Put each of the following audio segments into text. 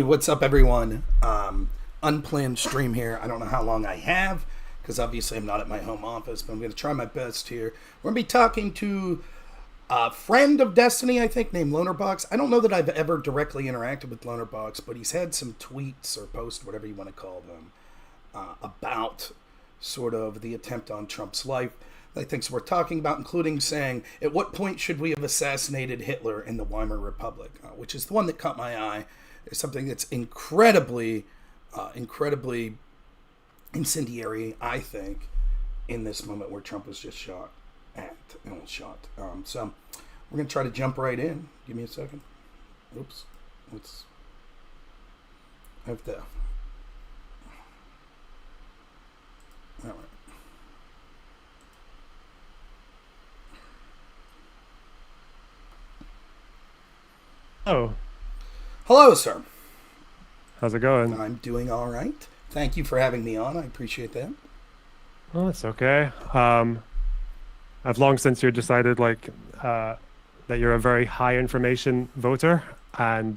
what's up, everyone? Unplanned stream here. I don't know how long I have, because obviously I'm not at my home office, but I'm going to try my best here. We're going to be talking to a friend of Destiny, I think, named Lonerbox. I don't know that I've ever directly interacted with Lonerbox, but he's had some tweets or posts, whatever you want to call them, about sort of the attempt on Trump's life that I think is worth talking about, including saying, at what point should we have assassinated Hitler in the Weimar Republic, which is the one that caught my eye. It's something that's incredibly incendiary, I think, in this moment where Trump was just shot at. So we're going to try to jump right in. Give me a second. Oops. I have to... All right. Oh. Hello, sir. How's it going? I'm doing all right. Thank you for having me on. I appreciate that. Oh, it's okay. I've long since you decided that you're a very high information voter, and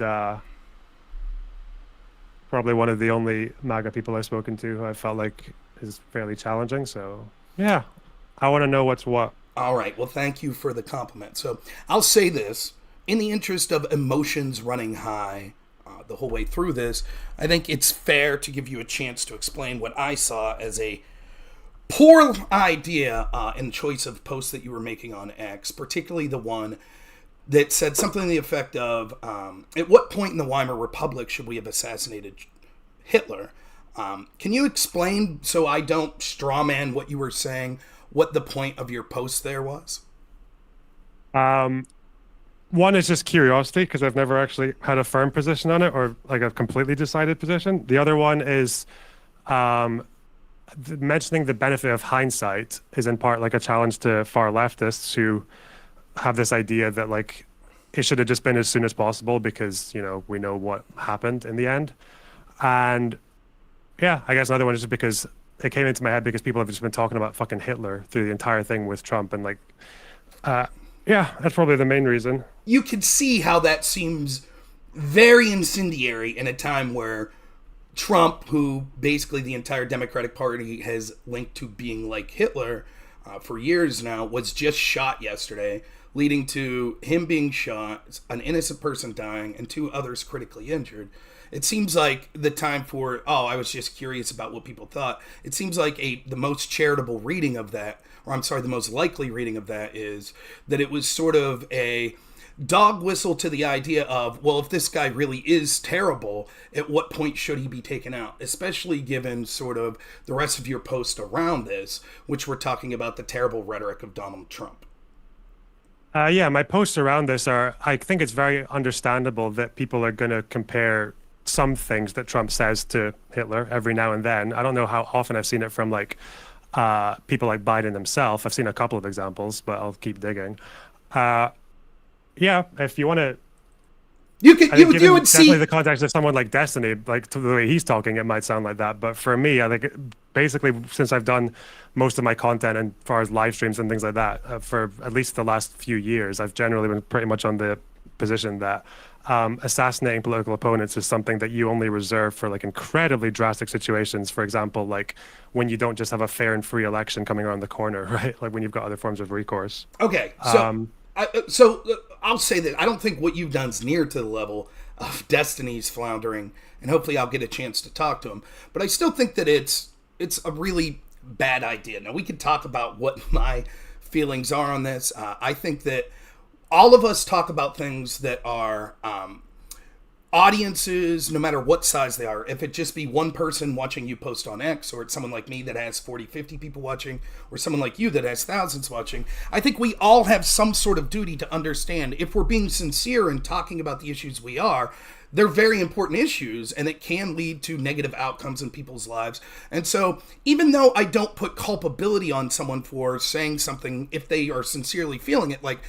probably one of the only MAGA people I've spoken to who I felt like is fairly challenging. So yeah, I want to know what's what. All right. Well, thank you for the compliment. So I'll say this. In the interest of emotions running high the whole way through this, I think it's fair to give you a chance to explain what I saw as a poor idea in choice of posts that you were making on X, particularly the one that said something to the effect of, at what point in the Weimar Republic should we have assassinated Hitler? Can you explain, so I don't strawman what you were saying, what the point of your post there was? One is just curiosity, because I've never actually had a firm position on it, or like a completely decided position. The other one is mentioning the benefit of hindsight is in part like a challenge to far leftists who have this idea that like it should have just been as soon as possible because, you know, we know what happened in the end. And yeah, I guess another one is just because it came into my head because people have just been talking about fucking Hitler through the entire thing with Trump, and like, yeah, that's probably the main reason. You could see how that seems very incendiary in a time where Trump, who basically the entire Democratic Party has linked to being like Hitler for years now, was just shot yesterday, leading to him being shot, an innocent person dying, and two others critically injured. It seems like the time for, I was just curious about what people thought. It seems like the most charitable reading of that, the most likely reading of that is that it was sort of a dog whistle to the idea of, well, if this guy really is terrible, at what point should he be taken out? Especially given sort of the rest of your post around this, which we're talking about the terrible rhetoric of Donald Trump. Yeah, my posts around this I think it's very understandable that people are going to compare some things that Trump says to Hitler every now and then. I don't know how often I've seen it from like people like Biden himself. I've seen a couple of examples, but I'll keep digging. Yeah, if you want to, you would see definitely the context of someone like Destiny, like to the way he's talking, it might sound like that. But for me, I think basically since I've done most of my content and as far as live streams and things like that for at least the last few years, I've generally been pretty much on the position that assassinating political opponents is something that you only reserve for like incredibly drastic situations. For example, like when you don't just have a fair and free election coming around the corner, right? Like when you've got other forms of recourse. Okay, so I'll say that I don't think what you've done is near to the level of Destiny's floundering, and hopefully I'll get a chance to talk to him. But I still think that it's a really bad idea. Now, we could talk about what my feelings are on this. I think that all of us talk about things that are audiences, no matter what size they are. If it just be one person watching you post on X, or it's someone like me that has 40, 50 people watching, or someone like you that has thousands watching, I think we all have some sort of duty to understand, if we're being sincere in talking about the issues we are, they're very important issues, and it can lead to negative outcomes in people's lives. And so even though I don't put culpability on someone for saying something, if they are sincerely feeling it, like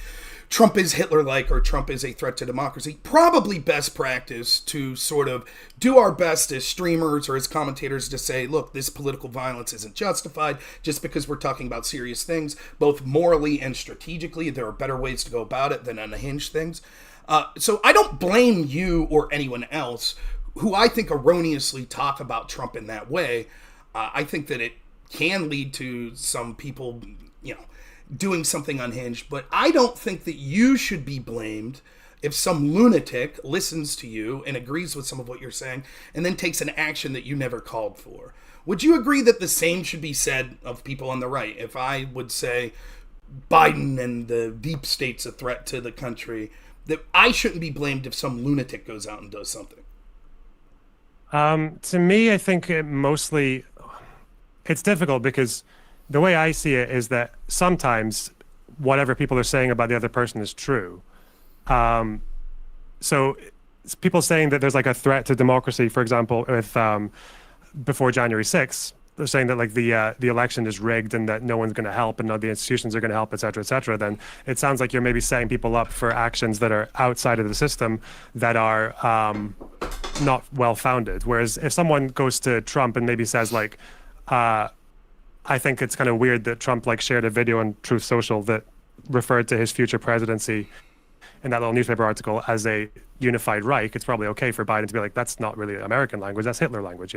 Trump is Hitler-like or Trump is a threat to democracy, probably best practice to sort of do our best as streamers or as commentators to say, look, this political violence isn't justified just because we're talking about serious things, both morally and strategically. There are better ways to go about it than unhinged things. So I don't blame you or anyone else who I think erroneously talk about Trump in that way. I think that it can lead to some people, doing something unhinged, but I don't think that you should be blamed if some lunatic listens to you and agrees with some of what you're saying and then takes an action that you never called for. Would you agree that the same should be said of people on the right? If I would say Biden and the deep state's a threat to the country, that I shouldn't be blamed if some lunatic goes out and does something. To me, I think it's difficult because the way I see it is that sometimes whatever people are saying about the other person is true. So people saying that there's like a threat to democracy, for example, with before January 6th, they're saying that like the election is rigged and that no one's going to help and none of the institutions are going to help, et cetera, then it sounds like you're maybe setting people up for actions that are outside of the system that are not well-founded. Whereas if someone goes to Trump and maybe says like, I think it's kind of weird that Trump like shared a video on Truth Social that referred to his future presidency in that little newspaper article as a unified Reich, it's probably okay for Biden to be like, that's not really American language, that's Hitler language,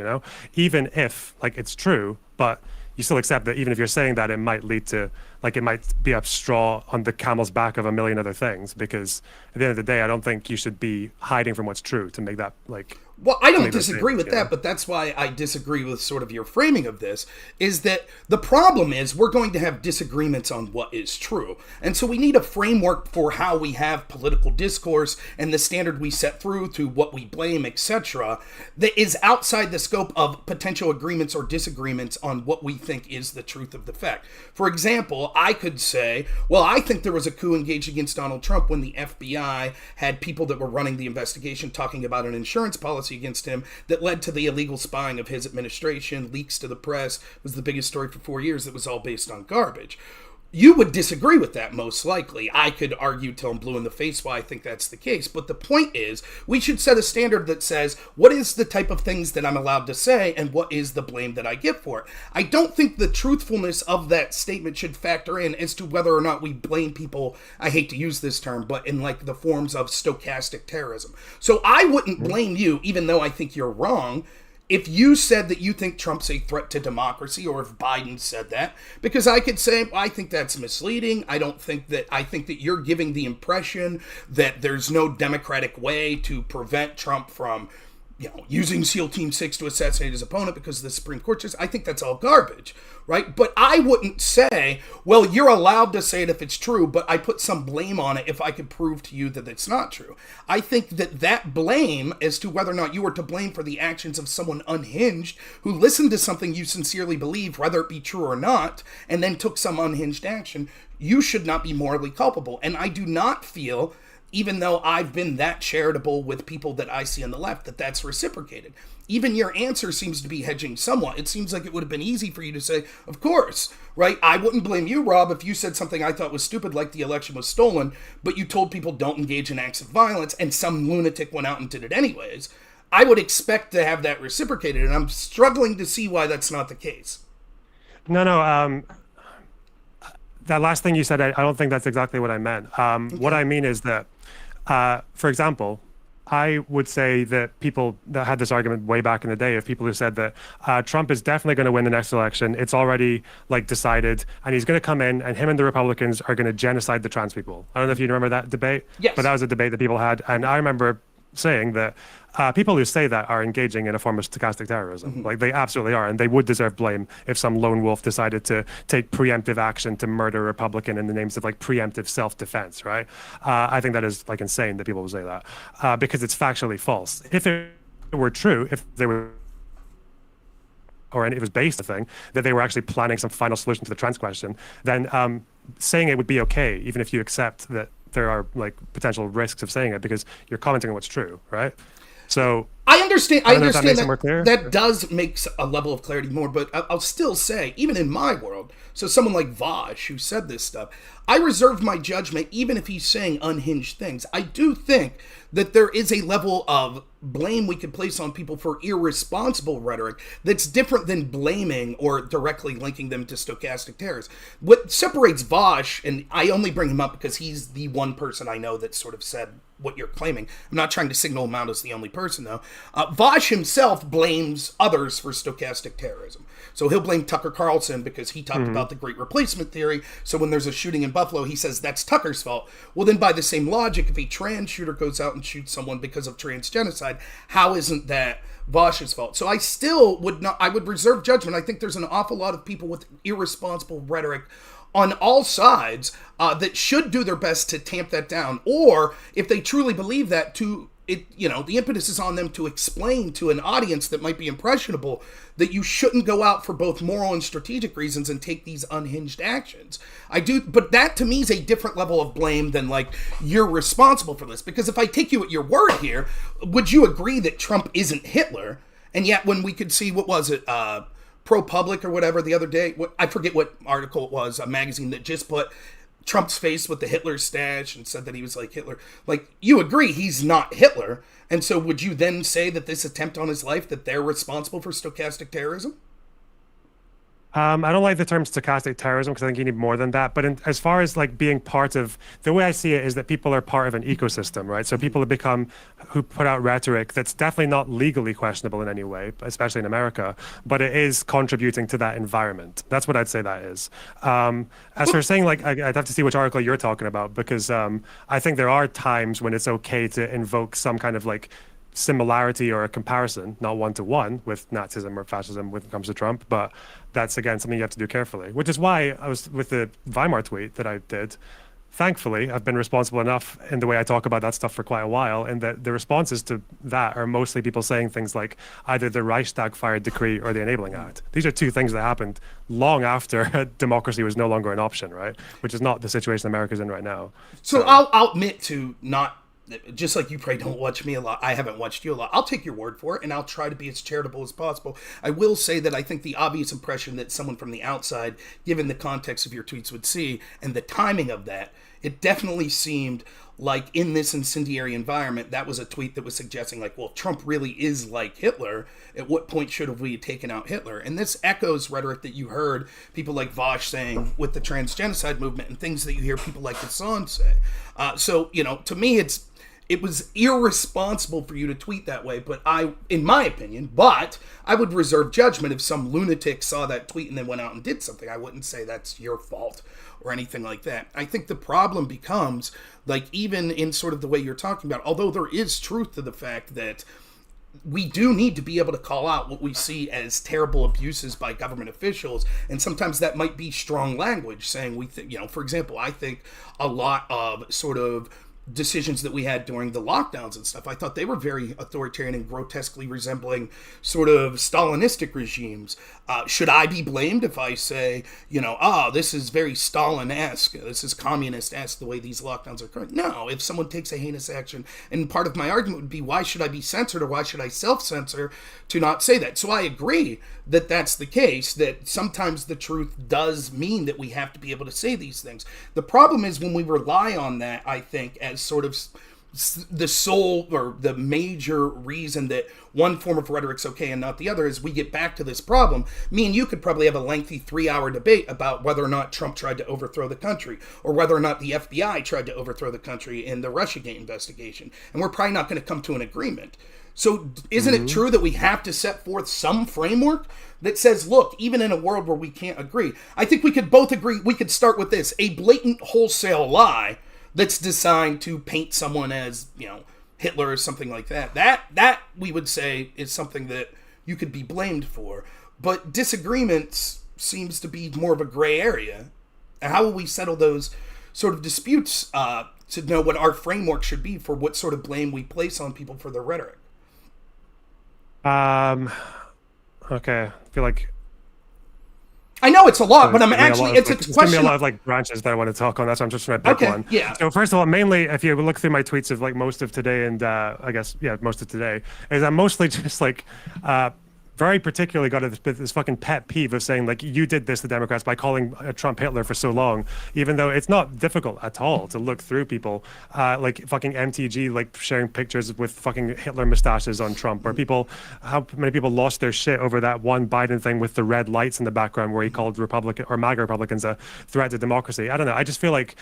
even if like it's true, but you still accept that even if you're saying that, it might lead to, like, it might be a straw on the camel's back of a million other things, because at the end of the day, I don't think you should be hiding from what's true to make that, like... Well, I don't disagree with that, but that's why I disagree with sort of your framing of this, is that the problem is we're going to have disagreements on what is true. And so we need a framework for how we have political discourse and the standard we set through to what we blame, etc., that is outside the scope of potential agreements or disagreements on what we think is the truth of the fact. For example, I could say, well, I think there was a coup engaged against Donald Trump when the FBI had people that were running the investigation talking about an insurance policy against him that led to the illegal spying of his administration, leaks to the press, was the biggest story for 4 years that was all based on garbage. You would disagree with that, most likely. I could argue till I'm blue in the face why I think that's the case. But the point is, we should set a standard that says, what is the type of things that I'm allowed to say and what is the blame that I get for it? I don't think the truthfulness of that statement should factor in as to whether or not we blame people, I hate to use this term, but in like the forms of stochastic terrorism. So I wouldn't blame you, even though I think you're wrong, if you said that you think Trump's a threat to democracy, or if Biden said that, because I could say, well, I think that's misleading. I think that you're giving the impression that there's no democratic way to prevent Trump from, using SEAL Team 6 to assassinate his opponent because the Supreme Court says, I think that's all garbage, right? But I wouldn't say, well, you're allowed to say it if it's true, but I put some blame on it if I could prove to you that it's not true. I think that blame as to whether or not you were to blame for the actions of someone unhinged who listened to something you sincerely believe, whether it be true or not, and then took some unhinged action, you should not be morally culpable. And I do not feel, even though I've been that charitable with people that I see on the left, that that's reciprocated. Even your answer seems to be hedging somewhat. It seems like it would have been easy for you to say, of course, right? I wouldn't blame you, Rob, if you said something I thought was stupid, like the election was stolen, but you told people don't engage in acts of violence, and some lunatic went out and did it anyways. I would expect to have that reciprocated, and I'm struggling to see why that's not the case. No, that last thing you said, I don't think that's exactly what I meant. Okay. What I mean is that, for example, I would say that people that had this argument way back in the day of people who said that Trump is definitely going to win the next election. It's already like decided, and he's going to come in, and him and the Republicans are going to genocide the trans people. I don't know if you remember that debate, yes, but that was a debate that people had, and I remember saying that people who say that are engaging in a form of stochastic terrorism. Mm-hmm. Like, they absolutely are, and they would deserve blame if some lone wolf decided to take preemptive action to murder a Republican in the names of like preemptive self-defense, right? I think that is like insane that people would say that because it's factually false. If it were true, if they were, or it was based on the thing that they were actually planning some final solution to the trans question, then saying it would be okay, even if you accept that there are like potential risks of saying it because you're commenting on what's true, right? So I understand that that does make a level of clarity more, but I'll still say, even in my world, so someone like Vosh, who said this stuff, I reserve my judgment even if he's saying unhinged things. I do think that there is a level of blame we could place on people for irresponsible rhetoric that's different than blaming or directly linking them to stochastic terrorists. What separates Vosh, and I only bring him up because he's the one person I know that sort of said what you're claiming. I'm not trying to signal him out as the only person, though. Vosh himself blames others for stochastic terrorism. So he'll blame Tucker Carlson because he talked about the Great Replacement Theory. So when there's a shooting in Buffalo, he says that's Tucker's fault. Well, then by the same logic, if a trans shooter goes out and shoots someone because of trans genocide, how isn't that Vosh's fault? So I still would not, I would reserve judgment. I think there's an awful lot of people with irresponsible rhetoric on all sides that should do their best to tamp that down. Or if they truly believe that, the impetus is on them to explain to an audience that might be impressionable that you shouldn't go out for both moral and strategic reasons and take these unhinged actions. But that to me is a different level of blame than like, you're responsible for this. Because if I take you at your word here, would you agree that Trump isn't Hitler? And yet when we could see, what was it, ProPublica or whatever the other day, I forget what article it was, a magazine that just put Trump's face with the Hitler stash and said that he was like Hitler. Like, you agree he's not Hitler. And so would you then say that this attempt on his life, that they're responsible for stochastic terrorism? I don't like the term stochastic terrorism because I think you need more than that. But as far as like being part of, the way I see it is that people are part of an ecosystem, right? So people who put out rhetoric that's definitely not legally questionable in any way, especially in America, but it is contributing to that environment. That's what I'd say that is. As for saying, like, I'd have to see which article you're talking about, because I think there are times when it's okay to invoke some kind of like similarity or a comparison, not one-to-one with Nazism or fascism when it comes to Trump, but that's again something you have to do carefully, which is why I was with the Weimar tweet that I did. Thankfully, I've been responsible enough in the way I talk about that stuff for quite a while, and that the responses to that are mostly people saying things like either the Reichstag fired decree or the Enabling Act. These are two things that happened long after democracy was no longer an option, right? Which is not the situation America's in right now. So I'll admit to not, just like you probably don't watch me a lot, I haven't watched you a lot. I'll take your word for it, and I'll try to be as charitable as possible. I will say that I think the obvious impression that someone from the outside, given the context of your tweets, would see, and the timing of that, it definitely seemed like in this incendiary environment, that was a tweet that was suggesting like, well, Trump really is like Hitler. At what point should have we taken out Hitler? And this echoes rhetoric that you heard people like Vosh saying with the trans genocide movement, and things that you hear people like Hassan say. So, to me, it was irresponsible for you to tweet that way, in my opinion, I would reserve judgment if some lunatic saw that tweet and then went out and did something. I wouldn't say that's your fault or anything like that. I think the problem becomes, like, even in sort of the way you're talking about, although there is truth to the fact that we do need to be able to call out what we see as terrible abuses by government officials, and sometimes that might be strong language, saying for example, I think a lot of sort of decisions that we had during the lockdowns and stuff, I thought they were very authoritarian and grotesquely resembling sort of Stalinistic regimes. Should I be blamed if I say, this is very Stalin-esque, this is communist-esque, the way these lockdowns are occurring? No, if someone takes a heinous action, and part of my argument would be, why should I be censored, or why should I self-censor to not say that? So I agree that that's the case, that sometimes the truth does mean that we have to be able to say these things. The problem is when we rely on that, I think, as sort of the sole or the major reason that one form of rhetoric's okay and not the other, is we get back to this problem. Me and you could probably have a lengthy 3-hour debate about whether or not Trump tried to overthrow the country, or whether or not the FBI tried to overthrow the country in the Russiagate investigation, and we're probably not going to come to an agreement. So isn't it true that we have to set forth some framework that says, look, even in a world where we can't agree, I think we could both agree, we could start with this: a blatant wholesale lie that's designed to paint someone as, Hitler or something like that. That we would say is something that you could be blamed for. But disagreements seems to be more of a gray area. And how will we settle those sort of disputes to know what our framework should be for what sort of blame we place on people for their rhetoric? Okay. I feel like I know it's a lot, but it's a question. There's going to be a lot of branches that I want to talk on. That's why I'm just trying to pick one. Yeah. So first of all, mainly, if you look through my tweets of most of today and I guess, most of today, is I'm mostly just very particularly got this fucking pet peeve of saying like you did this to Democrats by calling Trump Hitler for so long, even though it's not difficult at all to look through people like fucking MTG like sharing pictures with fucking Hitler mustaches on Trump, or people, how many people lost their shit over that one Biden thing with the red lights in the background where he called Republican or MAGA Republicans a threat to democracy. I don't know. I feel like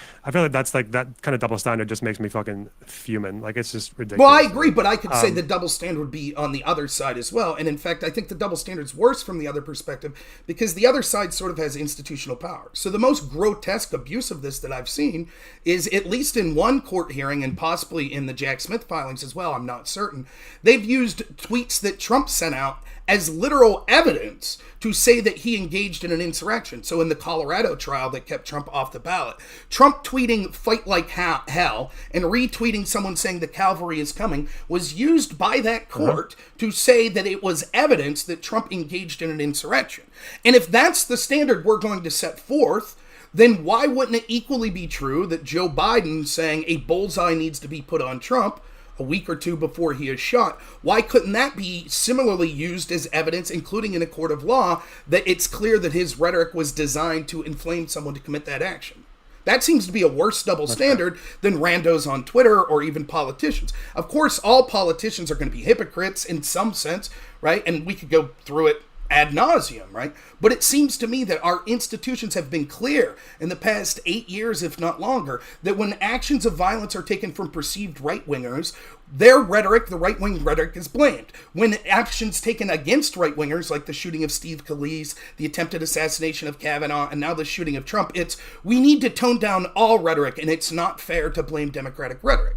that's like that kind of double standard just makes me fucking fuming. Like it's just ridiculous. Well, I agree, but I could say the double standard would be on the other side as well. And in fact, I think the double standard's worse from the other perspective because the other side sort of has institutional power. So the most grotesque abuse of this that I've seen is, at least in one court hearing and possibly in the Jack Smith filings as well, I'm not certain, they've used tweets that Trump sent out as literal evidence to say that he engaged in an insurrection. So in the Colorado trial that kept Trump off the ballot, Trump tweeting "fight like hell" and retweeting someone saying the cavalry is coming was used by that court to say that it was evidence that Trump engaged in an insurrection. And if that's the standard we're going to set forth, then why wouldn't it equally be true that Joe Biden saying a bullseye needs to be put on Trump a week or two before he is shot? Why couldn't that be similarly used as evidence, including in a court of law, that it's clear that his rhetoric was designed to inflame someone to commit that action? That seems to be a worse double standard than randos on Twitter or even politicians. Of course, all politicians are going to be hypocrites in some sense, right? And we could go through it ad nauseum, right? But it seems to me that our institutions have been clear in the past 8 years, if not longer, that when actions of violence are taken from perceived right-wingers, their rhetoric, the right-wing rhetoric, is blamed. When actions taken against right-wingers, like the shooting of Steve Scalise, the attempted assassination of Kavanaugh, and now the shooting of Trump, it's, we need to tone down all rhetoric, and it's not fair to blame Democratic rhetoric.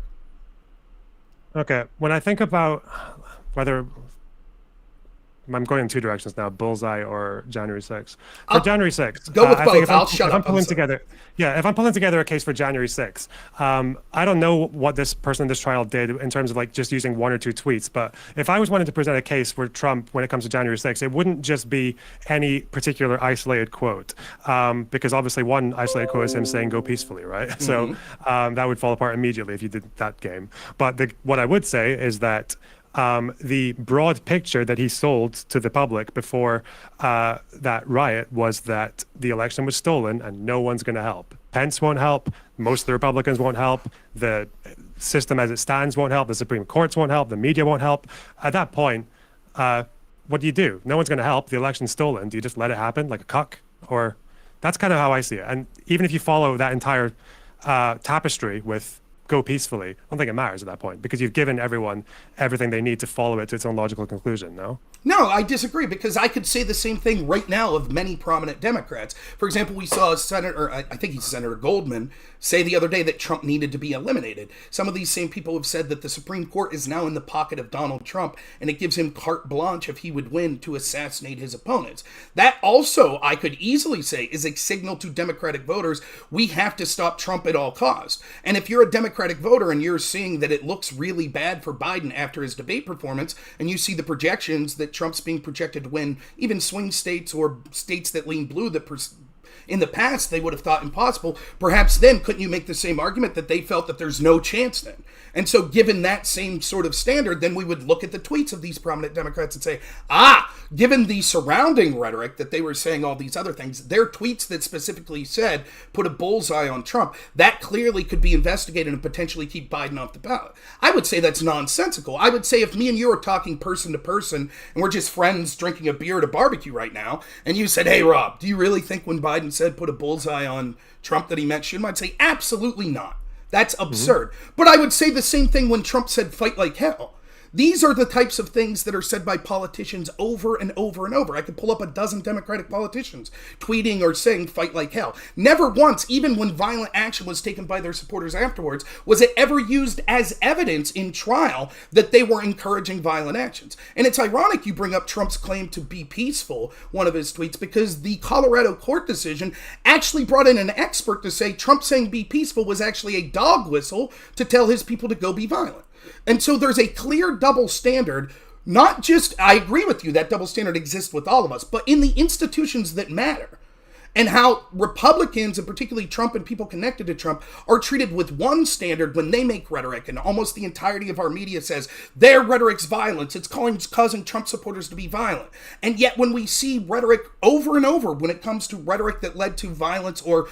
Okay, when I think about whether I'm going in two directions now, bullseye or January 6th. For January 6th, go with both. I'll shut up. If I'm pulling together a case for January 6th, I don't know what this person in this trial did in terms of like just using one or two tweets, but if I was wanting to present a case for Trump when it comes to January 6th, it wouldn't just be any particular isolated quote, because obviously one isolated quote is him saying "go peacefully," right? Mm-hmm. So that would fall apart immediately if you did that game. But what I would say is that the broad picture that he sold to the public before that riot was that the election was stolen and no one's going to help. Pence won't help. Most of the Republicans won't help. The system as it stands won't help. The Supreme Courts won't help. The media won't help. At that point, what do? No one's going to help. The election's stolen. Do you just let it happen like a cuck? Or that's kind of how I see it. And even if you follow that entire tapestry with go peacefully, I don't think it matters at that point because you've given everyone everything they need to follow it to its own logical conclusion, no? No, I disagree because I could say the same thing right now of many prominent Democrats. For example, we saw I think he's Senator Goldman, say the other day that Trump needed to be eliminated. Some of these same people have said that the Supreme Court is now in the pocket of Donald Trump and it gives him carte blanche if he would win to assassinate his opponents. That also, I could easily say, is a signal to Democratic voters, we have to stop Trump at all costs. And if you're a Democratic voter and you're seeing that it looks really bad for Biden after his debate performance, and you see the projections that Trump's being projected to win even swing states or states that lean blue that in the past they would have thought impossible, perhaps then couldn't you make the same argument that they felt that there's no chance then? And so given that same sort of standard, then we would look at the tweets of these prominent Democrats and say, given the surrounding rhetoric that they were saying all these other things, their tweets that specifically said, put a bullseye on Trump, that clearly could be investigated and potentially keep Biden off the ballot. I would say that's nonsensical. I would say if me and you are talking person to person and we're just friends drinking a beer at a barbecue right now, and you said, hey Rob, do you really think when Biden said put a bullseye on Trump that he meant shoot him? I'd say absolutely not. That's absurd. Mm-hmm. But I would say the same thing when Trump said fight like hell. These are the types of things that are said by politicians over and over and over. I could pull up a dozen Democratic politicians tweeting or saying fight like hell. Never once, even when violent action was taken by their supporters afterwards, was it ever used as evidence in trial that they were encouraging violent actions. And it's ironic you bring up Trump's claim to be peaceful, one of his tweets, because the Colorado court decision actually brought in an expert to say Trump saying be peaceful was actually a dog whistle to tell his people to go be violent. And so there's a clear double standard, I agree with you, that double standard exists with all of us, but in the institutions that matter. and how Republicans, and particularly Trump and people connected to Trump, are treated with one standard when they make rhetoric, and almost the entirety of our media says their rhetoric's violence. It's causing Trump supporters to be violent. And yet when we see rhetoric over and over, when it comes to rhetoric that led to violence or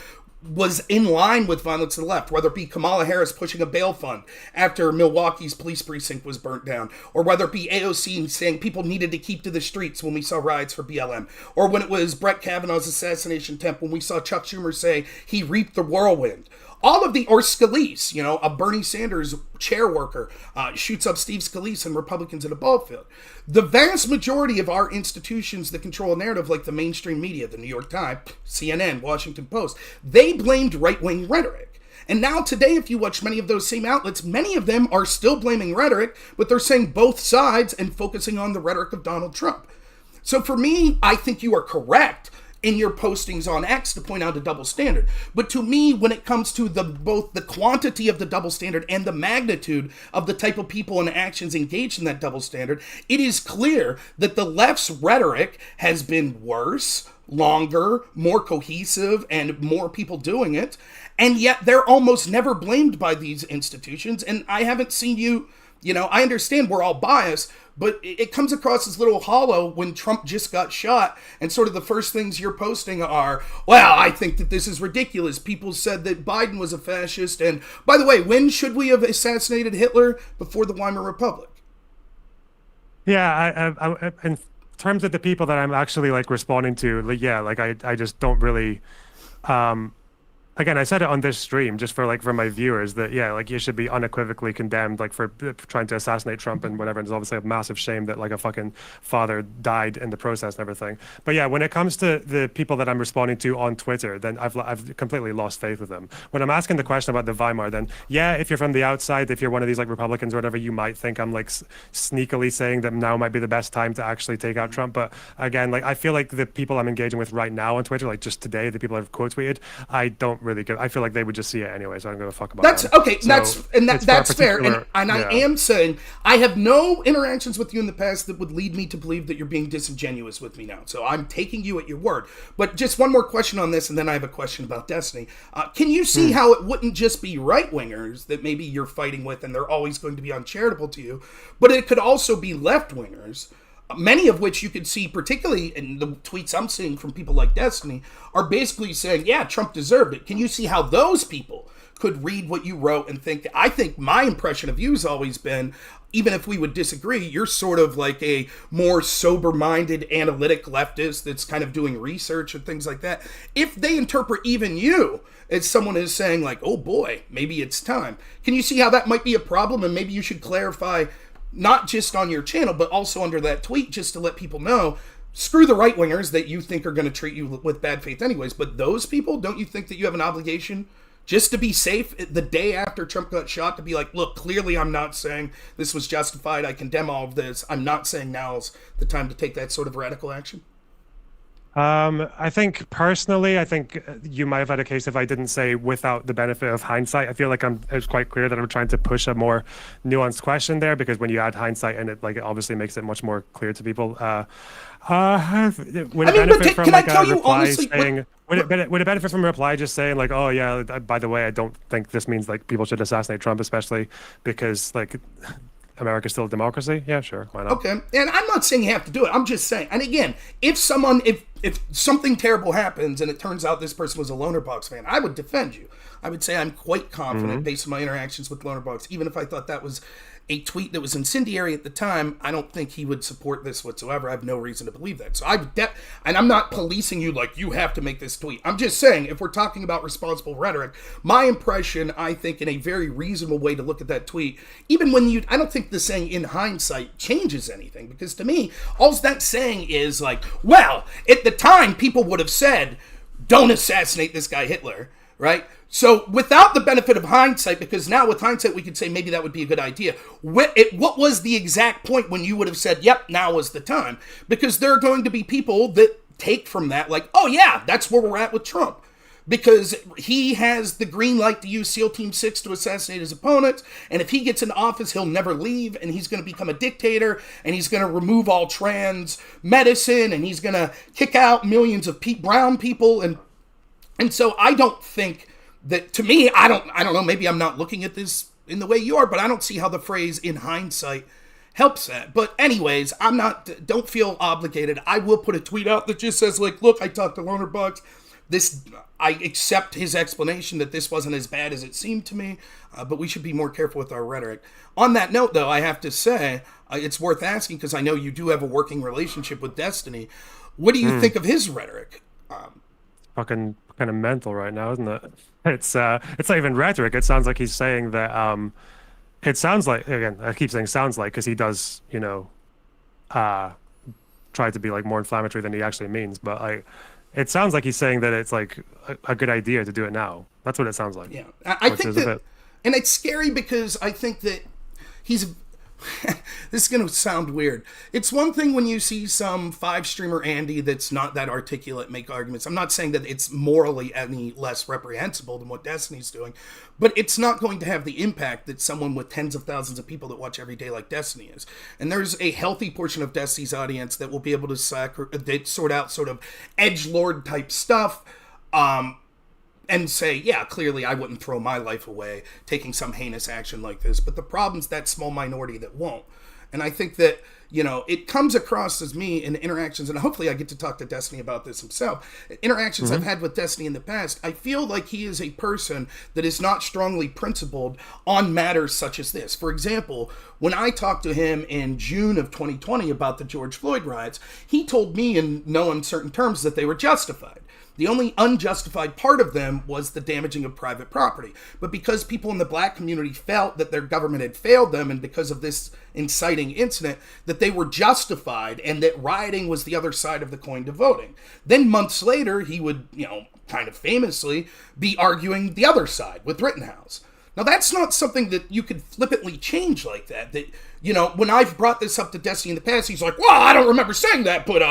was in line with violence to the left, whether it be Kamala Harris pushing a bail fund after Milwaukee's police precinct was burnt down, or whether it be AOC saying people needed to keep to the streets when we saw riots for BLM, or when it was Brett Kavanaugh's assassination attempt when we saw Chuck Schumer say he reaped the whirlwind. All of the, or Scalise, a Bernie Sanders chair worker shoots up Steve Scalise and Republicans in a ball field. The vast majority of our institutions that control a narrative, like the mainstream media, the New York Times, CNN, Washington Post, they blamed right-wing rhetoric. And now today, if you watch many of those same outlets, many of them are still blaming rhetoric, but they're saying both sides and focusing on the rhetoric of Donald Trump. So for me, I think you are correct in your postings on X to point out a double standard. But to me, when it comes to both the quantity of the double standard and the magnitude of the type of people and actions engaged in that double standard, it is clear that the left's rhetoric has been worse, longer, more cohesive, and more people doing it. And yet they're almost never blamed by these institutions. And I haven't seen you, I understand we're all biased, but it comes across as a little hollow when Trump just got shot, and sort of the first things you're posting are, well, I think that this is ridiculous. People said that Biden was a fascist, and by the way, when should we have assassinated Hitler? Before the Weimar Republic. Yeah, I in terms of the people that I'm actually responding to, I just don't really. Again, I said it on this stream just for my viewers that you should be unequivocally condemned for trying to assassinate Trump and whatever. And it's obviously a massive shame that a fucking father died in the process and everything. But yeah, when it comes to the people that I'm responding to on Twitter, then I've completely lost faith with them. When I'm asking the question about the Weimar, then if you're from the outside, if you're one of these Republicans or whatever, you might think I'm sneakily saying that now might be the best time to actually take out Trump. But again, I feel like the people I'm engaging with right now on Twitter, just today, the people I've quote tweeted, I don't really good. I feel like they would just see it anyway, so I don't give a fuck about that's them. Okay. So that's fair. And I am saying I have no interactions with you in the past that would lead me to believe that you're being disingenuous with me now. So I'm taking you at your word. But just one more question on this, and then I have a question about Destiny. Can you see how it wouldn't just be right-wingers that maybe you're fighting with, and they're always going to be uncharitable to you, but it could also be left-wingers, many of which you could see, particularly in the tweets I'm seeing from people like Destiny, are basically saying, yeah, Trump deserved it. Can you see how those people could read what you wrote and think? I think my impression of you has always been, even if we would disagree, you're sort of like a more sober-minded, analytic leftist that's kind of doing research and things like that. If they interpret even you as someone is saying oh boy, maybe it's time, can you see how that might be a problem? And maybe you should clarify, not just on your channel, but also under that tweet, just to let people know, screw the right-wingers that you think are going to treat you with bad faith anyways. But those people, don't you think that you have an obligation just to be safe the day after Trump got shot to be look, clearly I'm not saying this was justified. I condemn all of this. I'm not saying now's the time to take that sort of radical action? I think personally, you might have had a case if I didn't say without the benefit of hindsight. I feel like it's quite clear that I'm trying to push a more nuanced question there, because when you add hindsight in it, it obviously makes it much more clear to people. Would it benefit from a reply saying? Would it benefit from a reply just saying oh yeah, by the way, I don't think this means people should assassinate Trump, especially because America's still a democracy? Yeah, sure. Why not? Okay. And I'm not saying you have to do it. I'm just saying. And again, if something terrible happens and it turns out this person was a Lonerbox fan, I would defend you. I would say I'm quite confident based on my interactions with Lonerbox. Even if I thought that was a tweet that was incendiary at the time, I don't think he would support this whatsoever. I have no reason to believe that. So and I'm not policing you you have to make this tweet. I'm just saying, if we're talking about responsible rhetoric, my impression, I think, in a very reasonable way to look at that tweet, even when I don't think the saying in hindsight changes anything, because to me, all that's saying is well, at the time, people would have said, don't assassinate this guy Hitler, right? So without the benefit of hindsight, because now with hindsight we could say maybe that would be a good idea, what was the exact point when you would have said, yep, now is the time? Because there are going to be people that take from that oh yeah, that's where we're at with Trump. Because he has the green light to use SEAL Team 6 to assassinate his opponents, and if he gets into office, he'll never leave, and he's going to become a dictator, and he's going to remove all trans medicine, and he's going to kick out millions of brown people, and And so I don't think that, to me, I don't know, maybe I'm not looking at this in the way you are, but I don't see how the phrase "in hindsight" helps that. But anyways, don't feel obligated. I will put a tweet out that just says, like, look, I talked to Lonerbox. I accept his explanation that this wasn't as bad as it seemed to me, but we should be more careful with our rhetoric. On that note, though, I have to say, it's worth asking, because I know you do have a working relationship with Destiny. What do you think of his rhetoric? Fucking kind of mental right now, isn't it? It's not even rhetoric. It sounds like he's saying that. It sounds like, again, I keep saying sounds like, because he does, try to be like more inflammatory than he actually means. But it sounds like he's saying that it's like a good idea to do it now. That's what it sounds like. Yeah, I think that, and it's scary because I think that he's. This is going to sound weird. It's one thing when you see some 5-streamer Andy that's not that articulate make arguments. I'm not saying that it's morally any less reprehensible than what Destiny's doing, but it's not going to have the impact that someone with tens of thousands of people that watch every day like Destiny is. And there's a healthy portion of Destiny's audience that will be able to sort out sort of edgelord type stuff, and say, yeah, clearly I wouldn't throw my life away taking some heinous action like this. But the problem's that small minority that won't. And I think that, it comes across as me in interactions, and hopefully I get to talk to Destiny about this himself. Interactions I've had with Destiny in the past, I feel like he is a person that is not strongly principled on matters such as this. For example, when I talked to him in June of 2020 about the George Floyd riots, he told me in no uncertain terms that they were justified. The only unjustified part of them was the damaging of private property. But because people in the black community felt that their government had failed them, and because of this inciting incident, that they were justified and that rioting was the other side of the coin to voting. Then months later, he would, kind of famously be arguing the other side with Rittenhouse. Now, that's not something that you could flippantly change like that. That, when I've brought this up to Destiny in the past, he's like, well, I don't remember saying that, but,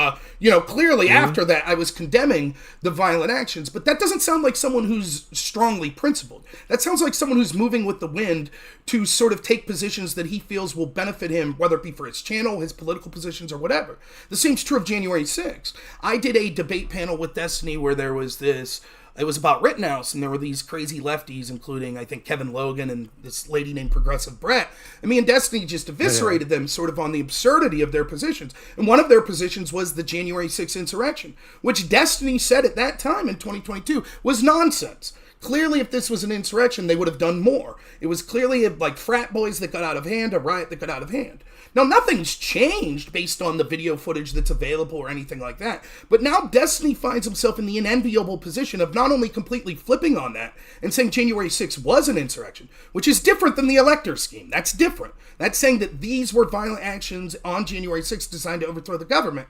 clearly after that, I was condemning the violent actions. But that doesn't sound like someone who's strongly principled. That sounds like someone who's moving with the wind to sort of take positions that he feels will benefit him, whether it be for his channel, his political positions, or whatever. The same's true of January 6th. I did a debate panel with Destiny where there was this... It was about Rittenhouse, and there were these crazy lefties, including, I think, Kevin Logan and this lady named Progressive Brett. And me and Destiny just eviscerated them sort of on the absurdity of their positions. And one of their positions was the January 6th insurrection, which Destiny said at that time in 2022 was nonsense. Clearly, if this was an insurrection, they would have done more. It was clearly like frat boys that got out of hand, a riot that got out of hand. Now, nothing's changed based on the video footage that's available or anything like that, but now Destiny finds himself in the unenviable position of not only completely flipping on that and saying January 6th was an insurrection, which is different than the elector scheme. That's different. That's saying that these were violent actions on January 6th designed to overthrow the government.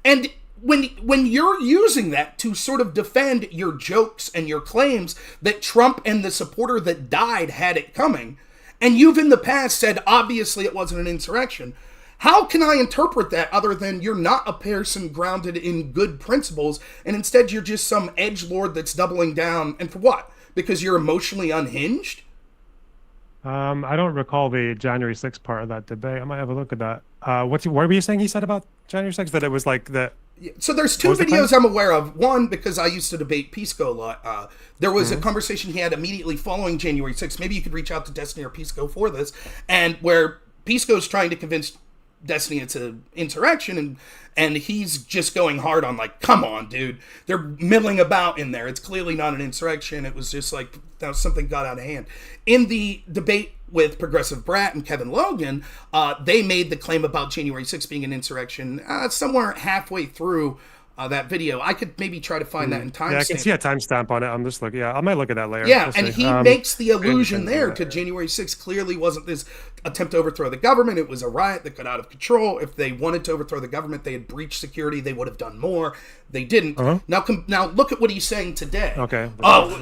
And when you're using that to sort of defend your jokes and your claims that Trump and the supporter that died had it coming, and you've in the past said, obviously it wasn't an insurrection, how can I interpret that other than you're not a person grounded in good principles, and instead you're just some edgelord that's doubling down, and for what? Because you're emotionally unhinged? I don't recall the January 6th part of that debate. I might have a look at that. What were you saying he said about January 6th? That it was like the... So there's two videos I'm aware of. One, because I used to debate Pisco a lot. There was a conversation he had immediately following January 6th. Maybe you could reach out to Destiny or Pisco for this. And where Pisco's trying to convince Destiny it's an insurrection, and he's just going hard on, like, come on, dude. They're milling about in there. It's clearly not an insurrection. It was just like something got out of hand. In the debate with Progressive Brat and Kevin Logan, they made the claim about January 6th being an insurrection somewhere halfway through that video. I could maybe try to find that in timestamp. Yeah, I can see a timestamp on it. I'm just looking. Yeah, I might look at that later. Yeah, and he makes the allusion there to January 6th clearly wasn't this attempt to overthrow the government. It was a riot that got out of control. If they wanted to overthrow the government, they had breached security. They would have done more. They didn't. Now look at what he's saying today. Okay.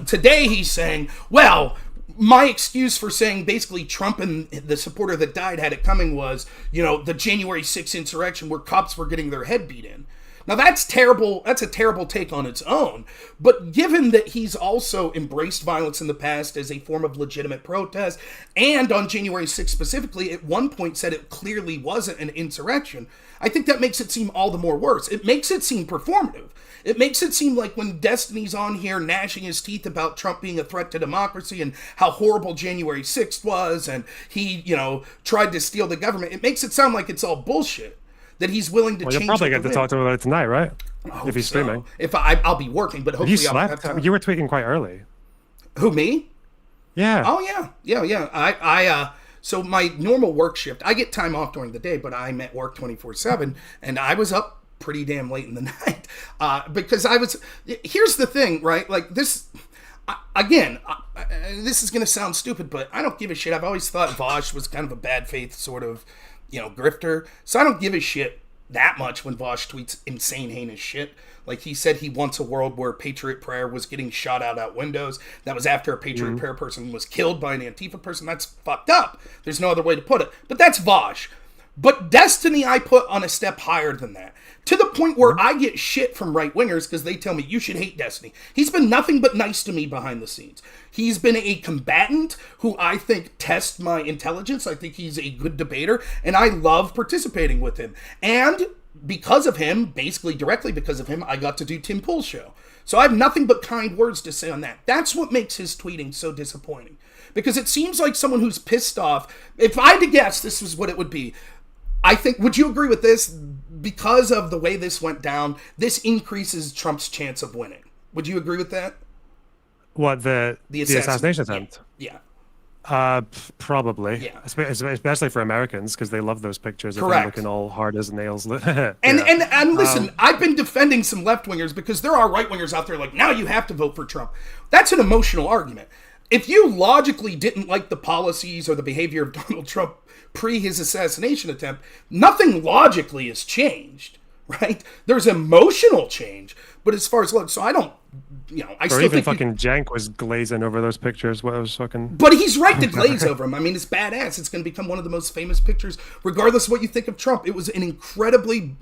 Today he's saying, well, my excuse for saying basically Trump and the supporter that died had it coming was, the January 6th insurrection where cops were getting their head beat in. Now that's terrible. That's a terrible take on its own. But given that he's also embraced violence in the past as a form of legitimate protest, and on January 6th specifically, at one point said it clearly wasn't an insurrection, I think that makes it seem all the more worse. It makes it seem performative. It makes it seem like when Destiny's on here gnashing his teeth about Trump being a threat to democracy and how horrible January 6th was, and he, tried to steal the government, it makes it sound like it's all bullshit. That he's willing to change. You'll probably get to talk to him about it tonight, right? If he's streaming. If I'll be working, but hopefully you slept? I'll have time. You were tweeting quite early. Who, me? Yeah. Oh, yeah. So my normal work shift, I get time off during the day, but I'm at work 24/7, and I was up pretty damn late in the night because here's the thing, right? Like this, again, this is going to sound stupid, but I don't give a shit. I've always thought Vosh was kind of a bad faith sort of, grifter. So I don't give a shit that much when Vosh tweets insane, heinous shit. Like he said he wants a world where Patriot Prayer was getting shot out windows. That was after a Patriot Prayer person was killed by an Antifa person. That's fucked up. There's no other way to put it. But that's Vosh. But Destiny I put on a step higher than that. To the point where I get shit from right-wingers because they tell me, you should hate Destiny. He's been nothing but nice to me behind the scenes. He's been a combatant who I think tests my intelligence. I think he's a good debater, and I love participating with him. And because of him, basically directly because of him, I got to do Tim Pool's show. So I have nothing but kind words to say on that. That's what makes his tweeting so disappointing. Because it seems like someone who's pissed off. If I had to guess, this is what it would be. I think, would you agree with this? Because of the way this went down, this increases Trump's chance of winning. Would you agree with that? What, the assassination attempt? Yeah. Probably. Yeah. Especially for Americans, because they love those pictures of Correct. him looking all hard as nails. And listen, I've been defending some left-wingers because there are right-wingers out there like, now you have to vote for Trump. That's an emotional argument. If you logically didn't like the policies or the behavior of Donald Trump pre his assassination attempt, nothing logically has changed, right? There's emotional change, but as far as so I don't, I still even think fucking Jank was glazing over those pictures. What was fucking? But he's right to glaze over him. I mean, it's badass. It's going to become one of the most famous pictures, regardless of what you think of Trump. It was an incredibly,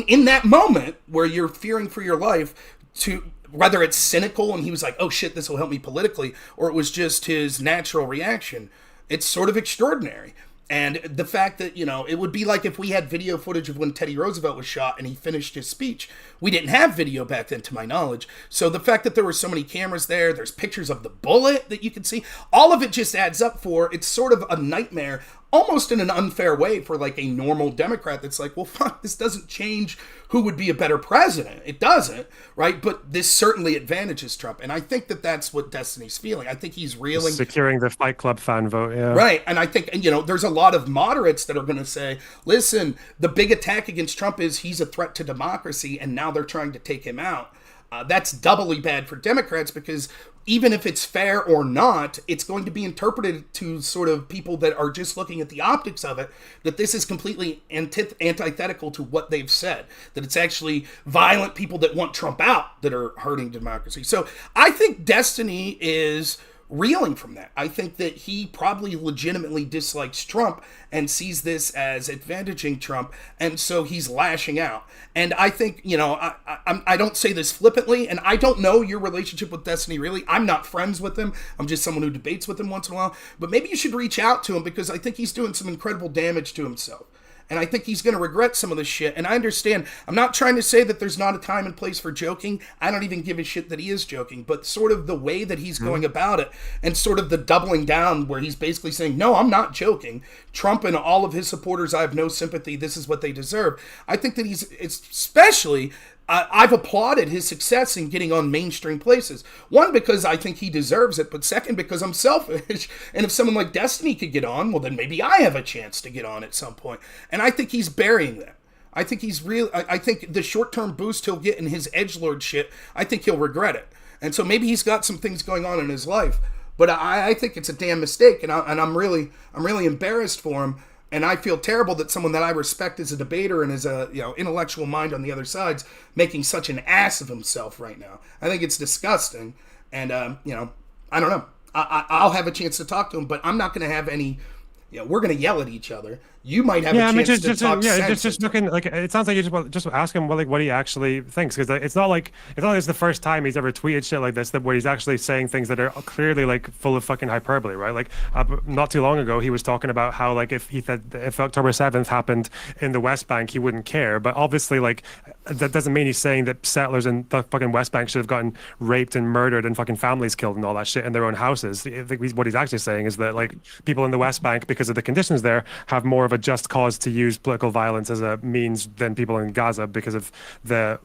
in that moment where you're fearing for your life, to whether it's cynical and he was like, oh shit, this will help me politically, or it was just his natural reaction, it's sort of extraordinary. And the fact that, it would be like if we had video footage of when Teddy Roosevelt was shot and he finished his speech. We didn't have video back then, to my knowledge. So the fact that there were so many cameras there's pictures of the bullet that you can see, all of it just adds up it's sort of a nightmare, almost in an unfair way for like a normal Democrat that's like, well, fuck, this doesn't change who would be a better president. It doesn't, right? But this certainly advantages Trump. And I think that that's what Destiny's feeling. I think he's reeling. Securing the Fight Club fan vote, yeah. Right. And I think, there's a lot of moderates that are going to say, listen, the big attack against Trump is he's a threat to democracy, and now they're trying to take him out. That's doubly bad for Democrats because even if it's fair or not, it's going to be interpreted to sort of people that are just looking at the optics of it, that this is completely antithetical to what they've said, that it's actually violent people that want Trump out that are hurting democracy. So I think Destiny is reeling from that. I think that he probably legitimately dislikes Trump and sees this as advantaging Trump, and so he's lashing out. And I think, I don't say this flippantly, and I don't know your relationship with Destiny, really. I'm not friends with him. I'm just someone who debates with him once in a while. But maybe you should reach out to him because I think he's doing some incredible damage to himself. And I think he's going to regret some of this shit. And I understand. I'm not trying to say that there's not a time and place for joking. I don't even give a shit that he is joking. But sort of the way that he's going about it and sort of the doubling down where he's basically saying, no, I'm not joking. Trump and all of his supporters, I have no sympathy. This is what they deserve. I think that it's especially... I've applauded his success in getting on mainstream places. One, because I think he deserves it, but second, because I'm selfish. And if someone like Destiny could get on, well, then maybe I have a chance to get on at some point. And I think he's burying that. I think I think the short-term boost he'll get in his edgelord shit, I think he'll regret it. And so maybe he's got some things going on in his life. But I think it's a damn mistake, and I'm really embarrassed for him. And I feel terrible that someone that I respect as a debater and as a intellectual mind on the other side's making such an ass of himself right now. I think it's disgusting. And, I don't know. I'll have a chance to talk to him, but I'm not going to have any... we're going to yell at each other. you might have Yeah, a I mean, chance to talk sense just into him. looking like it sounds like you just ask him what he actually thinks, because it's not like it's the first time he's ever tweeted shit like this, that where he's actually saying things that are clearly like full of fucking hyperbole, right? Like not too long ago, he was talking about how like if he said if October 7th happened in the West Bank, he wouldn't care, but obviously like that doesn't mean he's saying that settlers in the fucking West Bank should have gotten raped and murdered and fucking families killed and all that shit in their own houses. I think what he's actually saying is that like people in the West Bank, because of the conditions there, have more of a just cause to use political violence as a means than people in Gaza because of the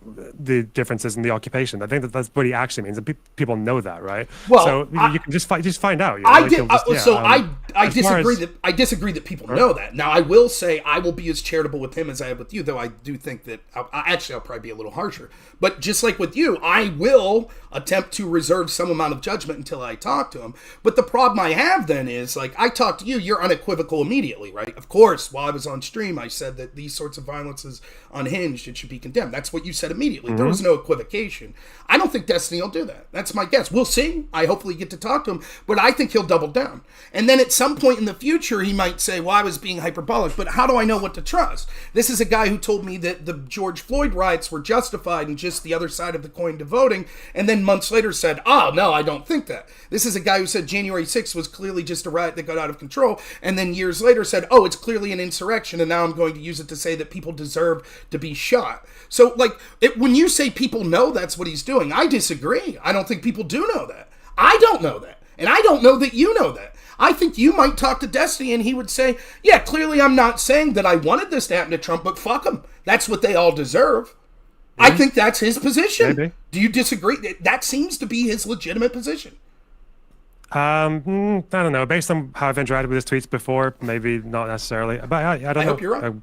differences in the occupation. I think that's what he actually means, and people know that, right? Well, so you can just find out. I disagree as, I disagree that people know that. Now, I will say I will be as charitable with him as I have with you, though I do think that I'll probably be a little harsher. But just like with you, I will attempt to reserve some amount of judgment until I talk to him. But the problem I have then is, like, I talk to you, you're unequivocal immediately, right? Of course, while I was on stream, I said that these sorts of violence is unhinged. It should be condemned. That's what you said immediately. There was no equivocation. I don't think Destiny will do that. That's my guess. We'll see. I hopefully get to talk to him, but I think he'll double down. And then at some point in the future, he might say, well, I was being hyperbolic, but how do I know what to trust? This is a guy who told me that the George Floyd riots were justified and just the other side of the coin to voting, and then months later said, oh, no, I don't think that. This is a guy who said January 6th was clearly just a riot that got out of control, and then years later said, oh, it's clearly an insurrection, and now I'm going to use it to say that people deserve to be shot. So, like, when you say people know that's what he's doing, I disagree. I don't think people do know that. I don't know that. And I don't know that you know that. I think you might talk to Destiny and he would say, yeah, clearly I'm not saying that I wanted this to happen to Trump, but fuck him. That's what they all deserve. I think that's his position. Maybe. Do you disagree? That seems to be his legitimate position. I don't know. Based on how I've interacted with his tweets before, maybe not necessarily. But I don't know. I hope you're right.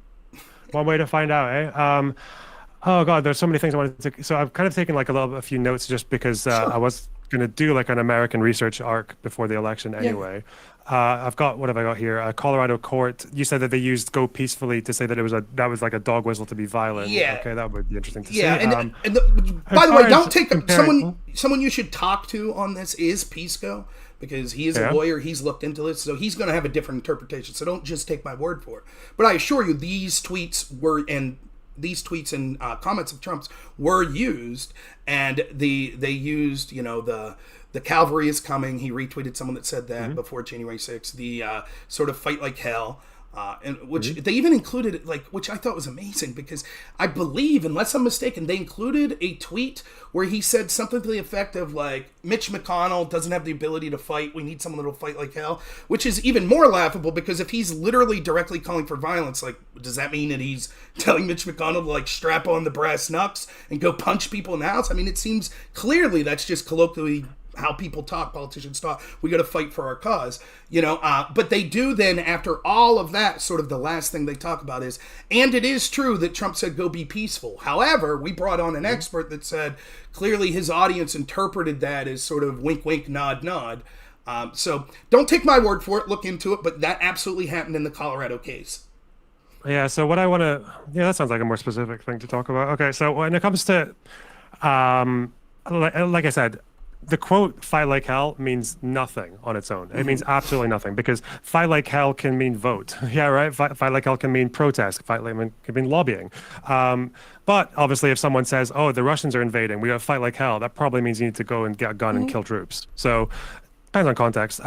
One way to find out, eh? Oh god, there's so many things I wanted to. So I've kind of taken like a few notes just because I was going to do like an American research arc before the election anyway. I've got, what have I got here? A Colorado court. You said that they used "go peacefully" to say that that was like a dog whistle to be violent. Yeah. Okay, that would be interesting to see. Yeah, by the way, don't take someone you should talk to on this is Pisco, because he is a lawyer. He's looked into this, so he's going to have a different interpretation. So don't just take my word for it. But I assure you, these tweets and comments of Trump's were used, and they used, the cavalry is coming. He retweeted someone that said that before January 6th. The sort of fight like hell, and which they even included, which I thought was amazing, because I believe, unless I'm mistaken, they included a tweet where he said something to the effect of like, Mitch McConnell doesn't have the ability to fight. We need someone that'll fight like hell, which is even more laughable, because if he's literally directly calling for violence, like, does that mean that he's telling Mitch McConnell to like strap on the brass knucks and go punch people in the house? I mean, it seems clearly that's just colloquially how people talk, politicians talk. We got to fight for our cause, but they do then, after all of that, sort of the last thing they talk about is, and it is true that Trump said, go be peaceful. However, we brought on an expert that said clearly his audience interpreted that as sort of wink, wink, nod, nod. So don't take my word for it, look into it, but that absolutely happened in the Colorado case. Yeah, so what I want to, that sounds like a more specific thing to talk about. Okay, so when it comes to, like I said, the quote "fight like hell" means nothing on its own. It means absolutely nothing, because fight like hell can mean vote. Yeah, right? Fight like hell can mean protest. Fight like hell can mean lobbying. But obviously, if someone says, oh, the Russians are invading, we got to fight like hell, that probably means you need to go and get a gun and kill troops. So depends on context.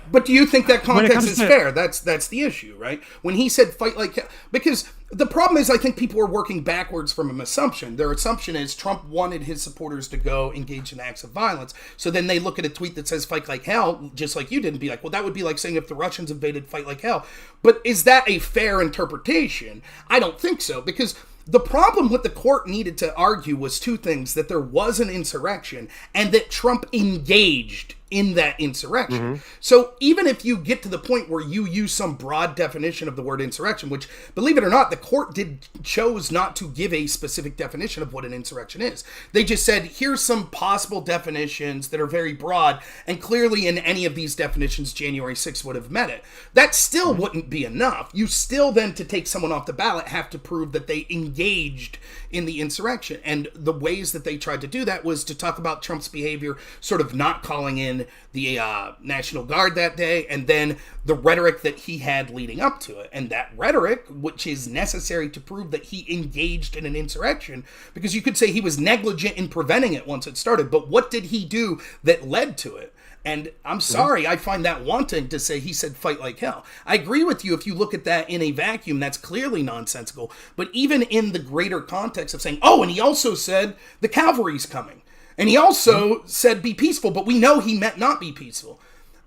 But do you think that context is fair? That's the issue, right? When he said fight like hell, because the problem is, I think people are working backwards from an assumption. Their assumption is Trump wanted his supporters to go engage in acts of violence. So then they look at a tweet that says fight like hell, just like you did, and be like, well, that would be like saying if the Russians invaded, fight like hell. But is that a fair interpretation? I don't think so, because the problem what the court needed to argue was two things: that there was an insurrection and that Trump engaged in that insurrection. So even if you get to the point where you use some broad definition of the word insurrection, which, believe it or not, the court chose not to give a specific definition of what an insurrection is. They just said, here's some possible definitions that are very broad, and clearly in any of these definitions, January 6th would have met it. That still wouldn't be enough. You still then, to take someone off the ballot, have to prove that they engaged in the insurrection. And the ways that they tried to do that was to talk about Trump's behavior, sort of not calling in then the National Guard that day, and then the rhetoric that he had leading up to it. And that rhetoric, which is necessary to prove that he engaged in an insurrection, because you could say he was negligent in preventing it once it started, but what did he do that led to it? And I'm sorry, I find that wanting to say he said fight like hell. I agree with you if you look at that in a vacuum, that's clearly nonsensical. But even in the greater context of saying, oh, and he also said the cavalry's coming. And he also said be peaceful, but we know he meant not be peaceful.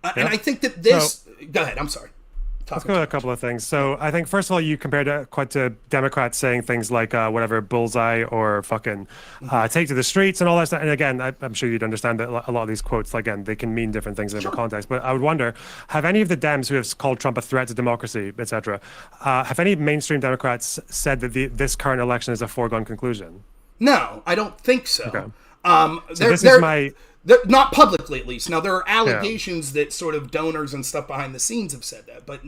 And I think that this... Go ahead, I'm sorry. Let's go to a couple of things. So I think, first of all, you compared it quite to Democrats saying things like whatever, bullseye or fucking take to the streets and all that stuff. And again, I'm sure you'd understand that a lot of these quotes, again, they can mean different things in different context. But I would wonder, have any of the Dems who have called Trump a threat to democracy, etc., have any mainstream Democrats said that this current election is a foregone conclusion? No, I don't think so. Okay. So this is my... Not publicly, at least. Now, there are allegations that sort of donors and stuff behind the scenes have said that. But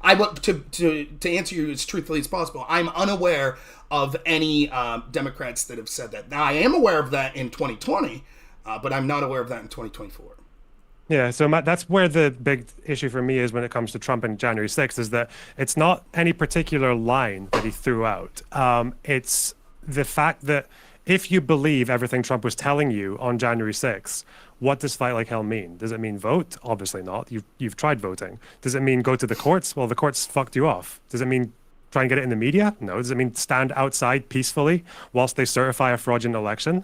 I want to answer you as truthfully as possible, I'm unaware of any Democrats that have said that. Now, I am aware of that in 2020, but I'm not aware of that in 2024. Yeah, so that's where the big issue for me is when it comes to Trump and January 6th, is that it's not any particular line that he threw out. It's the fact that if you believe everything Trump was telling you on January 6th, what does fight like hell mean? Does it mean vote? Obviously not. You've tried voting. Does it mean go to the courts? Well, the courts fucked you off. Does it mean try and get it in the media? No. Does it mean stand outside peacefully whilst they certify a fraudulent election?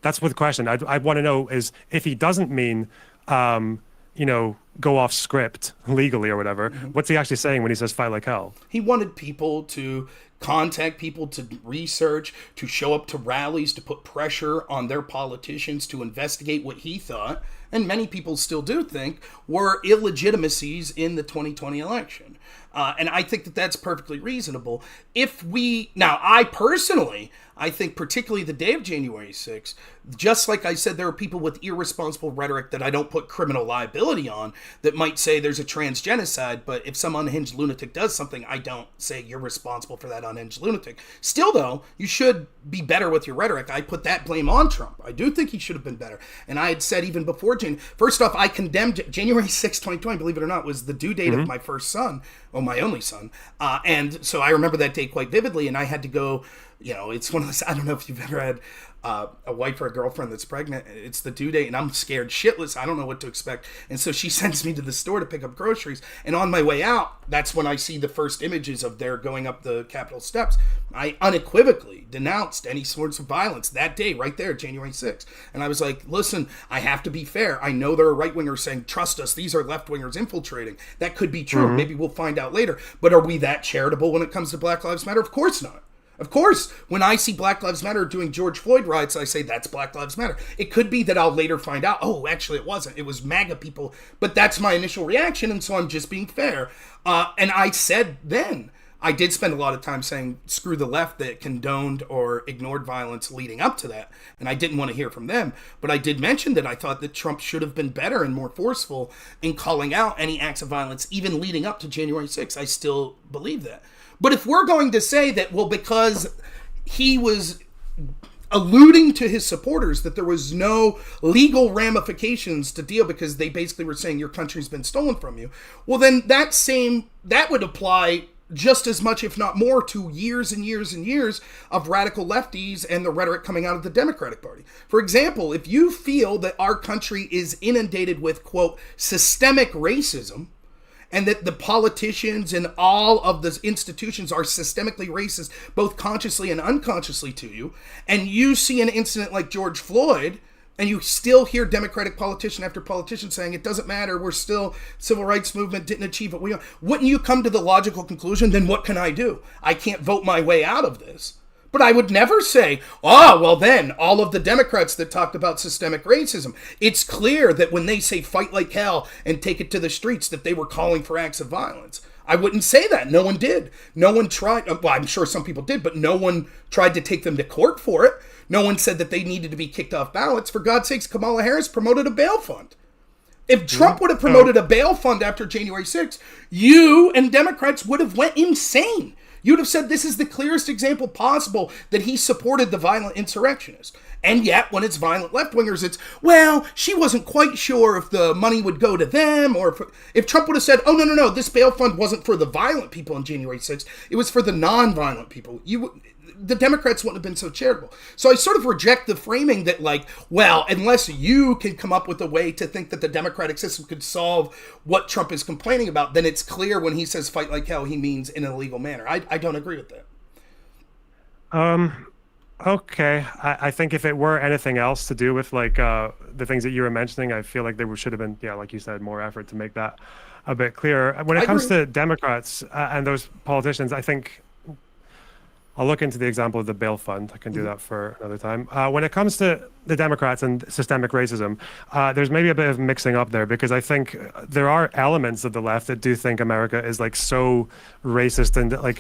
That's what the question I want to know is, if he doesn't mean, go off script legally or whatever, what's he actually saying when he says fight like hell? He wanted people to contact people, to research, to show up to rallies, to put pressure on their politicians to investigate what he thought, and many people still do think, were illegitimacies in the 2020 election. And I think that that's perfectly reasonable. I think particularly the day of January 6th, just like I said, there are people with irresponsible rhetoric that I don't put criminal liability on that might say there's a transgenocide, but if some unhinged lunatic does something, I don't say you're responsible for that unhinged lunatic. Still, though, you should be better with your rhetoric. I put that blame on Trump. I do think he should have been better. And I had said even before first off, I condemned January 6th, 2020, believe it or not, was the due date of my first son, or my only son. And so I remember that day quite vividly, and I had to go... it's one of those, I don't know if you've ever had a wife or a girlfriend that's pregnant. It's the due date, and I'm scared shitless. I don't know what to expect. And so she sends me to the store to pick up groceries. And on my way out, that's when I see the first images of their going up the Capitol steps. I unequivocally denounced any sorts of violence that day, right there, January 6th. And I was like, listen, I have to be fair. I know there are right-wingers saying, trust us, these are left-wingers infiltrating. That could be true. Maybe we'll find out later. But are we that charitable when it comes to Black Lives Matter? Of course not. Of course, when I see Black Lives Matter doing George Floyd riots, I say that's Black Lives Matter. It could be that I'll later find out, oh, actually it wasn't. It was MAGA people. But that's my initial reaction, and so I'm just being fair. And I said then, I did spend a lot of time saying, screw the left that condoned or ignored violence leading up to that. And I didn't want to hear from them. But I did mention that I thought that Trump should have been better and more forceful in calling out any acts of violence, even leading up to January 6th. I still believe that. But if we're going to say that, well, because he was alluding to his supporters that there was no legal ramifications to deal because they basically were saying your country's been stolen from you, well, then that would apply just as much, if not more, to years and years and years of radical lefties and the rhetoric coming out of the Democratic Party. For example, if you feel that our country is inundated with, quote, systemic racism, and that the politicians and all of the institutions are systemically racist, both consciously and unconsciously to you, and you see an incident like George Floyd, and you still hear Democratic politician after politician saying it doesn't matter, we're still, civil rights movement didn't achieve what we want, wouldn't you come to the logical conclusion, then what can I do? I can't vote my way out of this. But I would never say, well then, all of the Democrats that talked about systemic racism, it's clear that when they say fight like hell and take it to the streets, that they were calling for acts of violence. I wouldn't say that. No one did. No one tried. Well, I'm sure some people did, but no one tried to take them to court for it. No one said that they needed to be kicked off ballots. For God's sakes, Kamala Harris promoted a bail fund. If Trump would have promoted a bail fund after January 6th, you and Democrats would have went insane. You'd have said this is the clearest example possible that he supported the violent insurrectionists. And yet, when it's violent left-wingers, it's, well, she wasn't quite sure if the money would go to them, or if Trump would have said, oh, no, this bail fund wasn't for the violent people on January 6th, it was for the non-violent people. The Democrats wouldn't have been so charitable. So I sort of reject the framing that, like, well, unless you can come up with a way to think that the democratic system could solve what Trump is complaining about, then it's clear when he says fight like hell, he means in an illegal manner. I don't agree with that. Okay. I think if it were anything else to do with, like, the things that you were mentioning, I feel like there should have been, yeah, like you said, more effort to make that a bit clearer. When it comes to Democrats and those politicians, I think I'll look into the example of the bail fund. I can do that for another time. When it comes to the Democrats and systemic racism, there's maybe a bit of mixing up there, because I think there are elements of the left that do think America is, like, so racist and, like,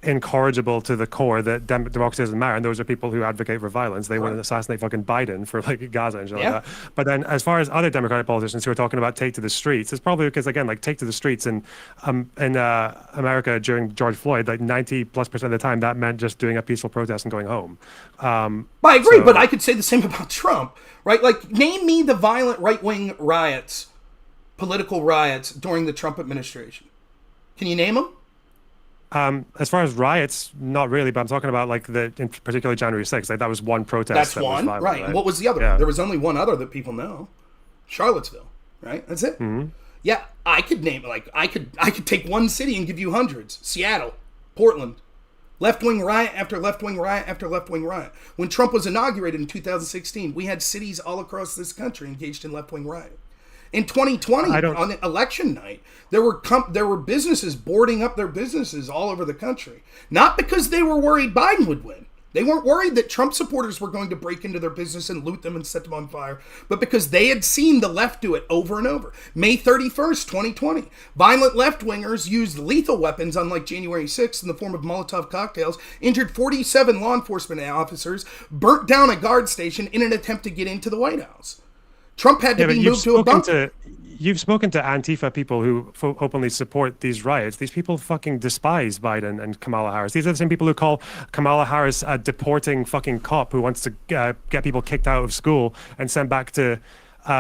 incorrigible to the core that democracy doesn't matter. And those are people who advocate for violence. They want to assassinate fucking Biden for, like, Gaza and shit like that. But then as far as other Democratic politicians who are talking about take to the streets, it's probably because, again, like, take to the streets in America during George Floyd, like 90+% of the time that meant just doing a peaceful protest and going home. I agree, but I could say the same about Trump, right? Like, name me the violent right-wing riots, political riots during the Trump administration. Can you name them? As far as riots, not really, but I'm talking about, like, in particular January 6th. Like, that was one protest. That's one, violent, right? And what was the other one? There was only one other that people know. Charlottesville, right? That's it. Mm-hmm. Yeah, I could name, like, I could take one city and give you hundreds. Seattle, Portland, left-wing riot after left-wing riot after left-wing riot. When Trump was inaugurated in 2016, we had cities all across this country engaged in left-wing riot. In 2020, on election night, there were businesses boarding up their businesses all over the country. Not because they were worried Biden would win. They weren't worried that Trump supporters were going to break into their business and loot them and set them on fire, but because they had seen the left do it over and over. May 31st, 2020, violent left-wingers used lethal weapons, unlike January 6th, in the form of Molotov cocktails, injured 47 law enforcement officers, burnt down a guard station in an attempt to get into the White House. Trump had to be moved to a bunker. You've spoken to Antifa people who openly support these riots. These people fucking despise Biden and Kamala Harris. These are the same people who call Kamala Harris a deporting fucking cop who wants to get people kicked out of school and sent back to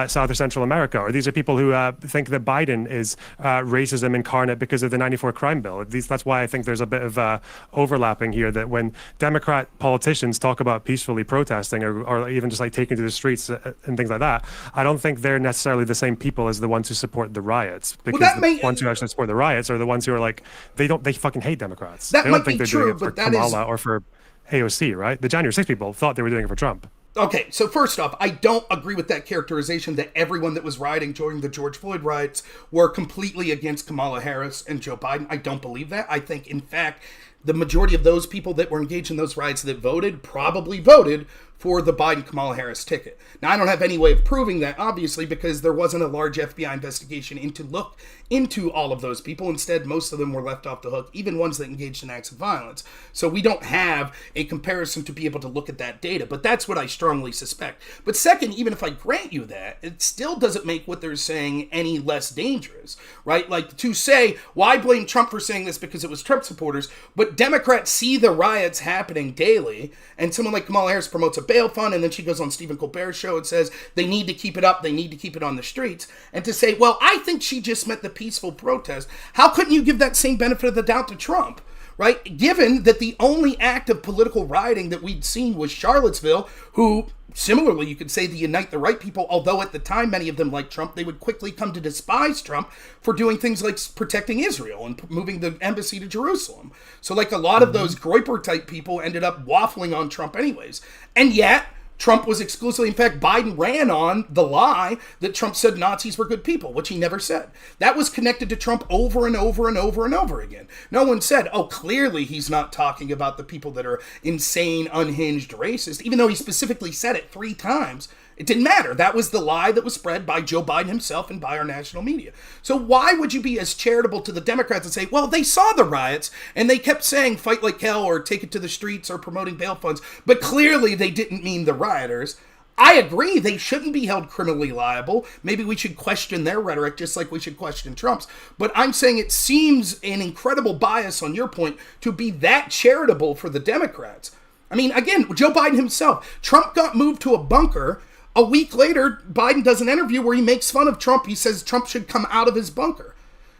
South or Central America. Or these are people who think that Biden is racism incarnate because of the 94 crime bill. That's why I think there's a bit of overlapping here, that when Democrat politicians talk about peacefully protesting or even just, like, taking to the streets and things like that, I don't think they're necessarily the same people as the ones who support the riots. Because the ones who actually support the riots are the ones who are like, they fucking hate Democrats. They don't think they're doing it for Kamala or for AOC, right? The January 6th people thought they were doing it for Trump. Okay, so first off, I don't agree with that characterization that everyone that was rioting during the George Floyd riots were completely against Kamala Harris and Joe Biden. I don't believe that. I think, in fact, the majority of those people that were engaged in those riots that voted probably voted for the Biden-Kamala Harris ticket. Now, I don't have any way of proving that, obviously, because there wasn't a large FBI investigation to look into all of those people. Instead, most of them were left off the hook, even ones that engaged in acts of violence. So we don't have a comparison to be able to look at that data, but that's what I strongly suspect. But second, even if I grant you that, it still doesn't make what they're saying any less dangerous, right? Like, to say, well, I blame Trump for saying this because it was Trump supporters, but Democrats see the riots happening daily, and someone like Kamala Harris promotes a bail fund, and then she goes on Stephen Colbert's show and says they need to keep it up, they need to keep it on the streets, and to say, well, I think she just meant the peaceful protest. How couldn't you give that same benefit of the doubt to Trump, right? Given that the only act of political rioting that we'd seen was Charlottesville, who, similarly, you could say the Unite the Right people, although at the time many of them liked Trump, they would quickly come to despise Trump for doing things like protecting Israel and moving the embassy to Jerusalem. So, like, a lot of those Groyper-type people ended up waffling on Trump anyways. And yet, Trump was exclusively, in fact, Biden ran on the lie that Trump said Nazis were good people, which he never said. That was connected to Trump over and over and over and over again. No one said, oh, clearly he's not talking about the people that are insane, unhinged, racist, even though he specifically said it 3 times. It didn't matter. That was the lie that was spread by Joe Biden himself and by our national media. So why would you be as charitable to the Democrats and say, well, they saw the riots and they kept saying fight like hell or take it to the streets or promoting bail funds, but clearly they didn't mean the rioters. I agree they shouldn't be held criminally liable. Maybe we should question their rhetoric just like we should question Trump's. But I'm saying it seems an incredible bias on your point to be that charitable for the Democrats. I mean, again, Joe Biden himself, Trump got moved to a bunker. A week later, Biden does an interview where he makes fun of Trump. He says Trump should come out of his bunker.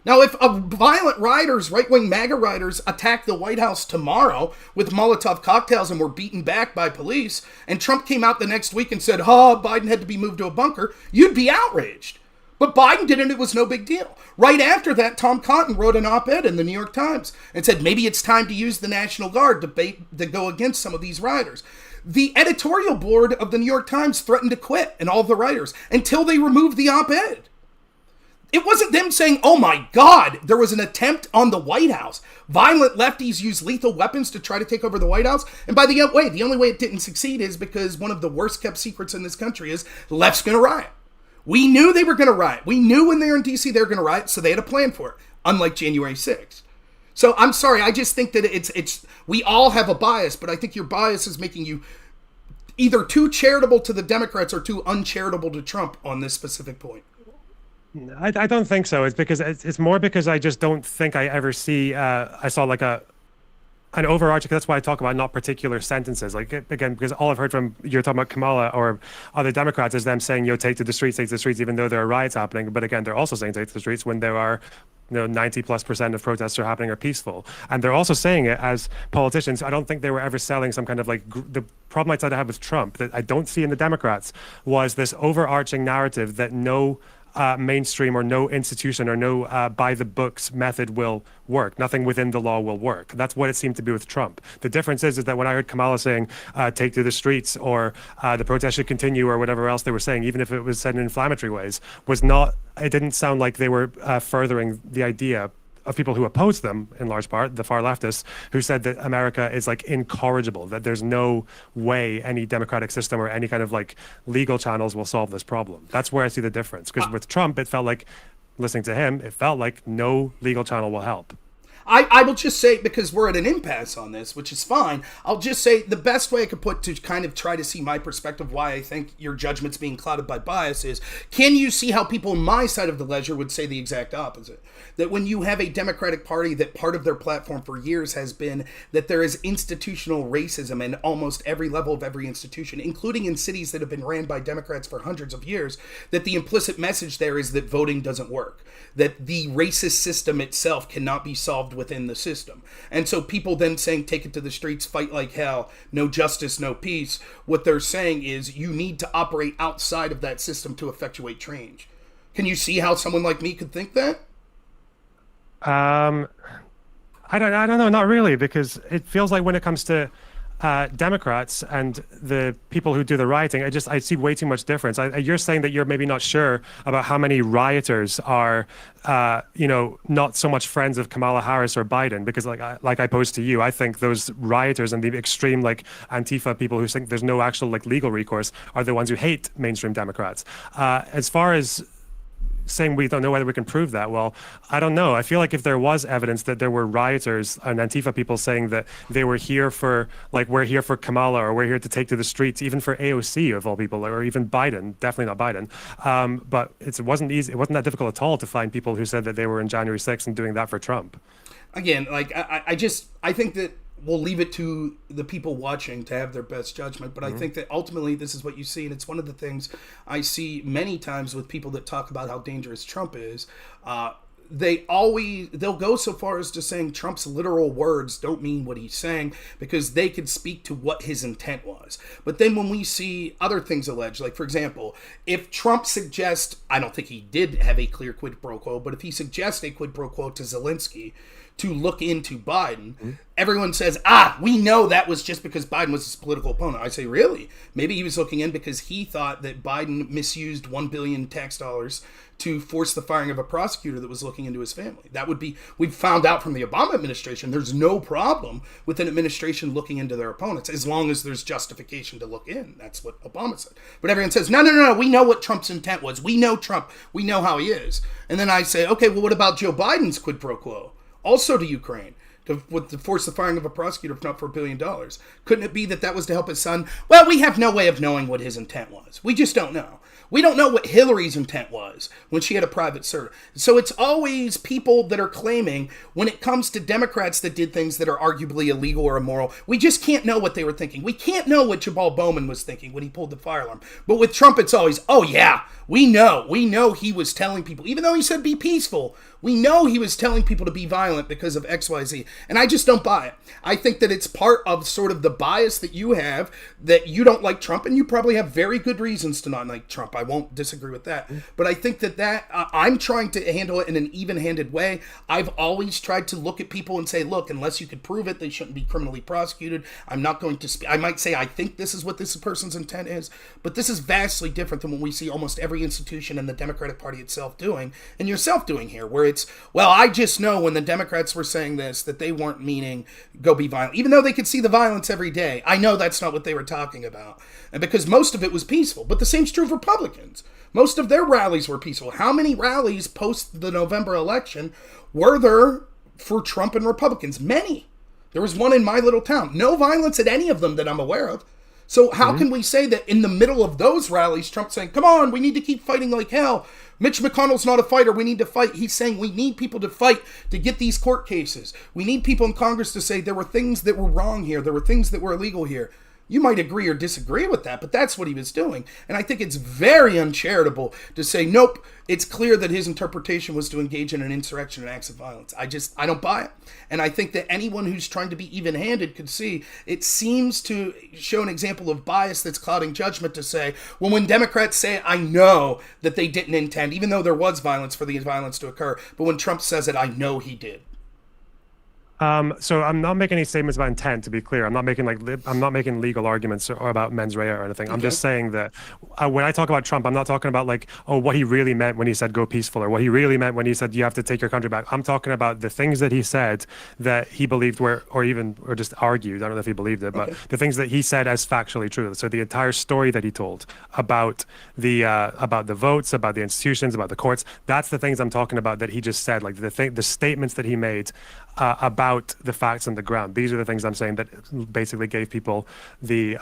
Now, if violent rioters, right-wing MAGA rioters, attack the White House tomorrow with Molotov cocktails and were beaten back by police, and Trump came out the next week and said, Biden had to be moved to a bunker, you'd be outraged. But Biden did it, it was no big deal. Right after that, Tom Cotton wrote an op-ed in the New York Times and said, maybe it's time to use the National Guard to go against some of these rioters. The editorial board of the New York Times threatened to quit, and all of the writers, until they removed the op-ed. It wasn't them saying, oh my God, there was an attempt on the White House. Violent lefties use lethal weapons to try to take over the White House. And by the way, the only way it didn't succeed is because one of the worst kept secrets in this country is the left's going to riot. We knew they were going to riot. We knew when they were in D.C. they were going to riot, so they had a plan for it, unlike January 6th. So I'm sorry, I just think that it's we all have a bias, but I think your bias is making you either too charitable to the Democrats or too uncharitable to Trump on this specific point. I don't think so. It's because it's more because I just don't think I ever see. I saw like an overarching. That's why I talk about not particular sentences. Like again, because all I've heard from you're talking about Kamala or other Democrats is them saying, take to the streets, even though there are riots happening. But again, they're also saying take to the streets when there are 90+% of protests are happening are peaceful. And they're also saying it as politicians. I don't think they were ever selling some kind of like the problem I tried to have with Trump that I don't see in the Democrats was this overarching narrative that no mainstream or no institution or no by the books method will work. Nothing within the law will work. That's what it seemed to be with Trump. The difference is that when I heard Kamala saying take to the streets or the protest should continue or whatever else they were saying, even if it was said in inflammatory ways, it didn't sound like they were furthering the idea of people who opposed them, in large part, the far leftists, who said that America is like incorrigible, that there's no way any democratic system or any kind of like legal channels will solve this problem. That's where I see the difference. Because with Trump, it felt like, listening to him, it felt like no legal channel will help. I will just say, because we're at an impasse on this, which is fine, I'll just say the best way I could put to kind of try to see my perspective why I think your judgment's being clouded by bias is, can you see how people on my side of the ledger would say the exact opposite? That when you have a Democratic Party that part of their platform for years has been that there is institutional racism in almost every level of every institution, including in cities that have been ran by Democrats for hundreds of years, that the implicit message there is that voting doesn't work, that the racist system itself cannot be solved within the system. And so people then saying, take it to the streets, fight like hell, no justice, no peace, what they're saying is you need to operate outside of that system to effectuate change. Can you see how someone like me could think that? I don't know, not really, because it feels like when it comes to Democrats and the people who do the rioting, I see way too much difference. You're saying that you're maybe not sure about how many rioters are, not so much friends of Kamala Harris or Biden, because like I posed to you, I think those rioters and the extreme like Antifa people who think there's no actual like legal recourse are the ones who hate mainstream Democrats. As far as saying we don't know whether we can prove that, well, I don't know. I feel like if there was evidence that there were rioters and Antifa people saying that they were here for, like, we're here for Kamala or we're here to take to the streets, even for AOC of all people, or even Biden, definitely not Biden. But it wasn't easy. It wasn't that difficult at all to find people who said that they were in January 6th and doing that for Trump. Again, like, I think that we'll leave it to the people watching to have their best judgment. But I think that ultimately this is what you see. And it's one of the things I see many times with people that talk about how dangerous Trump is. They'll go so far as to saying Trump's literal words don't mean what he's saying because they could speak to what his intent was. But then when we see other things alleged, like, for example, if Trump suggests, I don't think he did have a clear quid pro quo, but if he suggests a quid pro quo to Zelensky to look into Biden, everyone says, we know that was just because Biden was his political opponent. I say, really? Maybe he was looking in because he thought that Biden misused 1 billion tax dollars to force the firing of a prosecutor that was looking into his family. That would be, we've found out from the Obama administration, there's no problem with an administration looking into their opponents as long as there's justification to look in. That's what Obama said. But everyone says, no, we know what Trump's intent was. We know Trump. We know how he is. And then I say, okay, well, what about Joe Biden's quid pro quo? Also to Ukraine, to force the firing of a prosecutor, if not for $1 billion. Couldn't it be that was to help his son? Well, we have no way of knowing what his intent was. We just don't know. We don't know what Hillary's intent was when she had a private server. So it's always people that are claiming, when it comes to Democrats that did things that are arguably illegal or immoral, we just can't know what they were thinking. We can't know what Jabal Bowman was thinking when he pulled the fire alarm. But with Trump, it's always, oh yeah, we know he was telling people, even though he said be peaceful, we know he was telling people to be violent because of XYZ. And I just don't buy it. I think that it's part of sort of the bias that you have, that you don't like Trump, and you probably have very good reasons to not like Trump. I won't disagree with that. But I think that I'm trying to handle it in an even-handed way. I've always tried to look at people and say, look, unless you could prove it, they shouldn't be criminally prosecuted. I'm not going to I might say I think this is what this person's intent is, but this is vastly different than what we see almost every institution and the Democratic Party itself doing, and yourself doing here, where it's, well, I just know when the Democrats were saying this that they weren't meaning go be violent, even though they could see the violence every day. I know that's not what they were talking about, and because most of it was peaceful. But the same's true of Republicans. Most of their rallies were peaceful. How many rallies post the November election were there for Trump and Republicans? Many. There was one in my little town. No violence at any of them that I'm aware of. So how can we say that in the middle of those rallies, Trump's saying, come on, we need to keep fighting like hell. Mitch McConnell's not a fighter. We need to fight. He's saying we need people to fight to get these court cases. We need people in Congress to say there were things that were wrong here. There were things that were illegal here. You might agree or disagree with that, but that's what he was doing. And I think it's very uncharitable to say, nope, it's clear that his interpretation was to engage in an insurrection and acts of violence. I don't buy it. And I think that anyone who's trying to be even-handed could see it seems to show an example of bias that's clouding judgment to say, well, when Democrats say, I know that they didn't intend, even though there was violence, for the violence to occur, but when Trump says it, I know he did. So I'm not making any statements about intent, to be clear. I'm not making legal arguments or about mens rea or anything. I'm just saying that when I talk about Trump, I'm not talking about like, oh, what he really meant when he said go peaceful, or what he really meant when he said you have to take your country back. I'm talking about the things that he said that he believed were, or just argued. I don't know if he believed it, but the things that he said as factually true. So the entire story that he told about the votes, about the institutions, about the courts, that's the things I'm talking about that he just said, like the statements that he made about the facts on the ground. These are the things I'm saying that basically gave people the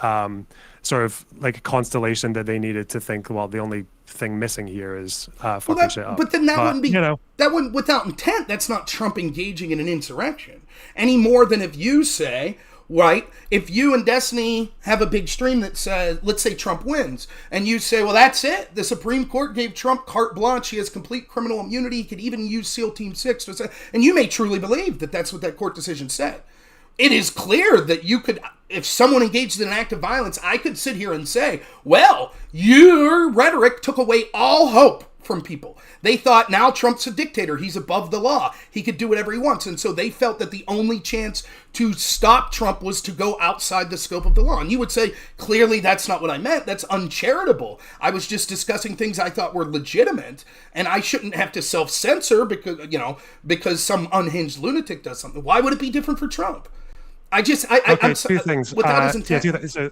sort of like constellation that they needed to think, well, the only thing missing here is fucking shit up. But then that wouldn't be, that wouldn't, without intent, that's not Trump engaging in an insurrection. Any more than if you say, right, if you and Destiny have a big stream that says, let's say Trump wins, and you say, well, that's it. The Supreme Court gave Trump carte blanche. He has complete criminal immunity. He could even use SEAL Team 6 to say, and you may truly believe that that's what that court decision said. It is clear that you could, if someone engaged in an act of violence, I could sit here and say, well, your rhetoric took away all hope from people. They thought, now Trump's a dictator. He's above the law. He could do whatever he wants. And so they felt that the only chance to stop Trump was to go outside the scope of the law. And you would say, clearly that's not what I meant. That's uncharitable. I was just discussing things I thought were legitimate, and I shouldn't have to self-censor because some unhinged lunatic does something. Why would it be different for Trump? I'm two things. Without his intent. Yeah, so,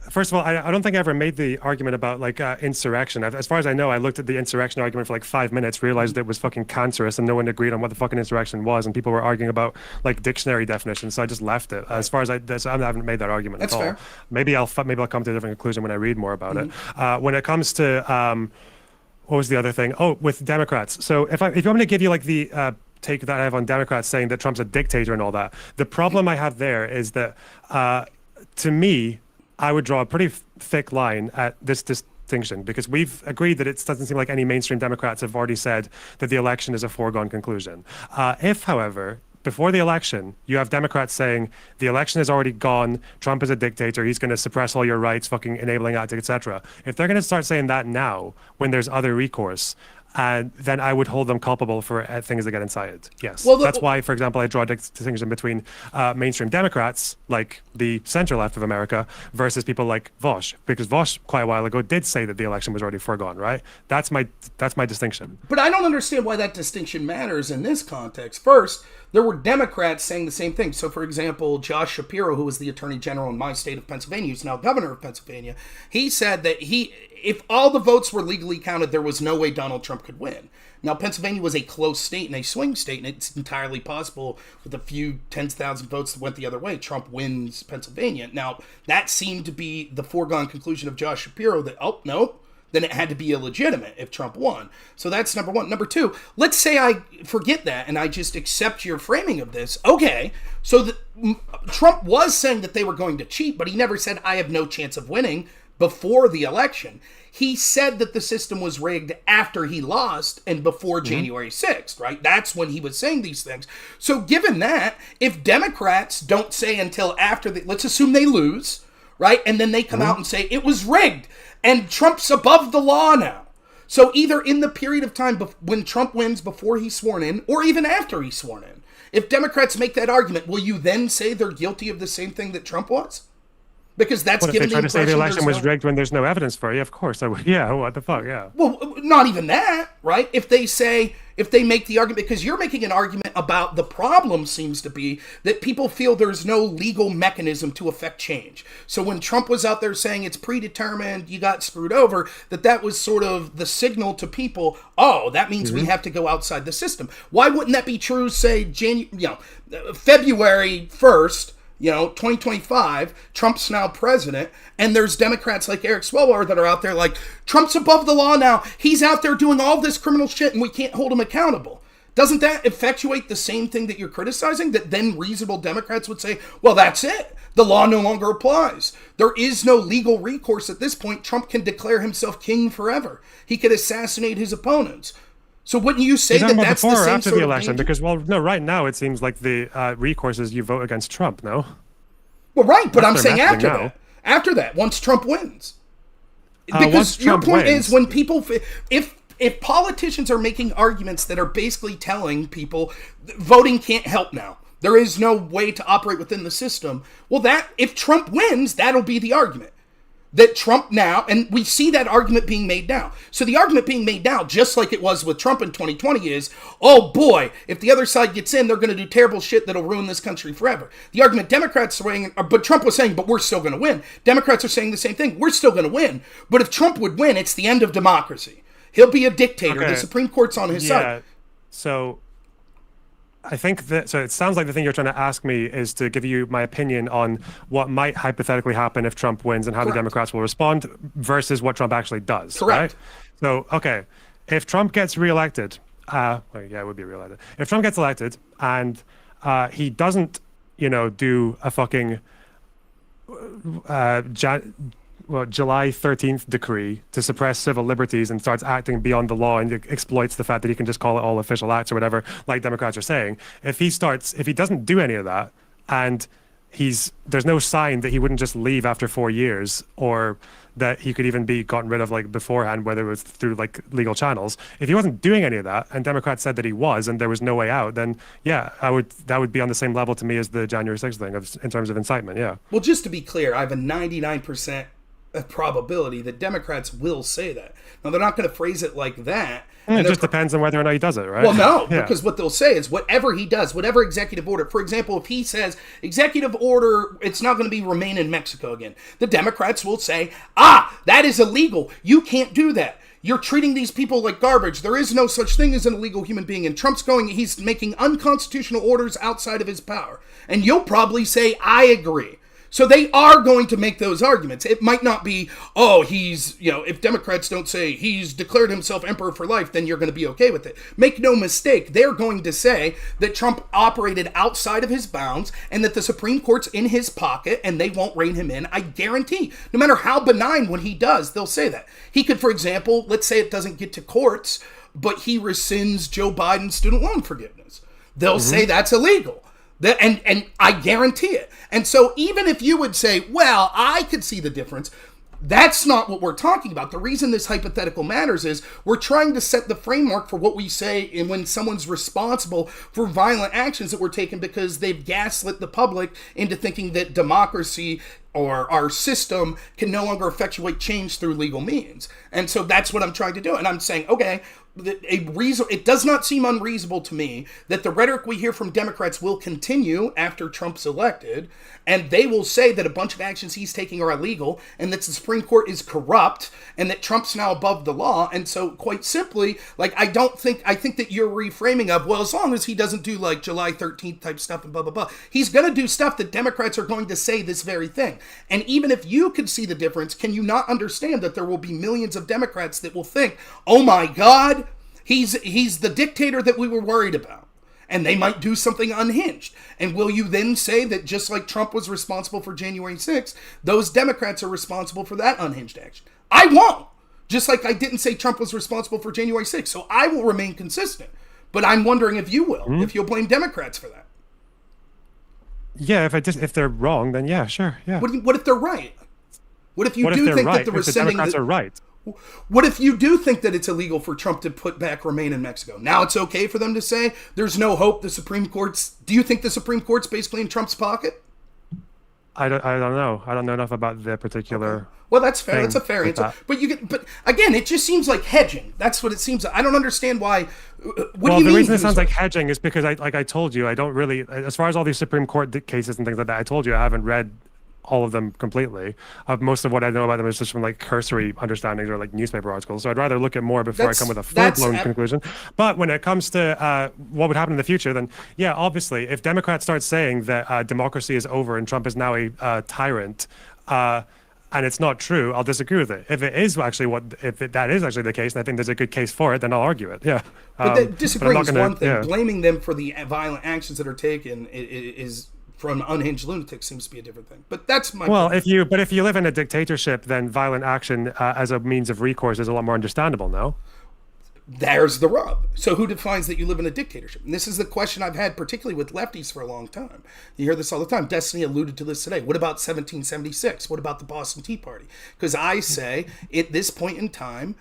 first of all, I don't think I ever made the argument about like insurrection. As far as I know, I looked at the insurrection argument for like 5 minutes, realized it was fucking cancerous, and no one agreed on what the fucking insurrection was, and people were arguing about like dictionary definitions. So I just left it. As far as I haven't made that argument at all. Fair. Maybe I'll come to a different conclusion when I read more about it. When it comes to what was the other thing? Oh, with Democrats. So if you want me to give you like the take that I have on Democrats saying that Trump's a dictator and all that. The problem I have there is that, to me, I would draw a pretty thick line at this distinction, because we've agreed that it doesn't seem like any mainstream Democrats have already said that the election is a foregone conclusion. If, however, before the election, you have Democrats saying the election is already gone, Trump is a dictator, he's going to suppress all your rights, fucking enabling acts, etc. If they're going to start saying that now, when there's other recourse, then I would hold them culpable for things that get incited. Yes. Well, that's why, for example, I draw a distinction between mainstream Democrats, like the center left of America, versus people like Vosh, because Vosh, quite a while ago, did say that the election was already foregone, right? That's my distinction. But I don't understand why that distinction matters in this context. First, there were Democrats saying the same thing. So, for example, Josh Shapiro, who was the Attorney General in my state of Pennsylvania, who's now governor of Pennsylvania, he said that if all the votes were legally counted, there was no way Donald Trump could win. Now, Pennsylvania was a close state and a swing state, and it's entirely possible with a few tens of thousands of votes that went the other way, Trump wins Pennsylvania. Now, that seemed to be the foregone conclusion of Josh Shapiro that, oh, no, then it had to be illegitimate if Trump won. So that's number one. Number two, let's say I forget that and I just accept your framing of this. Okay, so Trump was saying that they were going to cheat, but he never said, I have no chance of winning before the election. He said that the system was rigged after he lost and before January 6th, right? That's when he was saying these things. So given that, if Democrats don't say until after, let's assume they lose, right? And then they come out and say it was rigged and Trump's above the law now. So either in the period of time when Trump wins before he's sworn in or even after he's sworn in, if Democrats make that argument, will you then say they're guilty of the same thing that Trump was? Because that's what given if they try to say the election was rigged when there's no evidence for it? Yeah, of course I would. Yeah, what the fuck? Yeah. Well, not even that, right? If they make the argument, because you're making an argument about the problem seems to be that people feel there's no legal mechanism to affect change. So when Trump was out there saying it's predetermined, you got screwed over, that was sort of the signal to people, oh, that means we have to go outside the system. Why wouldn't that be true, say, February 1st, 2025, Trump's now president, and there's Democrats like Eric Swalwell that are out there like, Trump's above the law now. He's out there doing all this criminal shit and we can't hold him accountable. Doesn't that effectuate the same thing that you're criticizing? That then reasonable Democrats would say, well, that's it. The law no longer applies. There is no legal recourse at this point. Trump can declare himself king forever. He could assassinate his opponents. So wouldn't you say that that's the same after sort the election? of danger? Because, well, no, right now it seems like the recourse is you vote against Trump, no? Well, right, but I'm saying after that. After that, once Trump wins. Because your point is when people... If politicians are making arguments that are basically telling people voting can't help now, there is no way to operate within the system, well, if Trump wins, that'll be the argument. That Trump now, and we see that argument being made now. So the argument being made now, just like it was with Trump in 2020 is, oh boy, if the other side gets in, they're going to do terrible shit that'll ruin this country forever. The argument Democrats are saying, but Trump was saying, but we're still going to win. Democrats are saying the same thing. We're still going to win. But if Trump would win, it's the end of democracy. He'll be a dictator. Okay. The Supreme Court's on his side. So I think that, so it sounds like the thing you're trying to ask me is to give you my opinion on what might hypothetically happen if Trump wins and how the Democrats will respond versus what Trump actually does. Correct. Right? So, okay, if Trump gets reelected, it would be reelected. If Trump gets elected and he doesn't, do a fucking July 13th decree to suppress civil liberties and starts acting beyond the law and exploits the fact that he can just call it all official acts or whatever, like Democrats are saying. If he doesn't do any of that and there's no sign that he wouldn't just leave after 4 years or that he could even be gotten rid of like beforehand, whether it was through like legal channels. If he wasn't doing any of that and Democrats said that he was and there was no way out, then yeah, that would be on the same level to me as the January 6th thing in terms of incitement. Yeah. Well, just to be clear, I have a 99% probability that Democrats will say that. Now, they're not going to phrase it like that. It just depends on whether or not he does it, right? Well, no, because what they'll say is whatever he does, whatever executive order, for example, if he says executive order, it's not going to be remain in Mexico again, the Democrats will say, that is illegal. You can't do that. You're treating these people like garbage. There is no such thing as an illegal human being. And Trump's he's making unconstitutional orders outside of his power. And you'll probably say, I agree. So they are going to make those arguments. It might not be, if Democrats don't say he's declared himself emperor for life, then you're going to be okay with it. Make no mistake, they're going to say that Trump operated outside of his bounds and that the Supreme Court's in his pocket and they won't rein him in. I guarantee, no matter how benign when he does, they'll say that. He could, for example, let's say it doesn't get to courts, but he rescinds Joe Biden's student loan forgiveness. They'll say that's illegal. And I guarantee it. And so even if you would say, well, I could see the difference, that's not what we're talking about. The reason this hypothetical matters is we're trying to set the framework for what we say when someone's responsible for violent actions that were taken because they've gaslit the public into thinking that democracy or our system can no longer effectuate change through legal means. And so that's what I'm trying to do. And I'm saying, okay, it does not seem unreasonable to me that the rhetoric we hear from Democrats will continue after Trump's elected, and they will say that a bunch of actions he's taking are illegal, and that the Supreme Court is corrupt, and that Trump's now above the law. And so, quite simply, I think that you're reframing of, well, as long as he doesn't do like July 13th type stuff and blah, blah, blah, he's going to do stuff that Democrats are going to say this very thing. And even if you could see the difference, can you not understand that there will be millions of Democrats that will think, oh my God, he's the dictator that we were worried about? And they might do something unhinged. And will you then say that just like Trump was responsible for January 6th, those Democrats are responsible for that unhinged action? I won't. Just like I didn't say Trump was responsible for January 6th. So I will remain consistent. But I'm wondering if you will, if you'll blame Democrats for that. Yeah, if they're wrong, then yeah, sure, yeah. What if they're right? What if you do think that the rescinding Democrats are right? What if you do think that it's illegal for Trump to put back Remain in Mexico? Now it's okay for them to say there's no hope. The Supreme Court's. Do you think the Supreme Court's basically in Trump's pocket? I don't know. I don't know enough about the particular. Okay. Well, that's fair. That's a fair answer. But again, it just seems like hedging. That's what it seems like. I don't understand why. What do you mean? The reason it sounds like hedging is because I told you, I don't really, as far as all these Supreme Court cases and things like that, I told you I haven't read all of them completely. Most of what I know about them is just from like cursory understandings or like newspaper articles. So I'd rather look at more before I come with a full-blown conclusion. But when it comes to what would happen in the future, then yeah, obviously, if Democrats start saying that democracy is over and Trump is now a tyrant, and it's not true, I'll disagree with it. If it is actually that is actually the case, and I think there's a good case for it, then I'll argue it. Yeah. But disagreeing is one thing. Yeah. Blaming them for the violent actions that are taken is from unhinged lunatics seems to be a different thing. But that's my point. If you live in a dictatorship, then violent action as a means of recourse is a lot more understandable, no? There's the rub. So who defines that you live in a dictatorship? And this is the question I've had particularly with lefties for a long time. You hear this all the time. Destiny alluded to this today. What about 1776? What about the Boston Tea Party? Because I say at this point in time,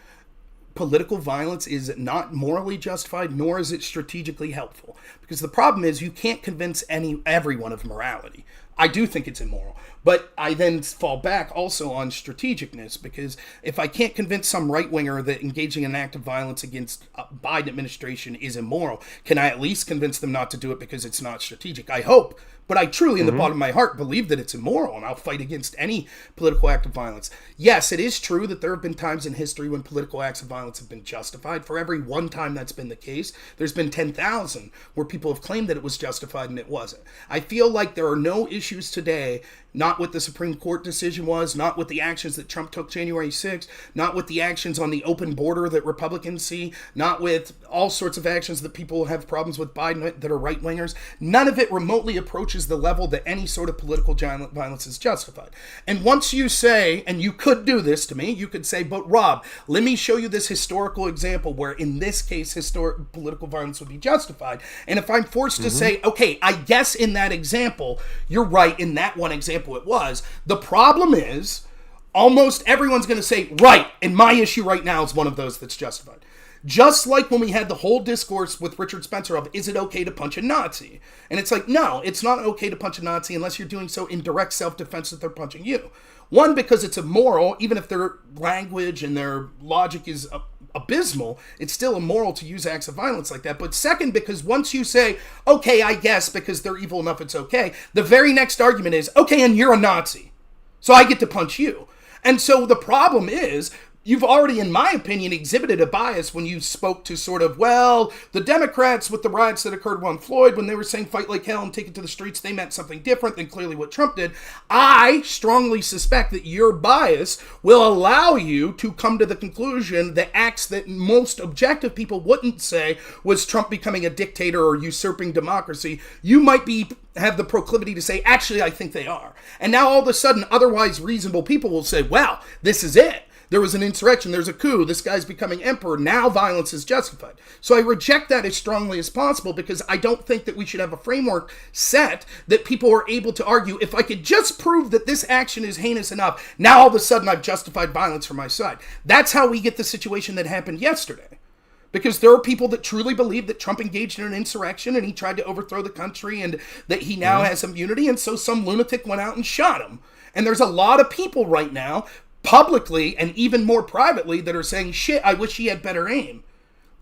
political violence is not morally justified, nor is it strategically helpful. Because the problem is you can't convince everyone of morality. I do think it's immoral. But I then fall back also on strategicness, because if I can't convince some right-winger that engaging in an act of violence against a Biden administration is immoral, can I at least convince them not to do it because it's not strategic? I hope. But I truly, in the bottom of my heart, believe that it's immoral, and I'll fight against any political act of violence. Yes, it is true that there have been times in history when political acts of violence have been justified. For every one time that's been the case, there's been 10,000 where people have claimed that it was justified and it wasn't. I feel like there are no issues today, not what the Supreme Court decision was, not with the actions that Trump took January 6th, not with the actions on the open border that Republicans see, not with all sorts of actions that people have problems with Biden that are right-wingers. None of it remotely approaches the level that any sort of political violence is justified. And once you say, and you could do this to me, you could say, but Rob, let me show you this historical example where in this case historic political violence would be justified. And if I'm forced to say, okay, I guess in that example, you're right, in that one example it was, the problem is almost everyone's going to say, right, and my issue right now is one of those that's justified. Just like when we had the whole discourse with Richard Spencer of, is it okay to punch a Nazi? And it's like, no, it's not okay to punch a Nazi unless you're doing so in direct self-defense that they're punching you. One, because it's immoral, even if their language and their logic is abysmal, it's still immoral to use acts of violence like that. But second, because once you say, okay, I guess because they're evil enough it's okay, the very next argument is, okay, and you're a Nazi, so I get to punch you. And so the problem is, you've already, in my opinion, exhibited a bias when you spoke to sort of, well, the Democrats with the riots that occurred on Floyd, when they were saying fight like hell and take it to the streets, they meant something different than clearly what Trump did. I strongly suspect that your bias will allow you to come to the conclusion that acts that most objective people wouldn't say was Trump becoming a dictator or usurping democracy, you might have the proclivity to say, actually, I think they are. And now all of a sudden, otherwise reasonable people will say, well, this is it. There was an insurrection, there's a coup, this guy's becoming emperor, now violence is justified. So I reject that as strongly as possible because I don't think that we should have a framework set that people are able to argue, if I could just prove that this action is heinous enough, now all of a sudden I've justified violence for my side. That's how we get the situation that happened yesterday. Because there are people that truly believe that Trump engaged in an insurrection and he tried to overthrow the country and that he now has immunity, and so some lunatic went out and shot him. And there's a lot of people right now publicly and even more privately that are saying, shit, I wish he had better aim,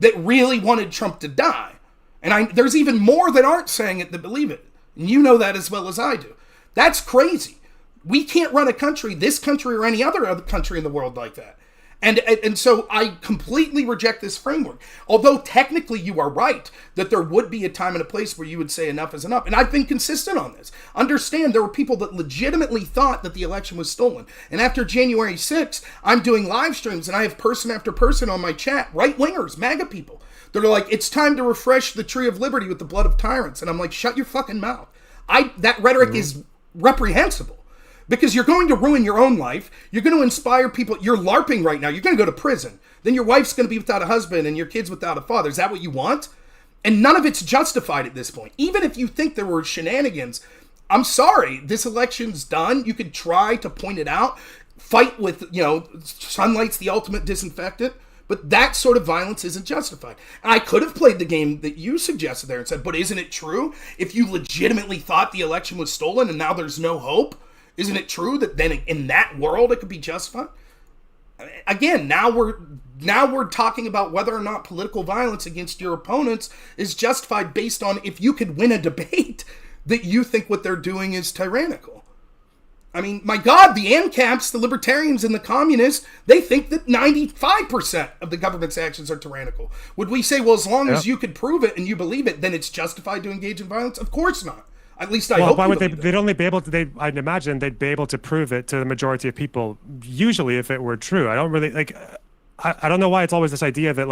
that really wanted Trump to die. And there's even more that aren't saying it that believe it. And you know that as well as I do. That's crazy. We can't run a country, this country or any other country in the world like that. And so I completely reject this framework. Although technically you are right that there would be a time and a place where you would say enough is enough. And I've been consistent on this. Understand there were people that legitimately thought that the election was stolen. And after January 6th, I'm doing live streams and I have person after person on my chat, right-wingers, MAGA people. They're like, it's time to refresh the tree of liberty with the blood of tyrants. And I'm like, shut your fucking mouth. That rhetoric is reprehensible. Because you're going to ruin your own life. You're going to inspire people. You're LARPing right now. You're going to go to prison. Then your wife's going to be without a husband and your kid's without a father. Is that what you want? And none of it's justified at this point. Even if you think there were shenanigans, I'm sorry. This election's done. You could try to point it out. Fight with, sunlight's the ultimate disinfectant. But that sort of violence isn't justified. And I could have played the game that you suggested there and said, but isn't it true? If you legitimately thought the election was stolen and now there's no hope, isn't it true that then in that world it could be justified? Again, now we're talking about whether or not political violence against your opponents is justified based on if you could win a debate that you think what they're doing is tyrannical. I mean, my God, the ANCAPs, the libertarians and the communists, they think that 95% of the government's actions are tyrannical. Would we say, well, as long as you could prove it and you believe it, then it's justified to engage in violence? Of course not. At least I hope. Why would they'd only be able to? I'd imagine they'd be able to prove it to the majority of people. Usually, if it were true, I don't really like. I don't know why it's always this idea that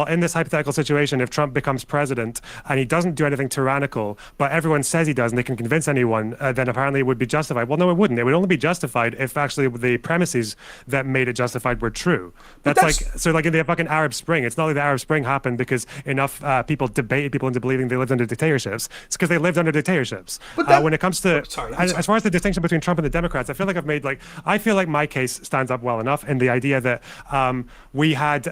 in this hypothetical situation, if Trump becomes president and he doesn't do anything tyrannical, but everyone says he does and they can convince anyone, then apparently it would be justified. Well, no, it wouldn't. It would only be justified if actually the premises that made it justified were true. That's like in the fucking Arab Spring. It's not like the Arab Spring happened because enough people debated people into believing they lived under dictatorships. It's because they lived under dictatorships. When it comes to, as far as the distinction between Trump and the Democrats, I feel like my case stands up well enough in the idea that we had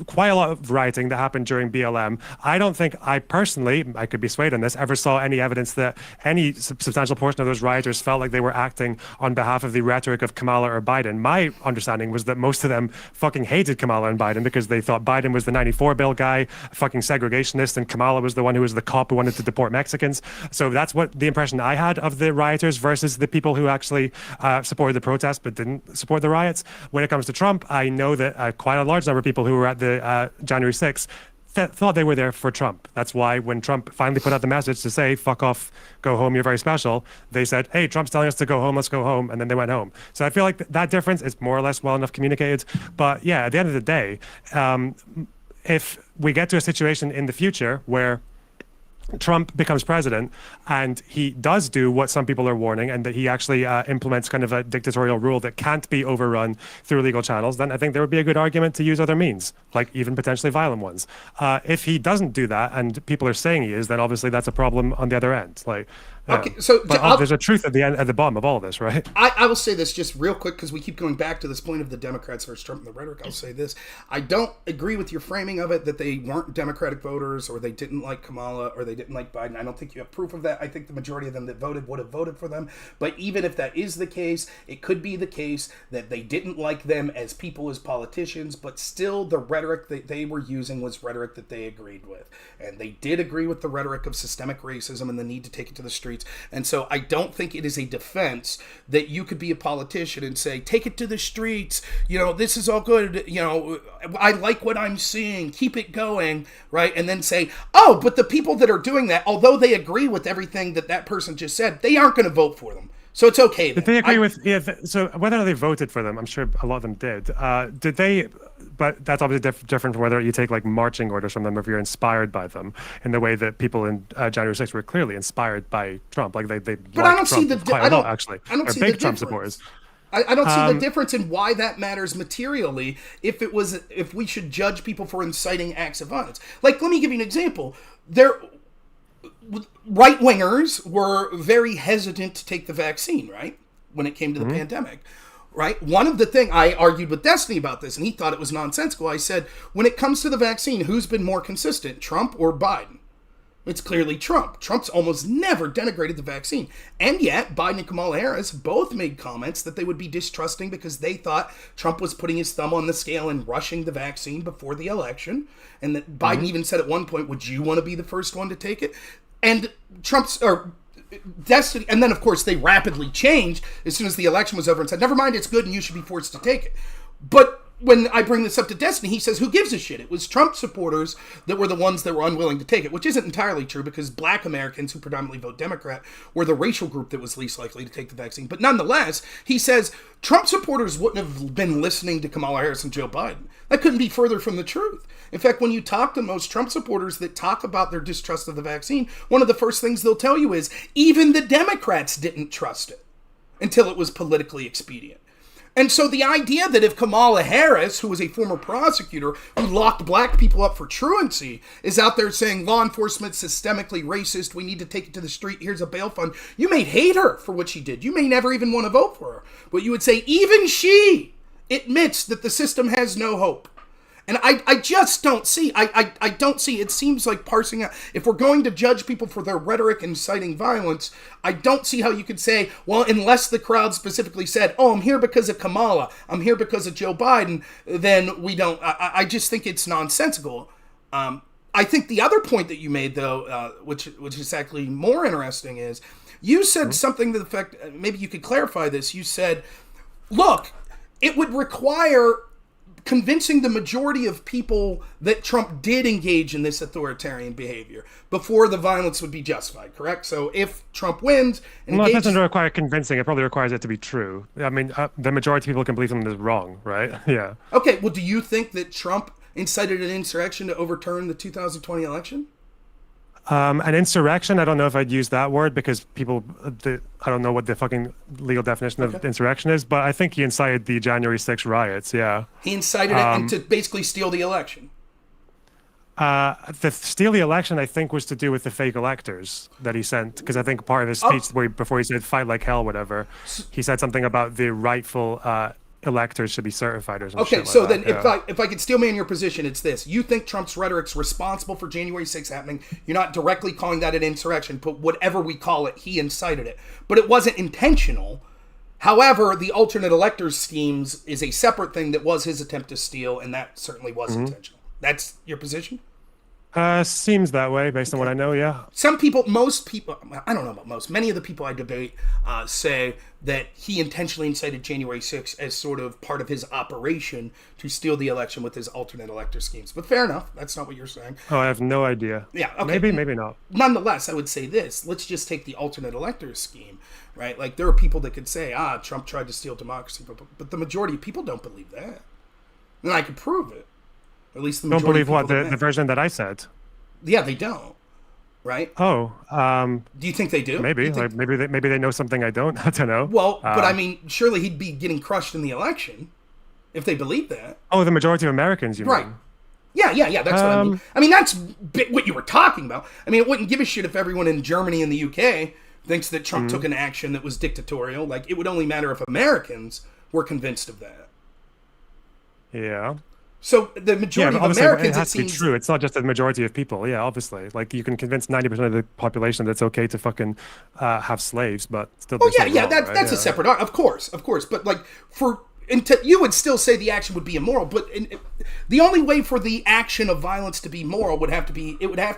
quite a lot of rioting that happened during BLM. I don't think I could be swayed on this, ever saw any evidence that any substantial portion of those rioters felt like they were acting on behalf of the rhetoric of Kamala or Biden. My understanding was that most of them fucking hated Kamala and Biden because they thought Biden was the 94 bill guy, a fucking segregationist, and Kamala was the one who was the cop who wanted to deport Mexicans. So that's what the impression I had of the rioters versus the people who actually supported the protest but didn't support the riots. When it comes to Trump, I know that quite a large number of people who were at the January 6th thought they were there for Trump. That's why when Trump finally put out the message to say, fuck off, go home, you're very special, they said, hey, Trump's telling us to go home, let's go home, and then they went home. So I feel like that difference is more or less well enough communicated. But yeah, at the end of the day, if we get to a situation in the future where Trump becomes president and he does do what some people are warning, and that he actually implements kind of a dictatorial rule that can't be overrun through legal channels, then I think there would be a good argument to use other means, like even potentially violent ones. If he doesn't do that and people are saying he is, then obviously that's a problem on the other end. Okay, so there's a truth at the bottom of all of this, right? I will say this just real quick because we keep going back to this point of the Democrats versus Trump and the rhetoric. I'll say this. I don't agree with your framing of it that they weren't Democratic voters or they didn't like Kamala or they didn't like Biden. I don't think you have proof of that. I think the majority of them that voted would have voted for them. But even if that is the case, it could be the case that they didn't like them as people, as politicians, but still the rhetoric that they were using was rhetoric that they agreed with. And they did agree with the rhetoric of systemic racism and the need to take it to the streets. And so I don't think it is a defense that you could be a politician and say, take it to the streets, this is all good, I like what I'm seeing, keep it going, right? And then say, oh, but the people that are doing that, although they agree with everything that person just said, they aren't going to vote for them. So it's okay. Did they agree with? Yeah. So whether or not they voted for them, I'm sure a lot of them did. Did they? But that's obviously different from whether you take like marching orders from them, or if you're inspired by them, in the way that people in January 6th were clearly inspired by Trump. Like they. But I don't see the. I don't actually. I don't see big the Trump supporters. I don't see the difference in why that matters materially. If we should judge people for inciting acts of violence, like let me give you an example. Right-wingers were very hesitant to take the vaccine, right? When it came to the pandemic, right? One of the things, I argued with Destiny about this, and he thought it was nonsensical. I said, when it comes to the vaccine, who's been more consistent, Trump or Biden? It's clearly Trump. Trump's almost never denigrated the vaccine. And yet, Biden and Kamala Harris both made comments that they would be distrusting because they thought Trump was putting his thumb on the scale and rushing the vaccine before the election. And that Biden even said at one point, would you want to be the first one to take it? And Destiny, and then of course they rapidly changed as soon as the election was over and said, never mind, it's good and you should be forced to take it. But when I bring this up to Destiny, he says, who gives a shit? It was Trump supporters that were the ones that were unwilling to take it, which isn't entirely true because black Americans who predominantly vote Democrat were the racial group that was least likely to take the vaccine. But nonetheless, he says Trump supporters wouldn't have been listening to Kamala Harris and Joe Biden. That couldn't be further from the truth. In fact, when you talk to most Trump supporters that talk about their distrust of the vaccine, one of the first things they'll tell you is even the Democrats didn't trust it until it was politically expedient. And so the idea that if Kamala Harris, who was a former prosecutor who locked black people up for truancy, is out there saying law enforcement's systemically racist, we need to take it to the street, here's a bail fund, you may hate her for what she did. You may never even want to vote for her. But you would say even she admits that the system has no hope. And I just don't see, I don't see, it seems like parsing out, if we're going to judge people for their rhetoric inciting violence, I don't see how you could say, well, unless the crowd specifically said, oh, I'm here because of Kamala, I'm here because of Joe Biden, then we don't, I just think it's nonsensical. I think the other point that you made, though, which is actually more interesting is, you said something to the effect, maybe you could clarify this, you said, look, it would require convincing the majority of people that Trump did engage in this authoritarian behavior before the violence would be justified, correct? So if Trump wins... Well, it doesn't require convincing. It probably requires it to be true. I mean, the majority of people can believe something is wrong, right? Yeah. Okay, well, do you think that Trump incited an insurrection to overturn the 2020 election? An insurrection, I don't know if I'd use that word because people, I don't know what the fucking legal definition of insurrection is, but I think he incited the January 6th riots, yeah. He incited it to basically steal the election. The steal the election, I think, was to do with the fake electors that he sent, because I think part of his speech, before he said fight like hell, whatever, he said something about the rightful electors should be certified or something. Okay, so then if I could steal man your position, it's this. You think Trump's rhetoric's responsible for January 6th happening. You're not directly calling that an insurrection, but whatever we call it, he incited it. But it wasn't intentional. However, the alternate electors schemes is a separate thing that was his attempt to steal, and that certainly was intentional. That's your position? Seems that way based on what I know, yeah. Some people, most people, I don't know about most, many of the people I debate say that he intentionally incited January 6th as sort of part of his operation to steal the election with his alternate elector schemes. But fair enough. That's not what you're saying. Oh, I have no idea. Yeah, okay. Maybe not. Nonetheless, I would say this. Let's just take the alternate elector scheme, right? Like, there are people that could say, Trump tried to steal democracy, but the majority of people don't believe that. And I could prove it. At least the majority don't believe of people what the version that I said. Yeah, they don't. Right? Oh, do you think they do? Maybe, think... maybe they know something I don't. I don't know. Well, but I mean, surely he'd be getting crushed in the election if they believe that. Oh, the majority of Americans, you mean? Yeah. That's what I mean. I mean, that's what you were talking about. I mean, it wouldn't give a shit if everyone in Germany and the UK thinks that Trump took an action that was dictatorial. Like, it would only matter if Americans were convinced of that. Yeah. So the majority of Americans, it has to be true. It's not just the majority of people. Yeah, obviously. Like, you can convince 90% of the population that it's okay to fucking have slaves, but still. Oh yeah, that's a separate. Of course. But like, you would still say the action would be immoral. But the only way for the action of violence to be moral would have to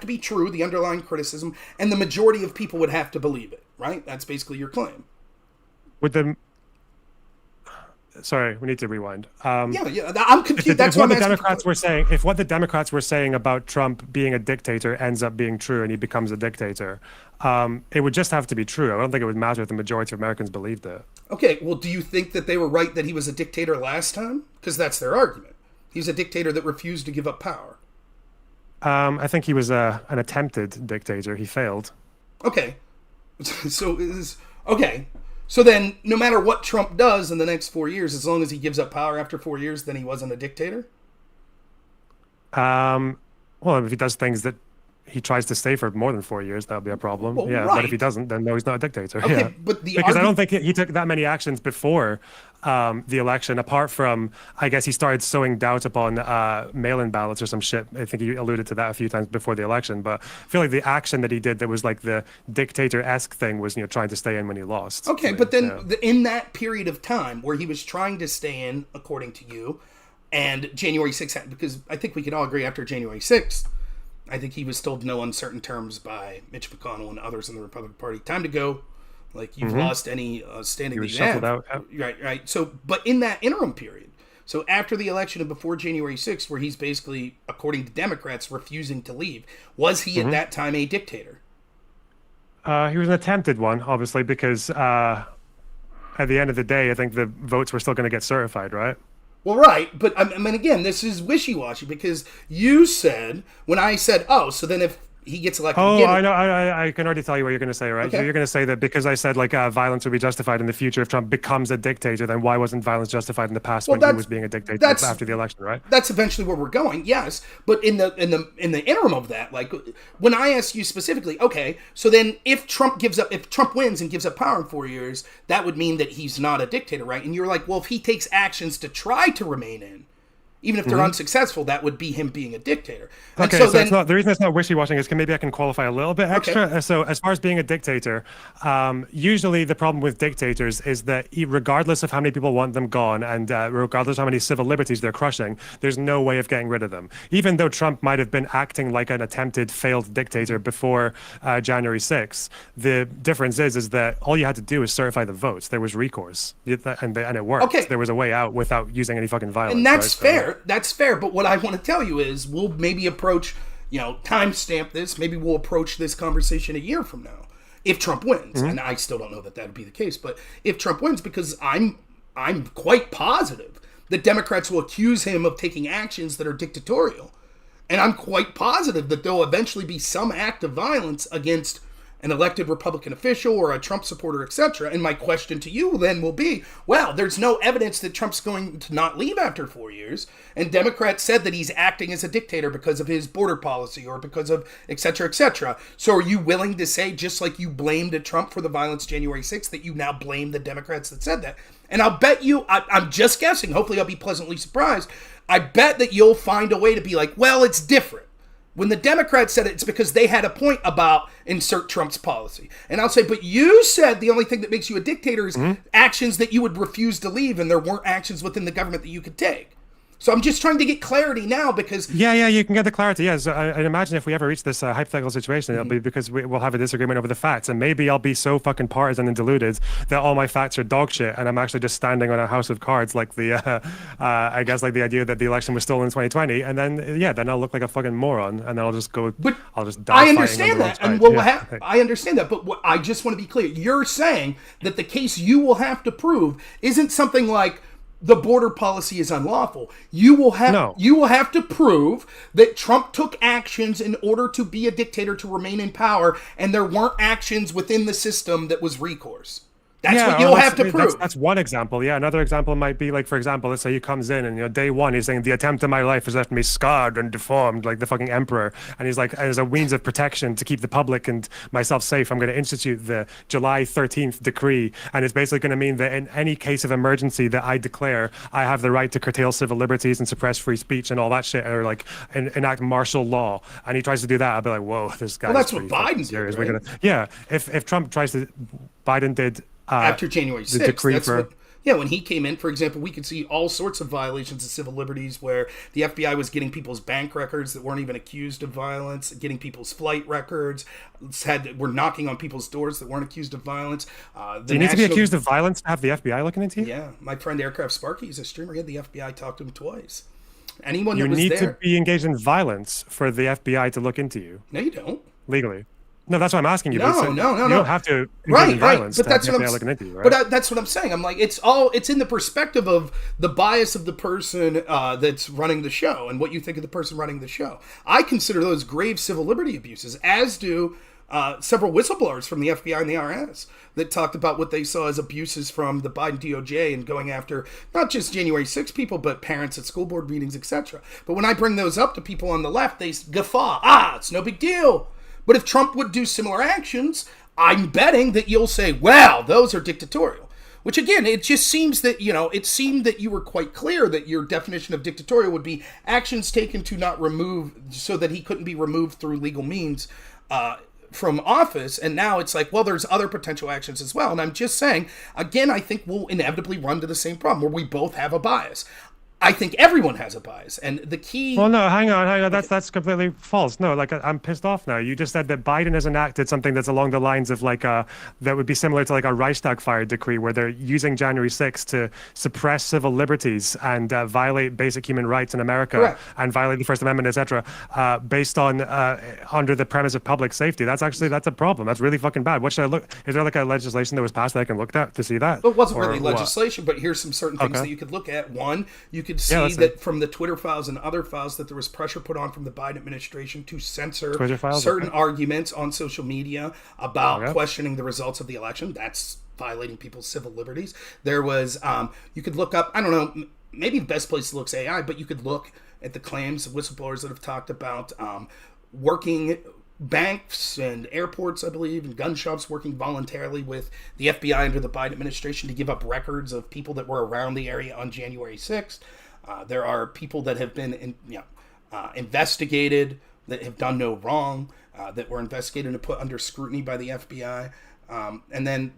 be true, the underlying criticism, and the majority of people would have to believe it. Right? That's basically your claim. Sorry, we need to rewind. I'm confused. That's what the Democrats were saying. If what the Democrats were saying about Trump being a dictator ends up being true and he becomes a dictator, it would just have to be true. I don't think it would matter if the majority of Americans believed it. Okay, well, do you think that they were right that he was a dictator last time? Because that's their argument. He's a dictator that refused to give up power. I think he was an attempted dictator. He failed. Okay. So then, no matter what Trump does in the next 4 years, as long as he gives up power after 4 years, then he wasn't a dictator? Well, if he does things that he tries to stay for more than 4 years, that would be a problem. Well, yeah, right. But if he doesn't, then no, he's not a dictator. Okay, yeah. But because I don't think he took that many actions before the election, apart from, I guess, he started sowing doubt upon mail-in ballots or some shit. I think he alluded to that a few times before the election. But I feel like the action that he did that was like the dictator-esque thing was, trying to stay in when he lost. Okay, but then in that period of time where he was trying to stay in, according to you, and January 6th, because I think we can all agree after January 6th, I think he was told in no uncertain terms by Mitch McConnell and others in the Republican Party, time to go. Like, you've lost any standing that you have. out. Right. So, but in that interim period, So after the election and before January 6th, where he's basically, according to Democrats, refusing to leave, was he at that time a dictator? He was an attempted one, obviously, because at the end of the day, I think the votes were still going to get certified, right? Well, right, but I mean, again, this is wishy-washy because you said, when I said, oh, so then if he gets elected again... I know. I can already tell you what you're going to say, right? Okay. So you're going to say that because I said, like, violence would be justified in the future if Trump becomes a dictator, then why wasn't violence justified in the past when he was being a dictator after the election, right? That's eventually where we're going, yes. But in the interim of that, like, when I ask you specifically, okay, so then if Trump wins and gives up power in 4 years, that would mean that he's not a dictator, right? And you're like, well, if he takes actions to try to remain in, even if they're unsuccessful, that would be him being a dictator. And okay, so then, it's not, the reason it's not wishy-washy is maybe I can qualify a little bit extra. Okay. So as far as being a dictator, usually the problem with dictators is that regardless of how many people want them gone and regardless of how many civil liberties they're crushing, there's no way of getting rid of them. Even though Trump might have been acting like an attempted failed dictator before January 6th, the difference is that all you had to do is certify the votes. There was recourse, and it worked. Okay. There was a way out without using any fucking violence. And that's fair. That's fair, but what I want to tell you is we'll maybe approach, timestamp this, maybe we'll approach this conversation a year from now if Trump wins. And I still don't know that would be the case, but if Trump wins, because I'm quite positive that Democrats will accuse him of taking actions that are dictatorial. And I'm quite positive that there'll eventually be some act of violence against an elected Republican official or a Trump supporter, etc. And my question to you then will be, well, there's no evidence that Trump's going to not leave after 4 years. And Democrats said that he's acting as a dictator because of his border policy or because of etc., etc. So are you willing to say, just like you blamed Trump for the violence January 6th, that you now blame the Democrats that said that? And I'll bet you, I'm just guessing, hopefully I'll be pleasantly surprised, I bet that you'll find a way to be like, well, it's different. When the Democrats said it, it's because they had a point about insert Trump's policy. And I'll say, but you said the only thing that makes you a dictator is actions that you would refuse to leave, and there weren't actions within the government that you could take. So I'm just trying to get clarity now because... Yeah, you can get the clarity. Yeah, so I imagine if we ever reach this hypothetical situation, it'll be because we'll have a disagreement over the facts. And maybe I'll be so fucking partisan and deluded that all my facts are dog shit and I'm actually just standing on a house of cards like I guess like the idea that the election was stolen in 2020. And then I'll look like a fucking moron and then I'll just go... But I'll just die. I understand that. And I understand that. But what I just want to be clear. You're saying that the case you will have to prove isn't something like... the border policy is unlawful. You will have to prove that Trump took actions in order to be a dictator to remain in power, and there weren't actions within the system that was recourse. That's what you'll have to prove. That's one example. Yeah, another example might be like, for example, let's say he comes in and day one he's saying the attempt of my life has left me scarred and deformed like the fucking emperor, and he's like, as a means of protection to keep the public and myself safe, I'm going to institute the July 13th decree, and it's basically going to mean that in any case of emergency that I declare, I have the right to curtail civil liberties and suppress free speech and all that shit, or like enact martial law. And he tries to do that, I'll be like, whoa, this guy. Well, that's what Biden did. Right? If Trump tries to, Biden did. After January 6th, when he came in, for example, we could see all sorts of violations of civil liberties where the FBI was getting people's bank records that weren't even accused of violence, getting people's flight records, were knocking on people's doors that weren't accused of violence. Do you need to be accused of violence to have the FBI looking into you? Yeah, my friend Aircraft Sparky is a streamer. He had the FBI talk to him twice. Anyone you that was need there, to be engaged in violence for the FBI to look into you. No, you don't. Legally. No, that's what I'm asking you. No. You don't have to engage in violence. But that's what I'm looking into you, right? But that's what I'm saying. I'm like, it's in the perspective of the bias of the person that's running the show and what you think of the person running the show. I consider those grave civil liberty abuses, as do several whistleblowers from the FBI and the IRS that talked about what they saw as abuses from the Biden DOJ and going after not just January 6 people, but parents at school board meetings, etc. But when I bring those up to people on the left, they guffaw. It's no big deal. But if Trump would do similar actions, I'm betting that you'll say, well, those are dictatorial. Which, again, it just seems that, it seemed that you were quite clear that your definition of dictatorial would be actions taken to not remove, so that he couldn't be removed through legal means from office. And now it's like, well, there's other potential actions as well. And I'm just saying, again, I think we'll inevitably run to the same problem where we both have a bias. I think everyone has a bias, and the key. Well, no, hang on. That's completely false. No, like I'm pissed off now. You just said that Biden has enacted something that's along the lines of like that would be similar to like a Reichstag fire decree, where they're using January 6th to suppress civil liberties and violate basic human rights in America. Correct. And violate the First Amendment, etc., based on under the premise of public safety. That's a problem. That's really fucking bad. What should I look? Is there like a legislation that was passed that I can look at to see that? Well, it wasn't Or really what? legislation, but here's some certain things Okay. that you could look at. One, you could see let's that from the Twitter files and other files that there was pressure put on from the Biden administration to censor Twitter files, certain okay. arguments on social media about Okay. questioning the results of the election. That's violating people's civil liberties. There was, you could look up, I don't know, maybe the best place to look is AI, but you could look at the claims of whistleblowers that have talked about working banks and airports, I believe, and gun shops working voluntarily with the FBI under the Biden administration to give up records of people that were around the area on January 6th. There are people that have been investigated that have done no wrong, that were investigated and put under scrutiny by the FBI. And then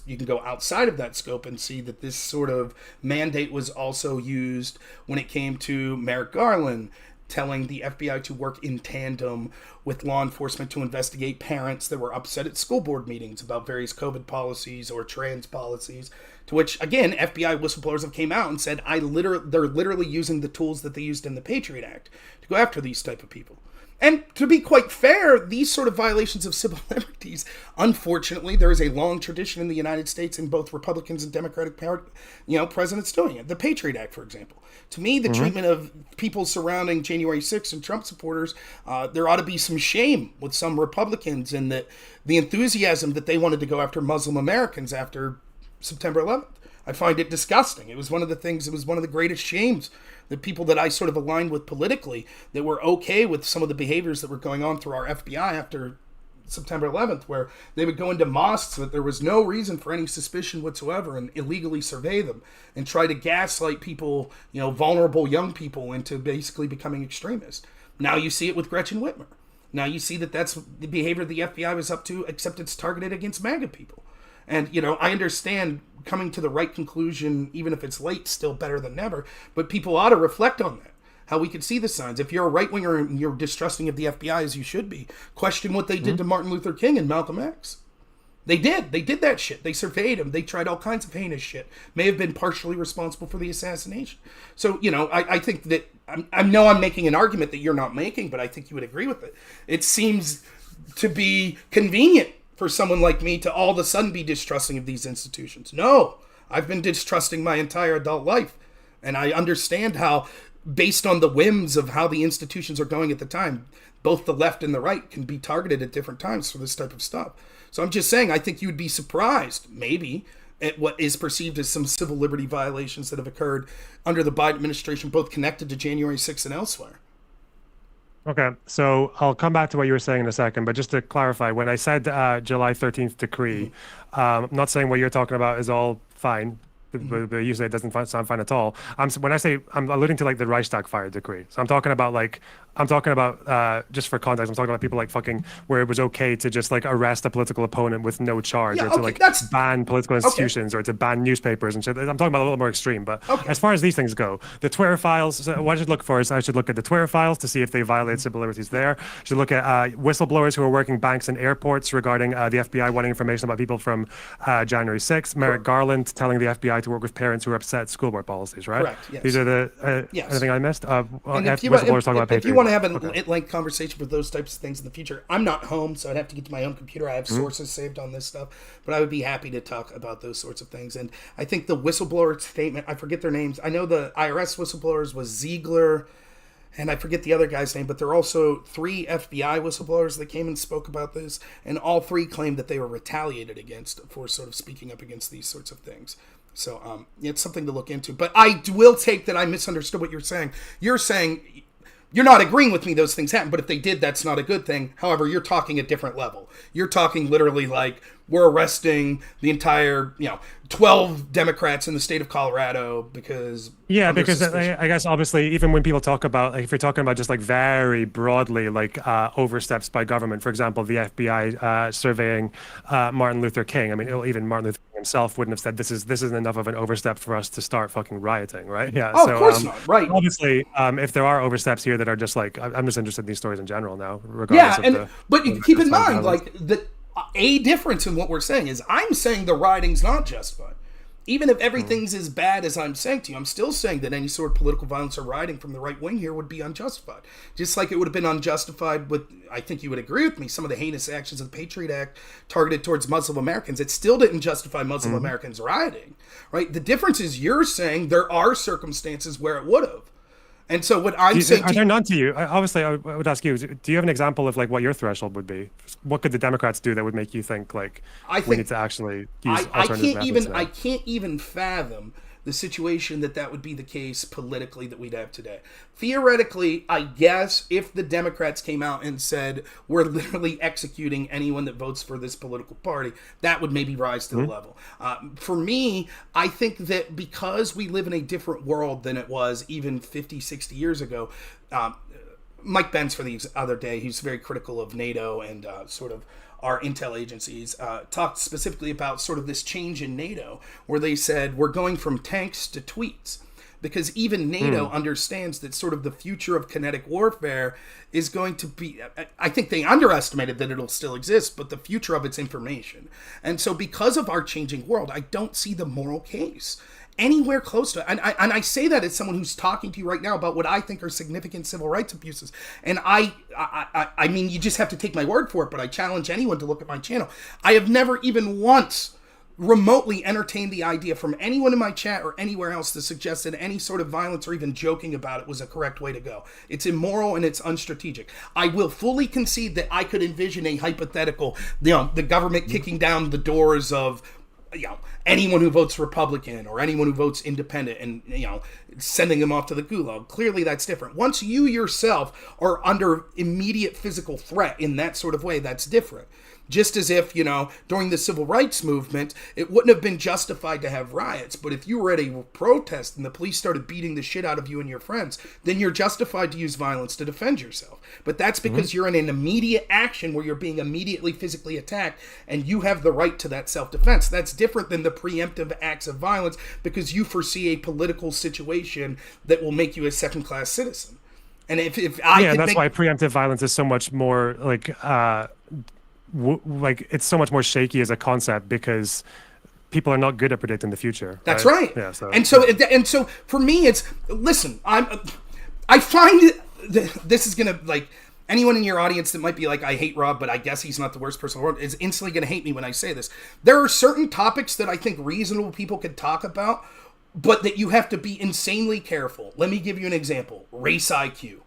you can go outside of that scope and see that this sort of mandate was also used when it came to Merrick Garland telling the FBI to work in tandem with law enforcement to investigate parents that were upset at school board meetings about various COVID policies or trans policies. To which, again, FBI whistleblowers have came out and said, they're literally using the tools that they used in the Patriot Act to go after these type of people. And to be quite fair, these sort of violations of civil liberties, unfortunately, there is a long tradition in the United States in both Republicans and Democratic presidents doing it. The Patriot Act, for example. To me, the treatment of people surrounding January 6th and Trump supporters, there ought to be some shame with some Republicans in that the enthusiasm that they wanted to go after Muslim Americans after September 11th. I find it disgusting. It was one of the greatest shames. The people that I sort of aligned with politically that were okay with some of the behaviors that were going on through our FBI after September 11th, where they would go into mosques that there was no reason for any suspicion whatsoever and illegally survey them and try to gaslight people, vulnerable young people into basically becoming extremists. Now you see it with Gretchen Whitmer. Now you see that that's the behavior the FBI was up to, except it's targeted against MAGA people. And, I understand coming to the right conclusion, even if it's late, still better than never. But people ought to reflect on that. How we can see the signs. If you're a right-winger and you're distrusting of the FBI, as you should be, question what they did to Martin Luther King and Malcolm X. They did that shit. They surveyed him. They tried all kinds of heinous shit. May have been partially responsible for the assassination. So, I think that, I know I'm making an argument that you're not making, but I think you would agree with it. It seems to be convenient for someone like me to all of a sudden be distrusting of these institutions. No, I've been distrusting my entire adult life. And I understand how, based on the whims of how the institutions are going at the time, both the left and the right can be targeted at different times for this type of stuff. So I'm just saying, I think you would be surprised, maybe, at what is perceived as some civil liberty violations that have occurred under the Biden administration, both connected to January 6th and elsewhere. Okay, so I'll come back to what you were saying in a second, but just to clarify, when I said July 13th decree, I'm not saying what you're talking about is all fine. But usually it doesn't sound fine at all. When I say, I'm alluding to like the Reichstag fire decree. So I'm talking about just for context, I'm talking about people like fucking where it was okay to just like arrest a political opponent with no charge, or to like ban political institutions, or to ban newspapers and shit. I'm talking about a little more extreme. But as far as these things go, the Twitter files, so what I should look for is I should look at the Twitter files to see if they violate civil liberties there. I should look at whistleblowers who are working banks and airports regarding the FBI wanting information about people from January 6th. Merrick Garland telling the FBI to work with parents who are upset at school board policies, right? Correct, yes. These are the anything I missed? And if you want to have a lengthy conversation with those types of things in the future, I'm not home, so I'd have to get to my own computer. I have sources saved on this stuff, but I would be happy to talk about those sorts of things. And I think the whistleblower statement, I forget their names. I know the IRS whistleblowers was Ziegler, and I forget the other guy's name, but there are also 3 FBI whistleblowers that came and spoke about this, and all 3 claimed that they were retaliated against for sort of speaking up against these sorts of things. So it's something to look into. But I will take that I misunderstood what you're saying. You're saying you're not agreeing with me those things happen, but if they did, that's not a good thing. However, you're talking a different level. You're talking literally like we're arresting the entire, 12 Democrats in the state of Colorado because... Yeah, because I guess obviously even when people talk about, like, if you're talking about just like very broadly, like oversteps by government, for example, the FBI surveying Martin Luther King. I mean, even Martin Luther King himself wouldn't have said this isn't enough of an overstep for us to start fucking rioting, right? Yeah. Oh, of course not. Right. Obviously, if there are oversteps here that are just like, I'm just interested in these stories in general now, regardless of but keep in mind, like, a difference in what we're saying is I'm saying the rioting's not justified. Even if everything's as bad as I'm saying to you, I'm still saying that any sort of political violence or rioting from the right wing here would be unjustified. Just like it would have been unjustified with, I think you would agree with me, some of the heinous actions of the Patriot Act targeted towards Muslim Americans. It still didn't justify Muslim Americans rioting, right? The difference is you're saying there are circumstances where it would have. And so what I'm saying... Are there none to you? Obviously, I would ask you, do you have an example of like what your threshold would be? What could the Democrats do that would make you think like we need to actually use alternative methods now? I can't even fathom the situation that would be the case politically that we'd have today. Theoretically, I guess if the Democrats came out and said, we're literally executing anyone that votes for this political party, that would maybe rise to the level. For me, I think that because we live in a different world than it was even 50, 60 years ago, Mike Benz for the other day, he's very critical of NATO and sort of our intel agencies, talked specifically about sort of this change in NATO, where they said we're going from tanks to tweets. Because even NATO understands that sort of the future of kinetic warfare is going to be, I think they underestimated that it'll still exist, but the future of it's information. And so because of our changing world, I don't see the moral case anywhere close to it. And I say that as someone who's talking to you right now about what I think are significant civil rights abuses. And I mean, you just have to take my word for it, but I challenge anyone to look at my channel. I have never even once remotely entertained the idea from anyone in my chat or anywhere else to suggest that any sort of violence or even joking about it was a correct way to go. It's immoral and it's unstrategic. I will fully concede that I could envision a hypothetical, the government kicking down the doors of anyone who votes Republican or anyone who votes independent and, sending them off to the gulag. Clearly that's different. Once you yourself are under immediate physical threat in that sort of way, that's different. Just as if, during the civil rights movement, it wouldn't have been justified to have riots. But if you were at a protest and the police started beating the shit out of you and your friends, then you're justified to use violence to defend yourself. But that's because you're in an immediate action where you're being immediately physically attacked and you have the right to that self-defense. That's different than the preemptive acts of violence because you foresee a political situation that will make you a second-class citizen. And if that's why preemptive violence is so much more it's so much more shaky as a concept because people are not good at predicting the future. That's right. Yeah. And so for me, it's listen. I find this is gonna anyone in your audience that might be like, I hate Rob, but I guess he's not the worst person in the world, is instantly gonna hate me when I say this. There are certain topics that I think reasonable people could talk about, but that you have to be insanely careful. Let me give you an example: race IQ.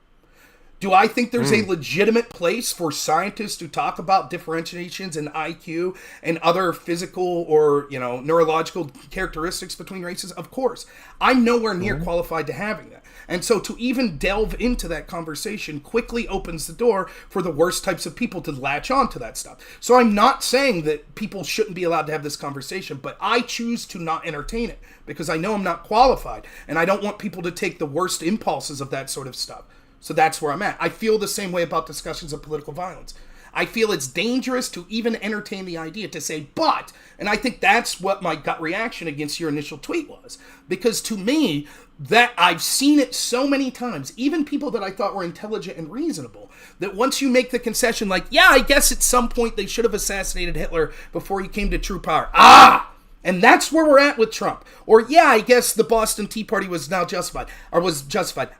Do I think there's a legitimate place for scientists to talk about differentiations in IQ and other physical or, neurological characteristics between races? Of course. I'm nowhere near qualified to having that. And so to even delve into that conversation quickly opens the door for the worst types of people to latch on to that stuff. So I'm not saying that people shouldn't be allowed to have this conversation, but I choose to not entertain it because I know I'm not qualified and I don't want people to take the worst impulses of that sort of stuff. So that's where I'm at. I feel the same way about discussions of political violence. I feel it's dangerous to even entertain the idea to say, but, and I think that's what my gut reaction against your initial tweet was. Because to me, that I've seen it so many times, even people that I thought were intelligent and reasonable, that once you make the concession like, yeah, I guess at some point they should have assassinated Hitler before he came to true power. And that's where we're at with Trump. Or, yeah, I guess the Boston Tea Party was justified.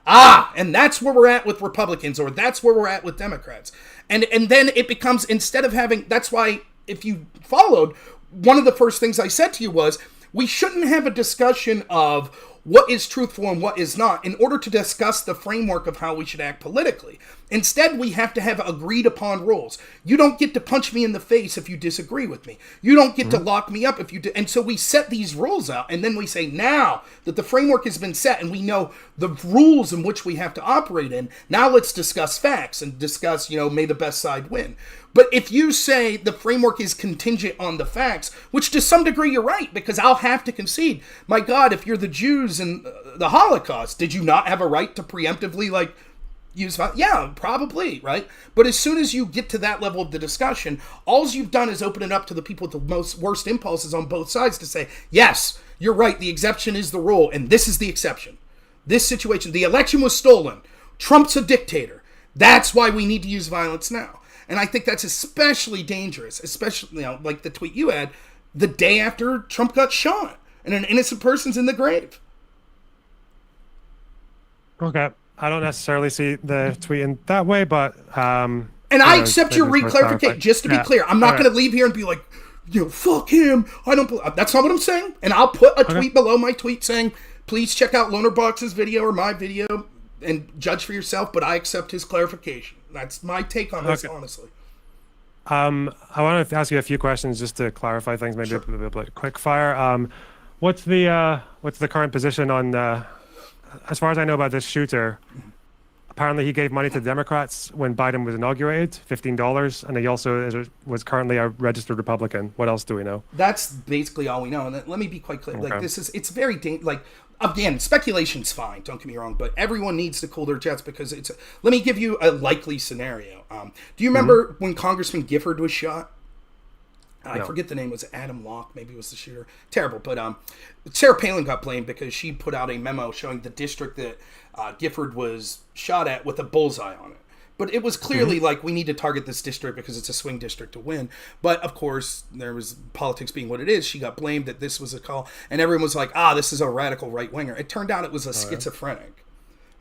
And that's where we're at with Republicans, or that's where we're at with Democrats. And then it becomes, instead of having, that's why, if you followed, one of the first things I said to you was, we shouldn't have a discussion of what is truthful and what is not in order to discuss the framework of how we should act politically. Instead, we have to have agreed upon rules. You don't get to punch me in the face if you disagree with me. You don't get to lock me up if you do. And so we set these rules out, and then we say, now that the framework has been set and we know the rules in which we have to operate in, now let's discuss facts and discuss, may the best side win. But if you say the framework is contingent on the facts, which to some degree you're right, because I'll have to concede, my God, if you're the Jews in the Holocaust, did you not have a right to preemptively, use violence? Yeah, probably, right? But as soon as you get to that level of the discussion, all you've done is open it up to the people with the worst impulses on both sides to say, yes, you're right, the exception is the rule, and this is the exception. This situation, the election was stolen. Trump's a dictator. That's why we need to use violence now. And I think that's especially dangerous, especially, like the tweet you had, the day after Trump got shot and an innocent person's in the grave. Okay. I don't necessarily see the tweet in that way, but... and I accept your reclarification, just to be clear. I'm not going to leave here and be like, fuck him. That's not what I'm saying. And I'll put a tweet below my tweet saying, please check out Lonerbox's video or my video and judge for yourself, but I accept his clarification. That's my take on this, honestly. I want to ask you a few questions just to clarify things, maybe a bit quick fire. What's the current position on, as far as I know about this shooter, apparently he gave money to Democrats when Biden was inaugurated, $15, and he also was currently a registered Republican. What else do we know? That's basically all we know. And let me be quite clear. Okay. It's very again, speculation's fine, don't get me wrong, but everyone needs to cool their jets because let me give you a likely scenario. Do you remember when Congressman Gifford was shot? I forget the name. Was it Adam Locke? Maybe it was the shooter. Terrible. But Sarah Palin got blamed because she put out a memo showing the district that Gifford was shot at with a bullseye on it. But it was clearly we need to target this district because it's a swing district to win. But, of course, there was politics being what it is. She got blamed that this was a call. And everyone was like, this is a radical right-winger. It turned out it was a schizophrenic.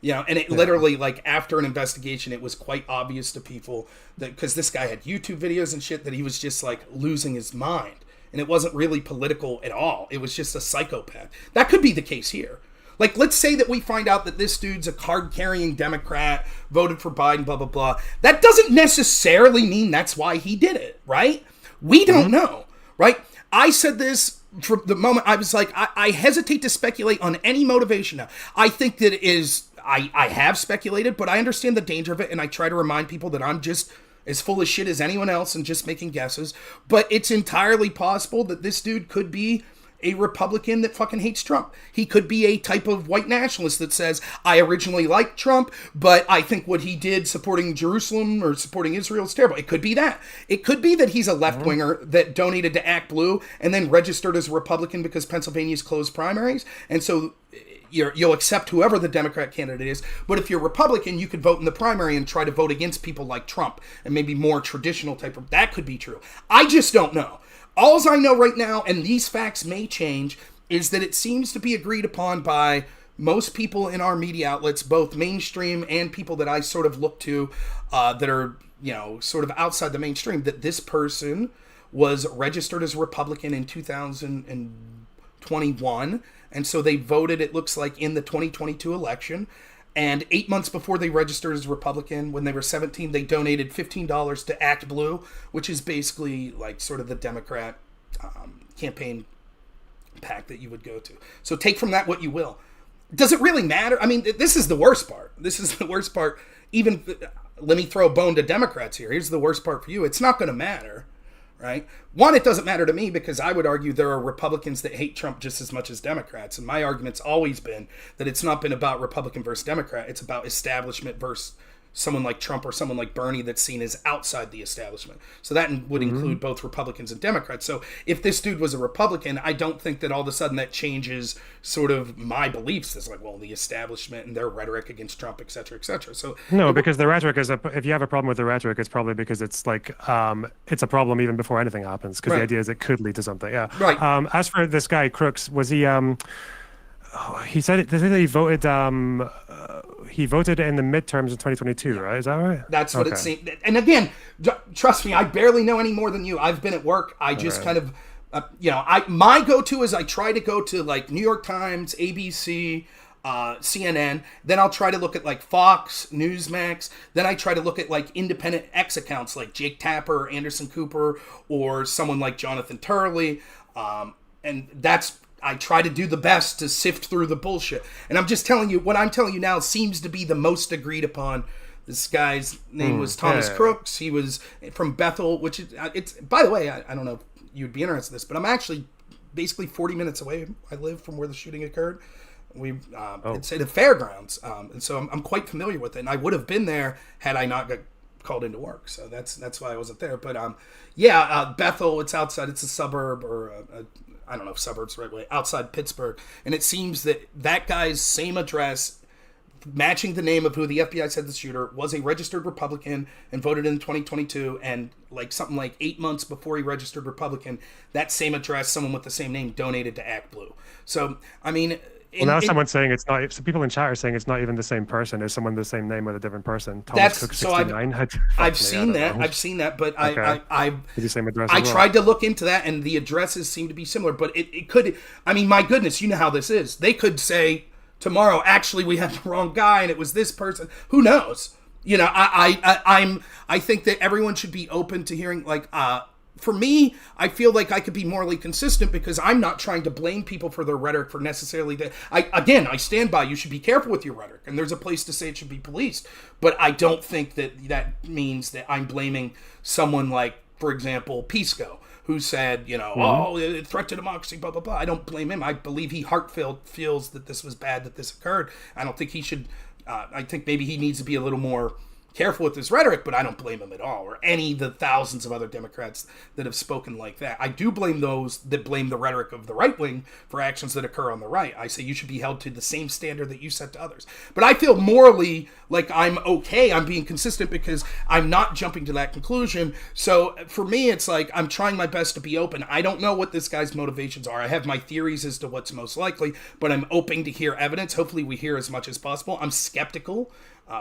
And it literally, after an investigation, it was quite obvious to people that, because this guy had YouTube videos and shit, that he was just, losing his mind. And it wasn't really political at all. It was just a psychopath. That could be the case here. Let's say that we find out that this dude's a card-carrying Democrat, voted for Biden, blah, blah, blah. That doesn't necessarily mean that's why he did it, right? We don't know, right? I said this from the moment I was like, I hesitate to speculate on any motivation now. I think that it is, I have speculated, but I understand the danger of it, and I try to remind people that I'm just as full of shit as anyone else and just making guesses. But it's entirely possible that this dude could be a Republican that fucking hates Trump. He could be a type of white nationalist that says, I originally liked Trump, but I think what he did supporting Jerusalem or supporting Israel is terrible. It could be that. It could be that he's a left-winger that donated to Act Blue and then registered as a Republican because Pennsylvania's closed primaries. And so you'll accept whoever the Democrat candidate is. But if you're Republican, you could vote in the primary and try to vote against people like Trump and maybe more traditional type of... That could be true. I just don't know. All I know right now, and these facts may change, is that it seems to be agreed upon by most people in our media outlets, both mainstream and people that I sort of look to that are, sort of outside the mainstream, that this person was registered as a Republican in 2021. And so they voted, it looks like, in the 2022 election. And 8 months before they registered as Republican, when they were 17, they donated $15 to Act Blue, which is basically sort of the Democrat campaign PAC that you would go to. So take from that what you will. Does it really matter? I mean, this is the worst part. Even, let me throw a bone to Democrats here. Here's the worst part for you. It's not going to matter, right? One, it doesn't matter to me because I would argue there are Republicans that hate Trump just as much as Democrats. And my argument's always been that it's not been about Republican versus Democrat. It's about establishment versus someone like Trump or someone like Bernie that's seen as outside the establishment. So that would include both Republicans and Democrats. So if this dude was a Republican, I don't think that all of a sudden that changes sort of my beliefs as the establishment and their rhetoric against Trump, et cetera, et cetera. So no, because the rhetoric is, if you have a problem with the rhetoric, it's probably because it's it's a problem even before anything happens, because the idea is it could lead to something. Yeah. Right. As for this guy, Crooks, was he, he said that he voted in the midterms in 2022, right? Is that right? That's what it seemed. And again, trust me, I barely know any more than you. I've been at work. I just kind of My go-to is I try to go to like New York Times, ABC, CNN. Then I'll try to look at like Fox, Newsmax. Then I try to look at like independent X accounts like Jake Tapper, Anderson Cooper, or someone like Jonathan Turley. And I try to do the best to sift through the bullshit. And I'm just telling you, what I'm telling you now seems to be the most agreed upon. This guy's name was Thomas Crooks. He was from Bethel, which it's by the way, I don't know if you'd be interested in this, but I'm actually basically 40 minutes away. I live from where the shooting occurred. It's at the fairgrounds, and so I'm quite familiar with it. And I would have been there had I not got called into work. So that's why I wasn't there. But Bethel. It's outside. It's a suburb, or I don't know if suburb's the right way. Outside Pittsburgh, and it seems that guy's same address, matching the name of who the FBI said the shooter was, a registered Republican and voted in 2022, and like something like 8 months before he registered Republican, that same address, someone with the same name donated to Act Blue. So I mean, someone's saying it's not. So people in chat are saying it's not even the same person. It's someone the same name with a different person. Thomas Cook 69. I've seen that, but okay. I tried to look into that, and the addresses seem to be similar. But it could. I mean, my goodness, you know how this is. They could say tomorrow, actually, we had the wrong guy, and it was this person. Who knows? I think that everyone should be open to hearing, like, for me, I feel like I could be morally consistent because I'm not trying to blame people for their rhetoric for necessarily that. I stand by, you should be careful with your rhetoric, and there's a place to say it should be policed, but I don't think that means that I'm blaming someone like, for example, Pisco, who said, threat to democracy, blah, blah, blah. I don't blame him. I believe he heartfelt feels that this was bad, that this occurred. I don't think he should, I think maybe he needs to be a little more careful with his rhetoric, but I don't blame him at all, or any of the thousands of other Democrats that have spoken like that. I do blame those that blame the rhetoric of the right wing for actions that occur on the right. I say you should be held to the same standard that you set to others. But I feel morally like I'm okay. I'm being consistent because I'm not jumping to that conclusion. So for me, it's like I'm trying my best to be open. I don't know what this guy's motivations are. I have my theories as to what's most likely, but I'm open to hear evidence. Hopefully we hear as much as possible. I'm skeptical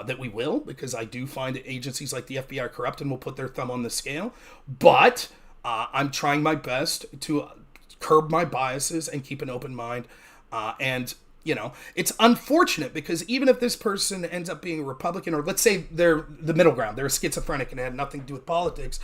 that we will, because I do find that agencies like the FBI are corrupt and will put their thumb on the scale. But I'm trying my best to curb my biases and keep an open mind. And it's unfortunate because even if this person ends up being a Republican, or let's say they're the middle ground, they're a schizophrenic and it had nothing to do with politics,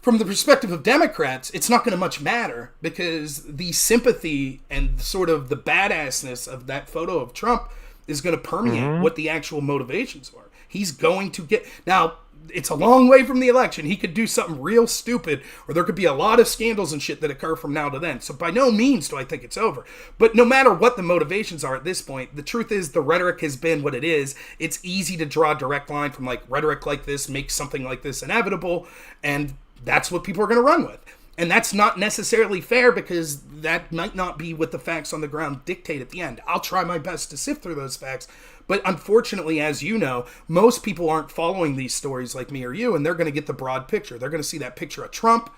from the perspective of Democrats, it's not going to much matter because the sympathy and sort of the badassness of that photo of Trump is going to permeate what the actual motivations are. He's going to get... Now, it's a long way from the election. He could do something real stupid, or there could be a lot of scandals and shit that occur from now to then. So by no means do I think it's over. But no matter what the motivations are at this point, the truth is the rhetoric has been what it is. It's easy to draw a direct line from like rhetoric like this makes something like this inevitable, and that's what people are going to run with. And that's not necessarily fair because that might not be what the facts on the ground dictate at the end. I'll try my best to sift through those facts. But unfortunately, as you know, most people aren't following these stories like me or you, and they're going to get the broad picture. They're going to see that picture of Trump.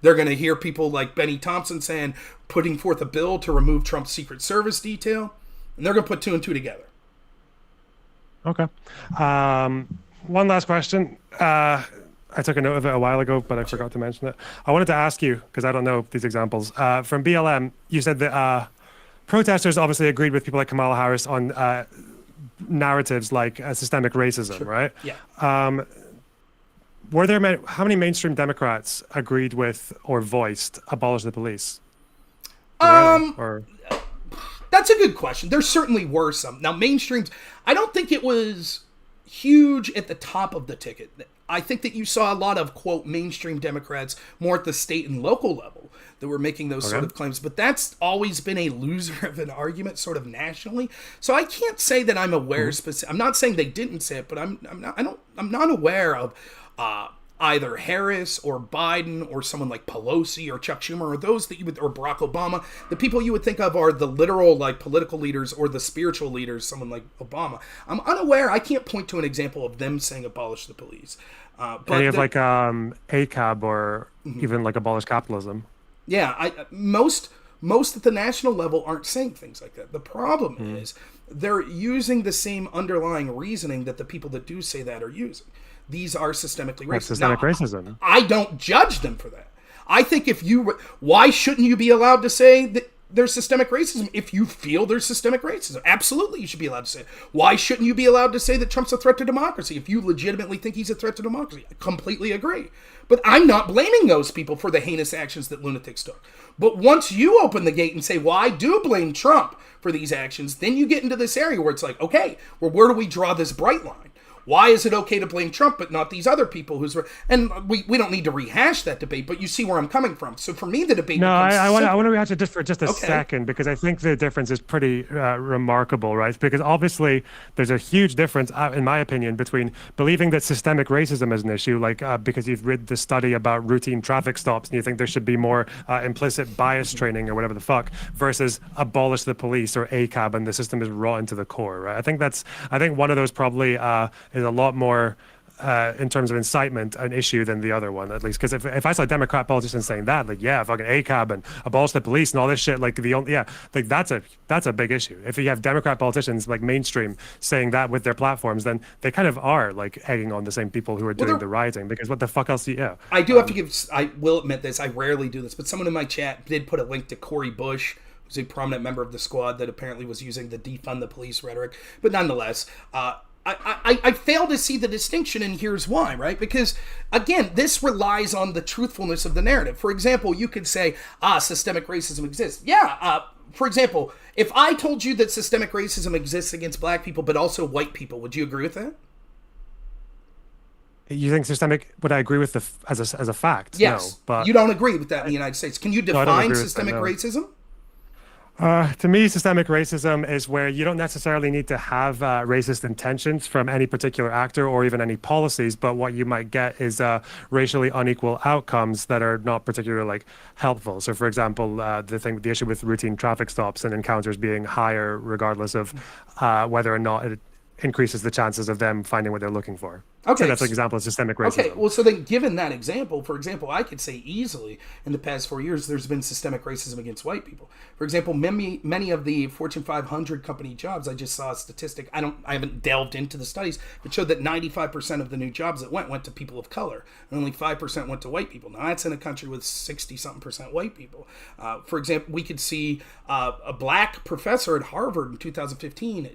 They're going to hear people like Benny Thompson saying, putting forth a bill to remove Trump's Secret Service detail. And they're going to put two and two together. Okay. One last question. I took a note of it a while ago, but I forgot to mention it. I wanted to ask you, because I don't know these examples. From BLM, you said that protesters obviously agreed with people like Kamala Harris on narratives like systemic racism, right? Yeah. Were there how many mainstream Democrats agreed with or voiced abolish the police? That's a good question. There certainly were some. Now, mainstreams, I don't think it was huge at the top of the ticket. I think that you saw a lot of, quote, mainstream Democrats more at the state and local level that were making those sort of claims. But that's always been a loser of an argument sort of nationally. So I can't say that I'm aware I'm not saying they didn't say it, but I'm not aware of either Harris or Biden or someone like Pelosi or Chuck Schumer or those that you would, or Barack Obama. The people you would think of are the literal like political leaders or the spiritual leaders, someone like Obama. I'm unaware. I can't point to an example of them saying abolish the police. But any of like ACAB or even like abolish capitalism. Yeah, most at the national level aren't saying things like that. The problem is they're using the same underlying reasoning that the people that do say that are using. These are systemically racist. Systemic racism. I don't judge them for that. I think why shouldn't you be allowed to say that there's systemic racism if you feel there's systemic racism? Absolutely, you should be allowed to say it. Why shouldn't you be allowed to say that Trump's a threat to democracy if you legitimately think he's a threat to democracy? I completely agree. But I'm not blaming those people for the heinous actions that lunatics took. But once you open the gate and say, well, I do blame Trump for these actions, then you get into this area where it's like, okay, well, where do we draw this bright line? Why is it okay to blame Trump but not these other people and we don't need to rehash that debate, but you see where I'm coming from. So for me, the debate No, I want to rehash it just for just a Okay. second, because I think the difference is pretty remarkable, right? Because obviously there's a huge difference, in my opinion, between believing that systemic racism is an issue, like because you've read the study about routine traffic stops and you think there should be more implicit bias training or whatever the fuck, versus abolish the police or ACAB and the system is rotten to the core, right? I think one of those probably is a lot more in terms of incitement an issue than the other one, at least. Because if I saw Democrat politicians saying that, like, yeah, fucking ACAB and abolish the police and all this shit, like like that's a big issue. If you have Democrat politicians like mainstream saying that with their platforms, then they kind of are like egging on the same people who are doing the rioting. Because what the fuck else? I do have to give. I will admit this. I rarely do this, but someone in my chat did put a link to Cory Bush, who's a prominent member of the squad that apparently was using the defund the police rhetoric. But nonetheless, I fail to see the distinction, and here's why, right? Because, again, this relies on the truthfulness of the narrative. For example, you could say, systemic racism exists. Yeah, for example, if I told you that systemic racism exists against black people, but also white people, would you agree with that? You think systemic? Would I agree with as a fact? Yes, no, but you don't agree with that in the United States. Can you define systemic racism? To me, systemic racism is where you don't necessarily need to have racist intentions from any particular actor or even any policies, but what you might get is racially unequal outcomes that are not particularly like helpful. So, for example, the issue with routine traffic stops and encounters being higher, regardless of whether or not it increases the chances of them finding what they're looking for. Okay, so that's an example of systemic racism. Okay, well, so then given that example, for example, I could say easily in the past 4 years there's been systemic racism against white people. For example, many of the Fortune 500 company jobs, I just saw a statistic, I haven't delved into the studies, but showed that 95% of the new jobs that went to people of color, and only 5% went to white people. Now, that's in a country with 60-something% white people. For example, we could see a black professor at Harvard in 2015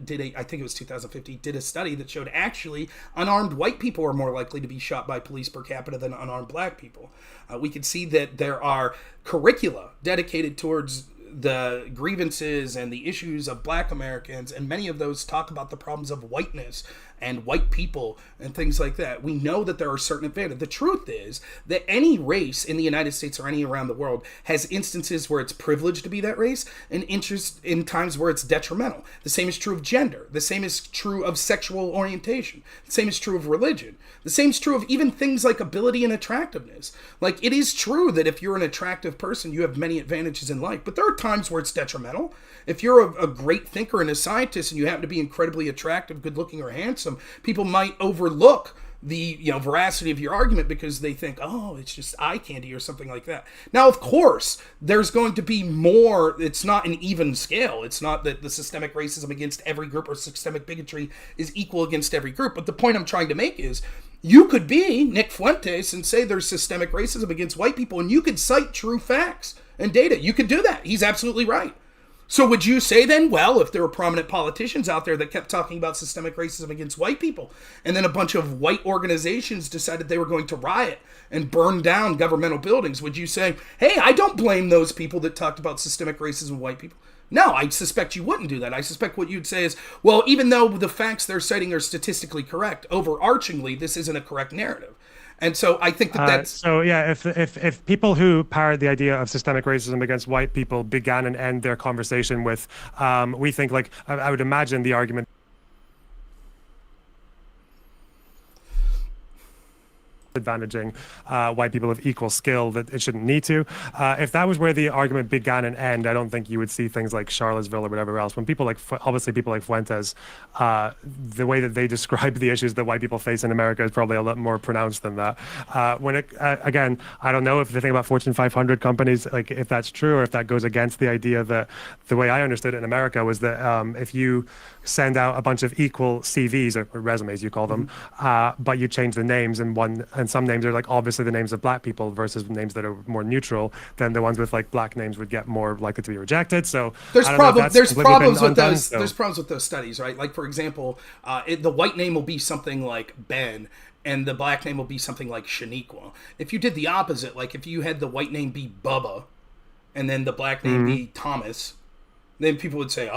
did a study that showed actually unarmed white people are more likely to be shot by police per capita than unarmed black people. We can see that there are curricula dedicated towards the grievances and the issues of black Americans, and many of those talk about the problems of whiteness and white people and things like that. We know that there are certain advantages. The truth is that any race in the United States or any around the world has instances where it's privileged to be that race and interest in times where it's detrimental. The same is true of gender. The same is true of sexual orientation. The same is true of religion. The same is true of even things like ability and attractiveness. Like, it is true that if you're an attractive person, you have many advantages in life, but there are times where it's detrimental. If you're a great thinker and a scientist and you happen to be incredibly attractive, good looking, or handsome, people might overlook the veracity of your argument because they think, oh, it's just eye candy or something like that. Now, of course, there's going to be more. It's not an even scale. It's not that the systemic racism against every group or systemic bigotry is equal against every group. But the point I'm trying to make is you could be Nick Fuentes and say there's systemic racism against white people, and you could cite true facts and data. You could do that. He's absolutely right. So would you say then, well, if there were prominent politicians out there that kept talking about systemic racism against white people, and then a bunch of white organizations decided they were going to riot and burn down governmental buildings, would you say, hey, I don't blame those people that talked about systemic racism of white people? No, I suspect you wouldn't do that. I suspect what you'd say is, well, even though the facts they're citing are statistically correct, overarchingly, this isn't a correct narrative. And so I think that's... So, yeah, if people who parrot the idea of systemic racism against white people began and end their conversation with, we think, like, I would imagine the argument... advantaging white people of equal skill that it shouldn't need to. If that was where the argument began and end, I don't think you would see things like Charlottesville or whatever else. When people like, obviously people like Fuentes, the way that they describe the issues that white people face in America is probably a lot more pronounced than that. Again, I don't know if the thing about Fortune 500 companies, like if that's true or if that goes against the idea that the way I understood it in America was that if you send out a bunch of equal CVs or resumes, you call them, but you change the names and when some names are like obviously the names of black people versus names that are more neutral, then the ones with like black names would get more likely to be rejected. So I don't know if that's there's completely problems been with undone, those so. there's problems with those studies, right? Like for example, the white name will be something like Ben, and the black name will be something like Shaniqua. If you did the opposite, like if you had the white name be Bubba, and then the black name be Thomas, then people would say,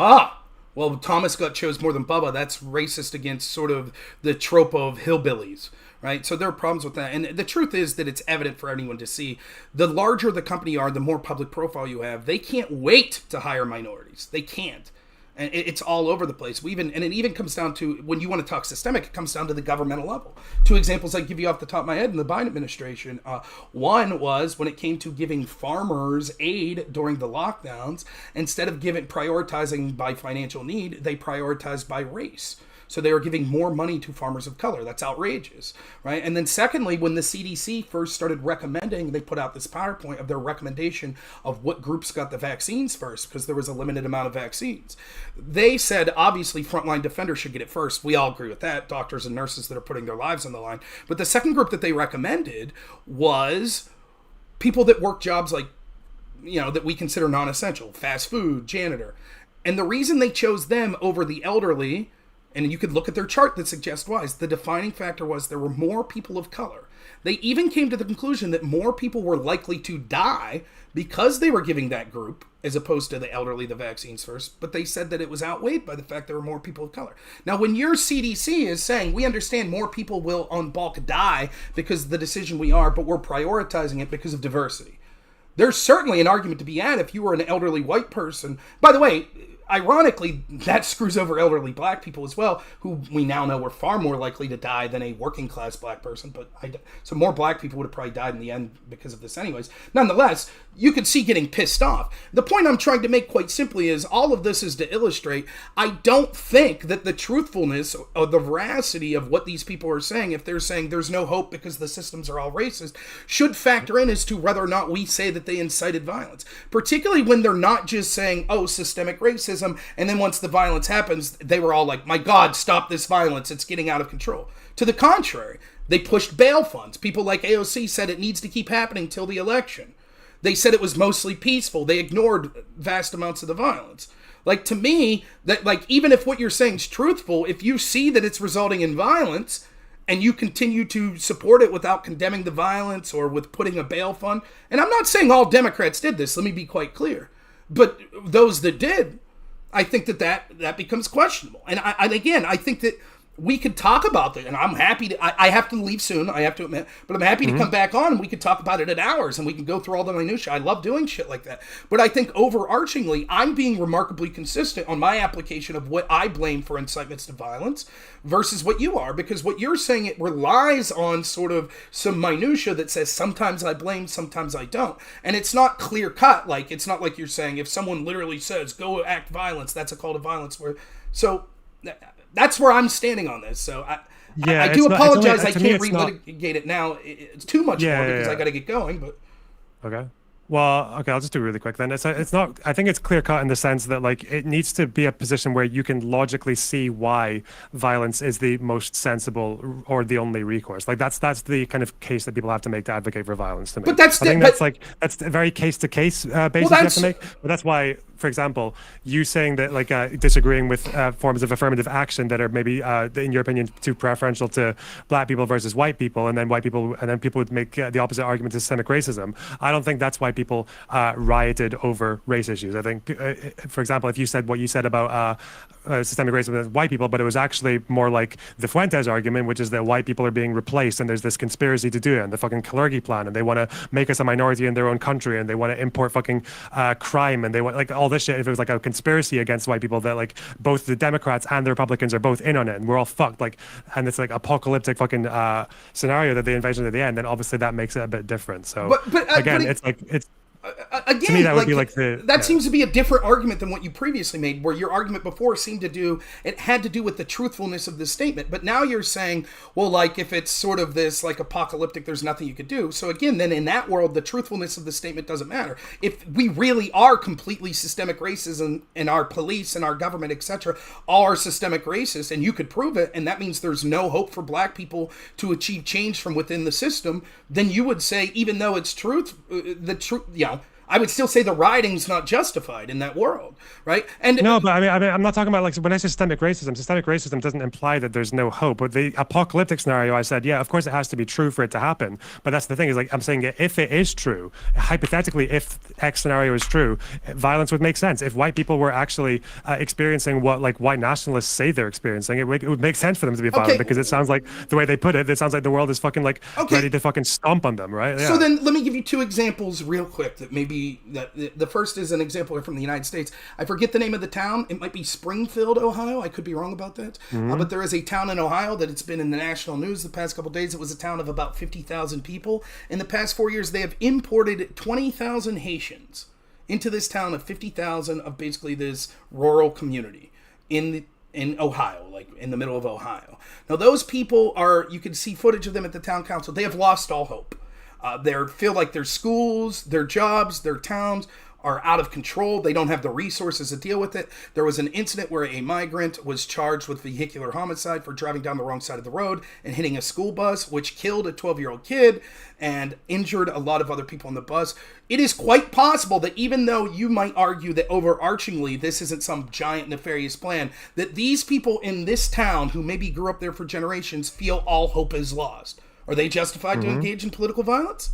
well, Thomas got chose more than Bubba. That's racist against sort of the trope of hillbillies, right? So there are problems with that. And the truth is that it's evident for anyone to see. The larger the company are, the more public profile you have. They can't wait to hire minorities. They can't. And it's all over the place. And it even comes down to, when you want to talk systemic, it comes down to the governmental level. Two examples I give you off the top of my head in the Biden administration. One was when it came to giving farmers aid during the lockdowns. Instead of prioritizing by financial need, they prioritized by race. So they were giving more money to farmers of color. That's outrageous, right? And then secondly, when the CDC first started recommending, they put out this PowerPoint of their recommendation of what groups got the vaccines first, because there was a limited amount of vaccines. They said, obviously, frontline defenders should get it first. We all agree with that, doctors and nurses that are putting their lives on the line. But the second group that they recommended was people that work jobs like, that we consider non-essential, fast food, janitor. And the reason they chose them over the elderly, and you could look at their chart that suggests why, the defining factor was there were more people of color. They even came to the conclusion that more people were likely to die because they were giving that group, as opposed to the elderly, the vaccines first. But they said that it was outweighed by the fact there were more people of color. Now, when your CDC is saying, we understand more people will on bulk die because of the decision we are, but we're prioritizing it because of diversity. There's certainly an argument to be had if you were an elderly white person. By the way, ironically, that screws over elderly black people as well, who we now know were far more likely to die than a working class black person. So more black people would have probably died in the end because of this anyways. Nonetheless, you could see getting pissed off. The point I'm trying to make quite simply is all of this is to illustrate, I don't think that the truthfulness or the veracity of what these people are saying, if they're saying there's no hope because the systems are all racist, should factor in as to whether or not we say that they incited violence. Particularly when they're not just saying, systemic racism, and then once the violence happens, they were all like, my God, stop this violence, it's getting out of control. To the contrary, they pushed bail funds. People like AOC said it needs to keep happening till the election. They said it was mostly peaceful. They ignored vast amounts of the violence. Like, to me, that even if what you're saying is truthful, if you see that it's resulting in violence and you continue to support it without condemning the violence or with putting a bail fund, and I'm not saying all Democrats did this, let me be quite clear, but those that did, I think that becomes questionable. And I think that we could talk about that, and I'm happy to. I have to leave soon, I have to admit, but I'm happy to come back on and we could talk about it in hours and we can go through all the minutiae. I love doing shit like that. But I think overarchingly, I'm being remarkably consistent on my application of what I blame for incitements to violence versus what you are, because what you're saying, it relies on sort of some minutia that says sometimes I blame, sometimes I don't. And it's not clear cut. Like, it's not like you're saying if someone literally says go act violence, that's a call to violence. That's where I'm standing on this. So I do apologize. I can't relitigate it now. It's too much more because I got to get going. But okay. Well, okay, I'll just do it really quick then. It's not. I think it's clear cut in the sense that it needs to be a position where you can logically see why violence is the most sensible or the only recourse. That's the kind of case that people have to make to advocate for violence. To me, but that's a very case to case basis you have to make. But that's why, for example, you saying that disagreeing with forms of affirmative action that are maybe, in your opinion, too preferential to black people versus white people, and then people would make the opposite argument to systemic racism. I don't think that's why people rioted over race issues. I think, for example, if you said what you said about systemic racism with white people, but it was actually more like the Fuentes argument, which is that white people are being replaced and there's this conspiracy to do it, and the fucking Kalergi plan, and they want to make us a minority in their own country, and they want to import fucking crime, and they want all this shit. If it was a conspiracy against white people that both the Democrats and the Republicans are both in on it, and we're all fucked, and it's apocalyptic fucking scenario that they envisioned at the end, then obviously that makes it a bit different. So but again, it's again, to me, that would be like the that seems to be a different argument than what you previously made, where your argument before seemed to do it had to do with the truthfulness of this statement. But now you're saying, well, like if it's sort of this like apocalyptic, there's nothing you could do. So again, then in that world, the truthfulness of the statement doesn't matter. If we really are completely systemic racism in our police and our government, etc., all are systemic racist, and you could prove it, and that means there's no hope for black people to achieve change from within the system, then you would say, even though it's truth, I would still say the rioting's not justified in that world, right? And no, but I mean, I'm not talking about like when I say systemic racism doesn't imply that there's no hope. But the apocalyptic scenario, I said, yeah, of course it has to be true for it to happen. But that's the thing is like I'm saying if it is true, hypothetically, if X scenario is true, violence would make sense. If white people were actually experiencing what like white nationalists say they're experiencing, it would make sense for them to be violent because it sounds like the way they put it, it sounds like the world is fucking like ready to fucking stomp on them, right? Yeah. So then let me give you two examples real quick that maybe the first is an example from the United States. I forget the name of the town. It might be Springfield, Ohio. I could be wrong about that. But there is a town in Ohio that it's been in the national news the past couple of days. It was a town of about 50,000 people. In the past 4 years, they have imported 20,000 Haitians into this town of 50,000 of basically this rural community in Ohio, like in the middle of Ohio. Now, those people you can see footage of them at the town council. They have lost all hope. They feel like their schools, their jobs, their towns are out of control. They don't have the resources to deal with it. There was an incident where a migrant was charged with vehicular homicide for driving down the wrong side of the road and hitting a school bus, which killed a 12-year-old kid and injured a lot of other people on the bus. It is quite possible that even though you might argue that overarchingly this isn't some giant nefarious plan, that these people in this town who maybe grew up there for generations feel all hope is lost. Are they justified to engage in political violence?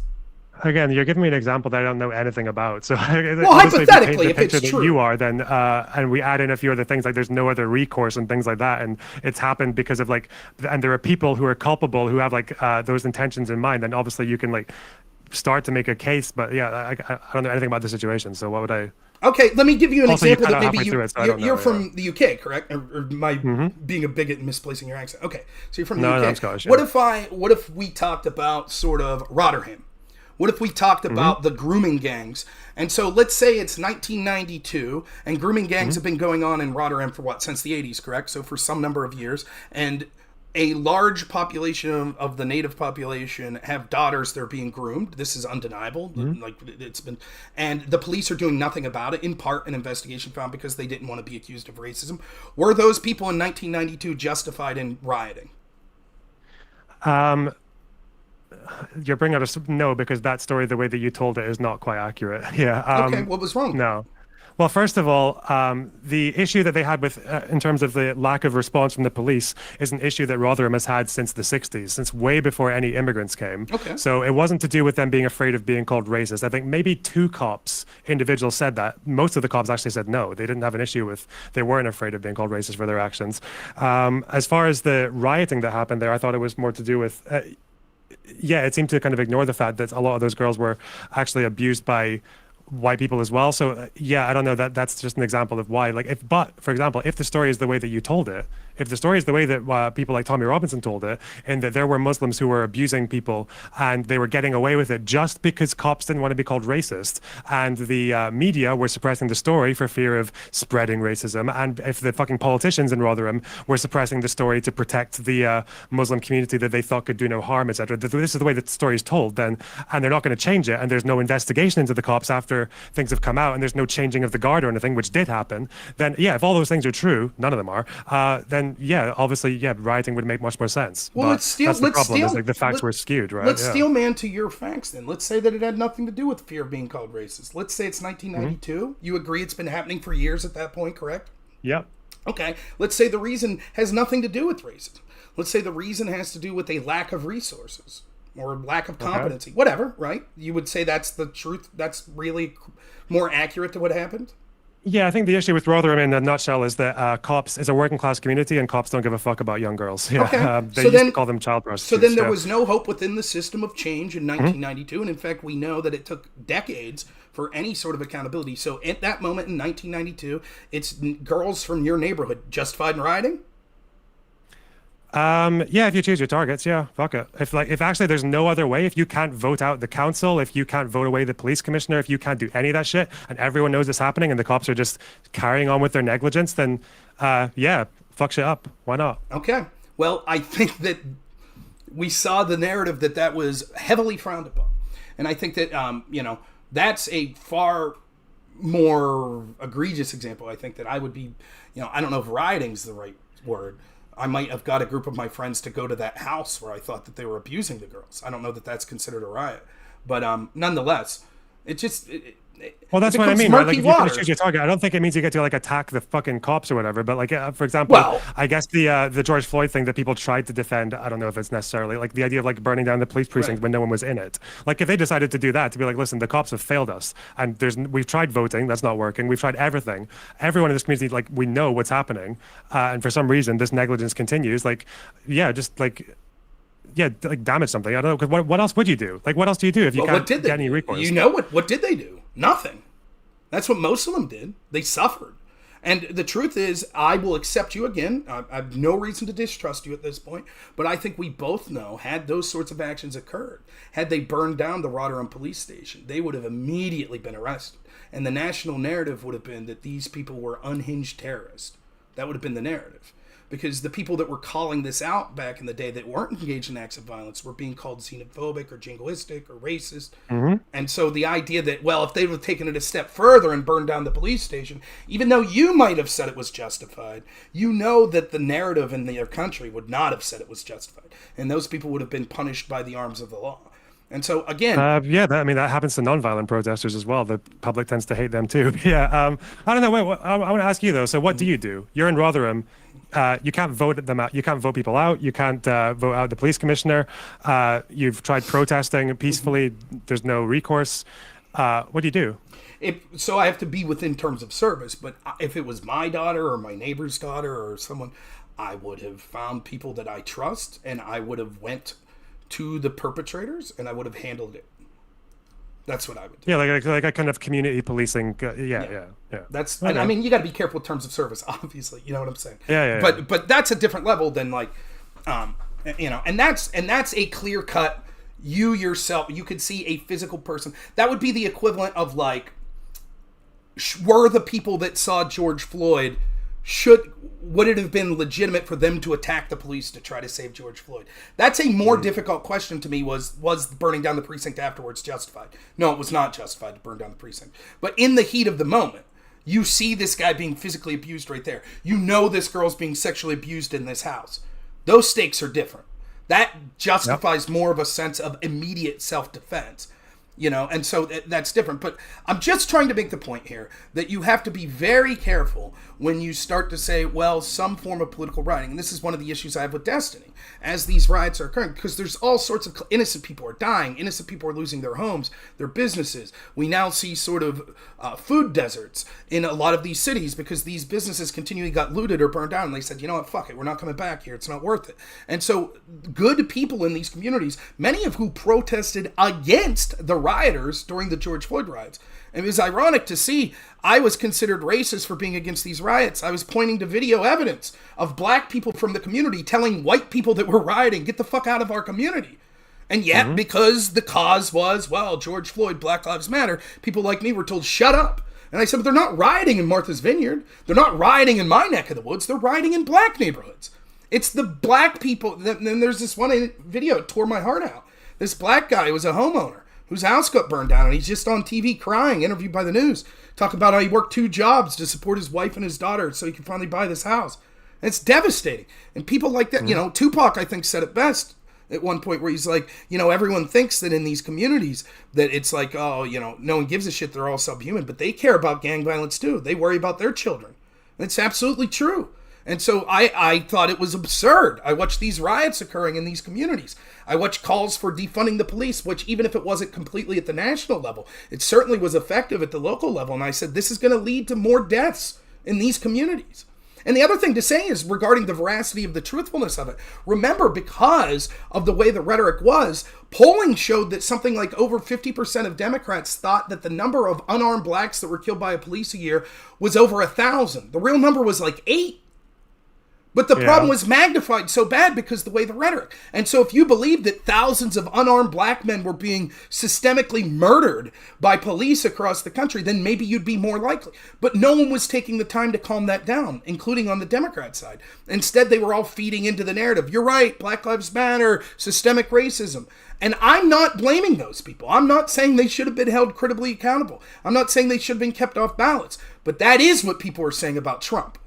Again, you're giving me an example that I don't know anything about. So, well, hypothetically, if it's true, you are then, and we add in a few other things like there's no other recourse and things like that, and it's happened because of like, and there are people who are culpable who have like those intentions in mind. Then obviously you can like start to make a case. But yeah, I don't know anything about the situation. So what would I? Okay, let me give you an example that maybe you're from the UK, correct? Or am I being a bigot and misplacing your accent? Okay, so you're from the UK. No, I'm Scottish. Yeah. What if we talked about sort of Rotherham? What if we talked about the grooming gangs? And so let's say it's 1992, and grooming gangs have been going on in Rotherham for since the 80s, correct? So for some number of years, and a large population of the native population have daughters that are being groomed. This is undeniable. Like it's been, and the police are doing nothing about it. In part, an investigation found because they didn't want to be accused of racism. Were those people in 1992 justified in rioting? You're bringing us no, because that story, the way that you told it, is not quite accurate. Yeah. Okay, what was wrong? No. Well, first of all, the issue that they had with, in terms of the lack of response from the police, is an issue that Rotherham has had since the 60s, since way before any immigrants came. Okay. So it wasn't to do with them being afraid of being called racist. I think maybe 2 individuals said that. Most of the cops actually said no. They didn't have an issue with, they weren't afraid of being called racist for their actions. As far as the rioting that happened there, I thought it was more to do with, it seemed to kind of ignore the fact that a lot of those girls were actually abused by white people as well. So I don't know, that's just an example of why. Like for example, if the story is the way that you told it, if the story is the way that people like Tommy Robinson told it, and that there were Muslims who were abusing people and they were getting away with it just because cops didn't want to be called racist, and the media were suppressing the story for fear of spreading racism, and if the fucking politicians in Rotherham were suppressing the story to protect the Muslim community that they thought could do no harm, etc., this is the way that the story is told, then, and they're not going to change it, and there's no investigation into the cops after things have come out, and there's no changing of the guard or anything, which did happen, then if all those things are true, none of them are, then obviously rioting would make much more sense. Well, that's the problem, is like the facts were skewed, right? Let's steel man to your facts then. Let's say that it had nothing to do with fear of being called racist. Let's say it's 1992. You agree it's been happening for years at that point, correct? Yep. Okay. Let's say the reason has nothing to do with racism. Let's say the reason has to do with a lack of resources or lack of competency, whatever, right? You would say that's the truth. That's really more accurate to what happened? Yeah, I think the issue with Rotherham in a nutshell is that cops is a working class community, and cops don't give a fuck about young girls. Yeah, okay. They used to call them child prostitutes. So then there was no hope within the system of change in 1992, and in fact, we know that it took decades for any sort of accountability. So at that moment in 1992, it's girls from your neighborhood justified in rioting? Yeah, if you choose your targets, yeah, fuck it. If actually there's no other way, if you can't vote out the council, if you can't vote away the police commissioner, if you can't do any of that shit, and everyone knows it's happening, and the cops are just carrying on with their negligence, then yeah, fuck shit up. Why not? Okay. Well, I think that we saw the narrative that was heavily frowned upon, and I think that that's a far more egregious example. I think that I would be, I don't know if rioting's the right word. I might have got a group of my friends to go to that house where I thought that they were abusing the girls. I don't know that that's considered a riot, but nonetheless, it just Well, that's what I becomes mean, right? murky Like, if you can water. choose your target, I don't think it means you get to like attack the fucking cops or whatever. But like, for example, Well, I guess the George Floyd thing that people tried to defend, I don't know if it's necessarily like the idea of like burning down the police precinct right. when no one was in it. Like, if they decided to do that, to be like, listen, the cops have failed us, and we've tried voting, that's not working. We've tried everything. Everyone in this community, like, we know what's happening, and for some reason, this negligence continues. Like, yeah, just like. Yeah, like damage something. I don't know. 'Cause what else would you do? Like, what else do you do if you Well, can't what did get they any do? recourse? You know what did they do? Nothing. That's what most of them did. They suffered. And the truth is, I will accept you again. I have no reason to distrust you at this point. But I think we both know, had those sorts of actions occurred, had they burned down the Rotherham police station, they would have immediately been arrested. And the national narrative would have been that these people were unhinged terrorists. That would have been the narrative. Because the people that were calling this out back in the day that weren't engaged in acts of violence were being called xenophobic or jingoistic or racist. Mm-hmm. And so the idea that, well, if they would have taken it a step further and burned down the police station, even though you might have said it was justified, you know that the narrative in their country would not have said it was justified. And those people would have been punished by the arms of the law. And so, again, Yeah, I mean, that happens to nonviolent protesters as well. The public tends to hate them too. Yeah. I don't know. Wait, I want to ask you though. So, what do you do? You're in Rotherham. You can't vote them out. You can't vote people out. You can't vote out the police commissioner. You've tried protesting peacefully. There's no recourse. What do you do? So I have to be within terms of service. But if it was my daughter or my neighbor's daughter or someone, I would have found people that I trust, and I would have went to the perpetrators, and I would have handled it. That's what I would do. Yeah, like a kind of community policing. Yeah. That's. Okay. I mean, you got to be careful with terms of service, obviously. You know what I'm saying? Yeah. But that's a different level than like, and that's a clear cut. You yourself, you could see a physical person. That would be the equivalent of like, were the people that saw George Floyd, would it have been legitimate for them to attack the police to try to save George Floyd? That's a more difficult question to me. Was burning down the precinct afterwards justified? No, it was not justified to burn down the precinct. But in the heat of the moment, you see this guy being physically abused right there. You know this girl's being sexually abused in this house. Those stakes are different. That justifies more of a sense of immediate self-defense. And so that's different. But I'm just trying to make the point here that you have to be very careful when you start to say, well, some form of political rioting. And this is one of the issues I have with Destiny as these riots are occurring, because there's all sorts of innocent people are dying. Innocent people are losing their homes, their businesses. We now see sort of food deserts in a lot of these cities because these businesses continually got looted or burned down. And they said, you know what, fuck it. We're not coming back here. It's not worth it. And so good people in these communities, many of who protested against the rioters during the George Floyd riots. And it was ironic to see I was considered racist for being against these riots. I was pointing to video evidence of black people from the community telling white people that were rioting, get the fuck out of our community. And yet, because the cause was, well, George Floyd, Black Lives Matter, people like me were told, shut up. And I said, but they're not rioting in Martha's Vineyard. They're not rioting in my neck of the woods. They're rioting in black neighborhoods. It's the black people. Then there's this one video, it tore my heart out. This black guy was a homeowner whose house got burned down, and he's just on TV crying, interviewed by the news, talking about how he worked 2 jobs to support his wife and his daughter so he could finally buy this house. And it's devastating. And people like that, Tupac, I think, said it best at one point where he's like, everyone thinks that in these communities that it's like, oh, no one gives a shit, they're all subhuman, but they care about gang violence too. They worry about their children. And it's absolutely true. And so I thought it was absurd. I watched these riots occurring in these communities. I watched calls for defunding the police, which even if it wasn't completely at the national level, it certainly was effective at the local level. And I said, this is going to lead to more deaths in these communities. And the other thing to say is regarding the veracity of the truthfulness of it. Remember, because of the way the rhetoric was, polling showed that something like over 50% of Democrats thought that the number of unarmed blacks that were killed by a police a year was over 1,000. The real number was like 8. But the problem was magnified so bad because the way the rhetoric. And so if you believe that thousands of unarmed black men were being systemically murdered by police across the country, then maybe you'd be more likely. But no one was taking the time to calm that down, including on the Democrat side. Instead, they were all feeding into the narrative. You're right, Black Lives Matter, systemic racism. And I'm not blaming those people. I'm not saying they should have been held critically accountable. I'm not saying they should have been kept off ballots. But that is what people are saying about Trump.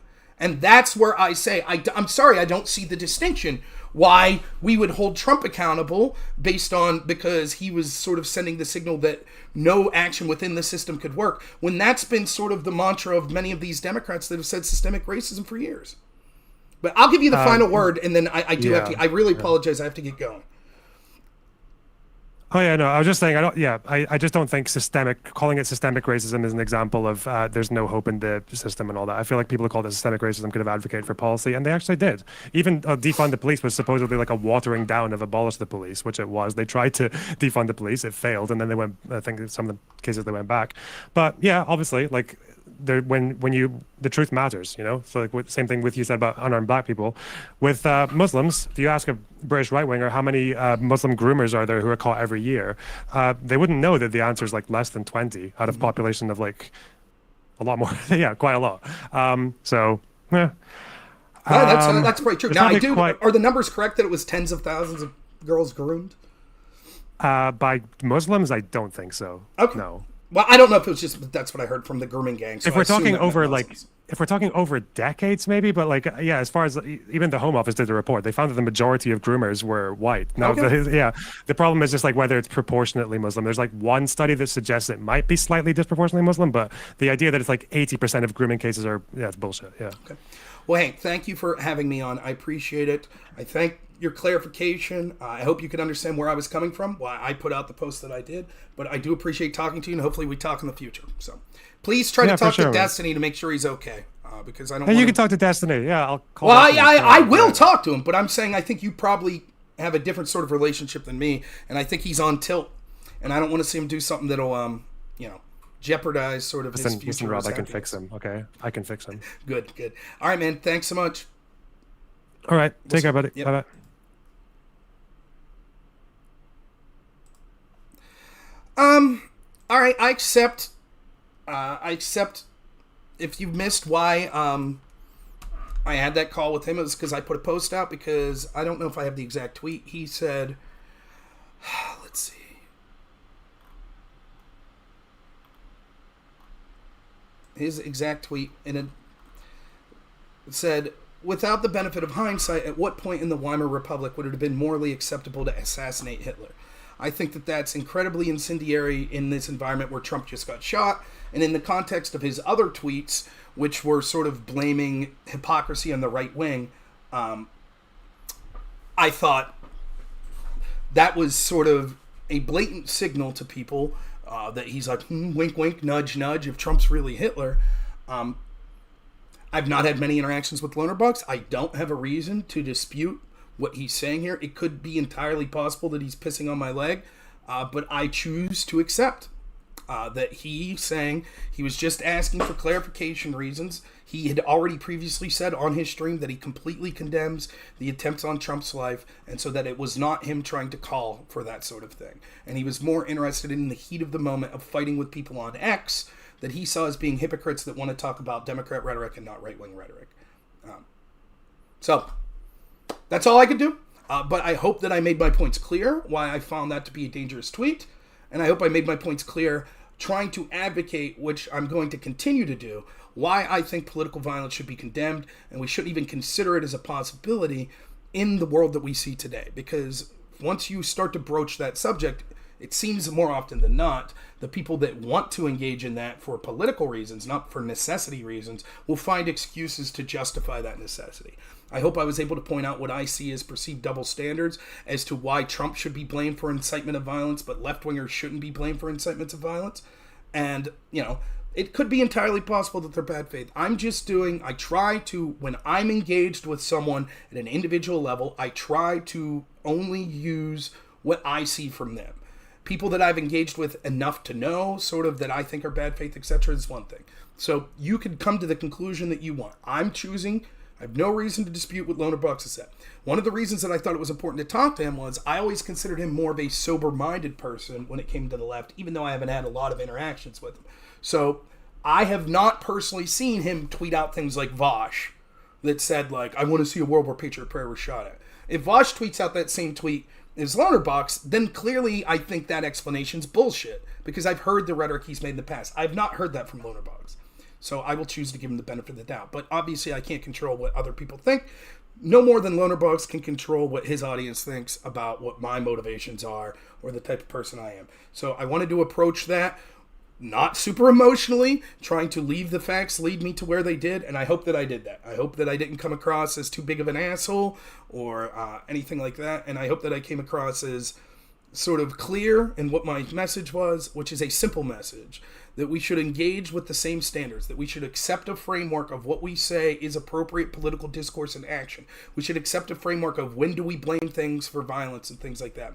And that's where I say, I'm sorry, I don't see the distinction why we would hold Trump accountable because he was sort of sending the signal that no action within the system could work, when that's been sort of the mantra of many of these Democrats that have said systemic racism for years. But I'll give you the final word, and then I really apologize, I have to get going. Oh yeah, no, I was just saying, I just don't think calling it systemic racism is an example of there's no hope in the system and all that. I feel like people who called it systemic racism could have advocated for policy, and they actually did. Even defund the police was supposedly like a watering down of abolish the police, which it was. They tried to defund the police, it failed, and then they went, I think in some of the cases they went back. But yeah, obviously, like, the truth matters, you know. So like same thing with you said about unarmed black people. With Muslims, if you ask a British right winger how many Muslim groomers are there who are caught every year, they wouldn't know that the answer is like less than 20 out of population of like a lot more. Yeah, quite a lot. That's pretty true. Now, are the numbers correct that it was tens of thousands of girls groomed? By Muslims, I don't think so. Okay. No. Well, I don't know if it was just that's what I heard from the grooming gang. So if we're talking over decades, maybe, but like, yeah, as far as even the Home Office did a report, they found that the majority of groomers were white. Now, the problem is just like whether it's proportionately Muslim. There's like one study that suggests it might be slightly disproportionately Muslim, but the idea that it's like 80% of grooming cases are, it's bullshit. Yeah. Okay. Well, Hank, thank you for having me on. I appreciate it. I thank your clarification. I hope you can understand where I was coming from, why I put out the post that I did. But I do appreciate talking to you, and hopefully we talk in the future. So please try to talk to Destiny to make sure he's okay. Because I don't. You can talk to Destiny. Yeah, I'll call. Well, I will talk to him, but I'm saying I think you probably have a different sort of relationship than me, and I think he's on tilt, and I don't want to see him do something that'll, jeopardize sort of his future. Listen, Rob, I can fix him. Okay, I can fix him. Good. All right, man. Thanks so much. All right, take care, buddy. Yep. Bye. All right, I accept. If you missed why I had that call with him, it was because I put a post out, because I don't know if I have the exact tweet. He said, let's see. His exact tweet, and it said, without the benefit of hindsight, at what point in the Weimar Republic would it have been morally acceptable to assassinate Hitler? I think that that's incredibly incendiary in this environment where Trump just got shot, and in the context of his other tweets, which were sort of blaming hypocrisy on the right wing. I thought that was sort of a blatant signal to people that he's like, wink, wink, nudge, nudge, if Trump's really Hitler. I've not had many interactions with Lonerbox. I don't have a reason to dispute what he's saying here. It could be entirely possible that he's pissing on my leg, but I choose to accept that he's saying he was just asking for clarification reasons. He had already previously said on his stream that he completely condemns the attempts on Trump's life, and so that it was not him trying to call for that sort of thing. And he was more interested in the heat of the moment of fighting with people on X that he saw as being hypocrites that want to talk about Democrat rhetoric and not right-wing rhetoric. So that's all I could do. But I hope that I made my points clear, why I found that to be a dangerous tweet. And I hope I made my points clear trying to advocate, which I'm going to continue to do, why I think political violence should be condemned, and we shouldn't even consider it as a possibility in the world that we see today. Because once you start to broach that subject, it seems more often than not, the people that want to engage in that for political reasons, not for necessity reasons, will find excuses to justify that necessity. I hope I was able to point out what I see as perceived double standards as to why Trump should be blamed for incitement of violence, but left-wingers shouldn't be blamed for incitements of violence. And, it could be entirely possible that they're bad faith. I try to, when I'm engaged with someone at an individual level, I try to only use what I see from them. People that I've engaged with enough to know, sort of, that I think are bad faith, etc., is one thing. So you could come to the conclusion that you want. I'm choosing I have no reason to dispute what Lonerbox has said. One of the reasons that I thought it was important to talk to him was I always considered him more of a sober-minded person when it came to the left, even though I haven't had a lot of interactions with him. So I have not personally seen him tweet out things like Vosh that said, like, I want to see a world where Patriot Prayer was shot at. If Vosh tweets out that same tweet as Lonerbox, then clearly I think that explanation's bullshit, because I've heard the rhetoric he's made in the past. I've not heard that from Lonerbox. So I will choose to give him the benefit of the doubt. But obviously I can't control what other people think. No more than Lonerbox can control what his audience thinks about what my motivations are or the type of person I am. So I wanted to approach that not super emotionally, trying to leave the facts lead me to where they did, and I hope that I did that. I hope that I didn't come across as too big of an asshole or anything like that, and I hope that I came across as sort of clear in what my message was, which is a simple message, that we should engage with the same standards, that we should accept a framework of what we say is appropriate political discourse and action. We should accept a framework of when do we blame things for violence and things like that.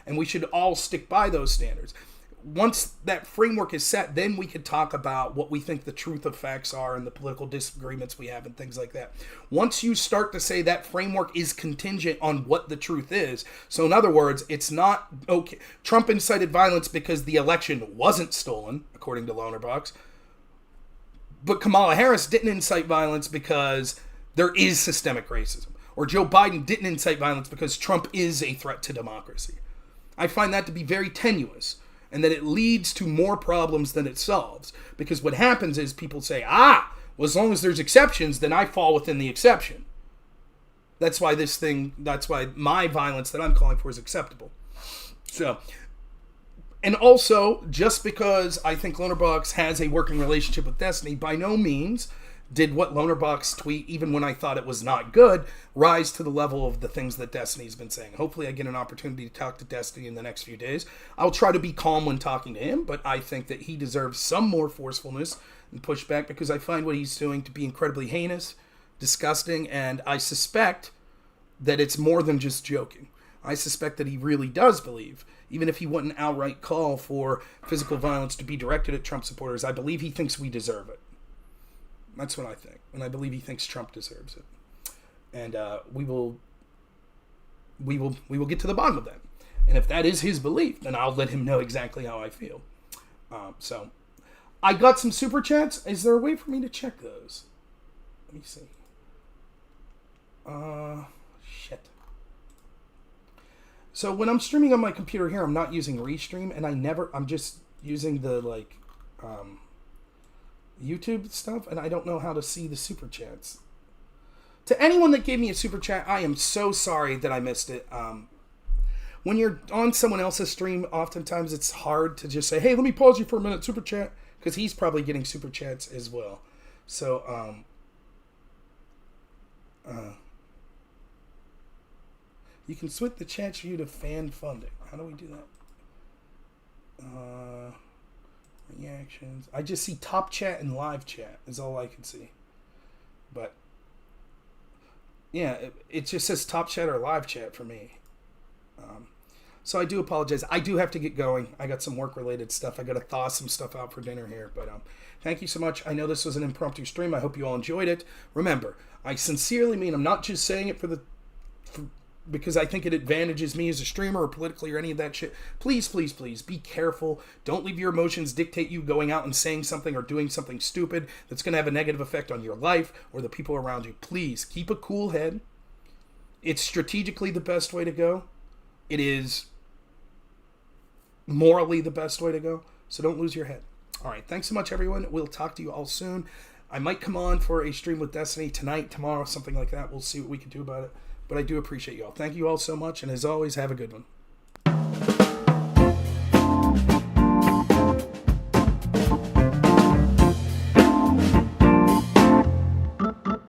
And we should all stick by those standards. Once that framework is set, then we could talk about what we think the truth of facts are and the political disagreements we have and things like that. Once you start to say that framework is contingent on what the truth is, so in other words, it's not, okay, Trump incited violence because the election wasn't stolen, according to Lonerbox, but Kamala Harris didn't incite violence because there is systemic racism, or Joe Biden didn't incite violence because Trump is a threat to democracy. I find that to be very tenuous, and that it leads to more problems than it solves. Because what happens is people say, well, as long as there's exceptions, then I fall within the exception. That's why my violence that I'm calling for is acceptable. So, and also, just because I think Lonerbox has a working relationship with Destiny, by no means did what Lonerbox tweet, even when I thought it was not good, rise to the level of the things that Destiny's been saying. Hopefully I get an opportunity to talk to Destiny in the next few days. I'll try to be calm when talking to him, but I think that he deserves some more forcefulness and pushback, because I find what he's doing to be incredibly heinous, disgusting, and I suspect that it's more than just joking. I suspect that he really does believe, even if he wouldn't outright call for physical violence to be directed at Trump supporters, I believe he thinks we deserve it. That's what I think. And I believe he thinks Trump deserves it. And we will get to the bottom of that. And if that is his belief, then I'll let him know exactly how I feel. So I got some super chats. Is there a way for me to check those? Let me see. Shit. So when I'm streaming on my computer here, I'm not using Restream, and I'm just using the YouTube stuff, and I don't know how to see the super chats. To anyone that gave me a super chat, I am so sorry that I missed it. When you're on someone else's stream, oftentimes it's hard to just say, hey, let me pause you for a minute, super chat, because he's probably getting super chats as well. So, you can switch the chat view to fan funding. How do we do that? Reactions. I just see top chat and live chat is all I can see. But yeah, it just says top chat or live chat for me. So I do apologize. I do have to get going. I got some work related stuff. I got to thaw some stuff out for dinner here. But thank you so much. I know this was an impromptu stream. I hope you all enjoyed it. Remember, I sincerely mean, I'm not just saying it because I think it advantages me as a streamer or politically or any of that shit. Please, please, please be careful. Don't leave your emotions dictate you going out and saying something or doing something stupid that's going to have a negative effect on your life or the people around you. Please keep a cool head. It's strategically the best way to go. It is morally the best way to go. So don't lose your head. All right. Thanks so much, everyone. We'll talk to you all soon. I might come on for a stream with Destiny tonight, tomorrow, something like that. We'll see what we can do about it. But I do appreciate you all. Thank you all so much. And as always, have a good one.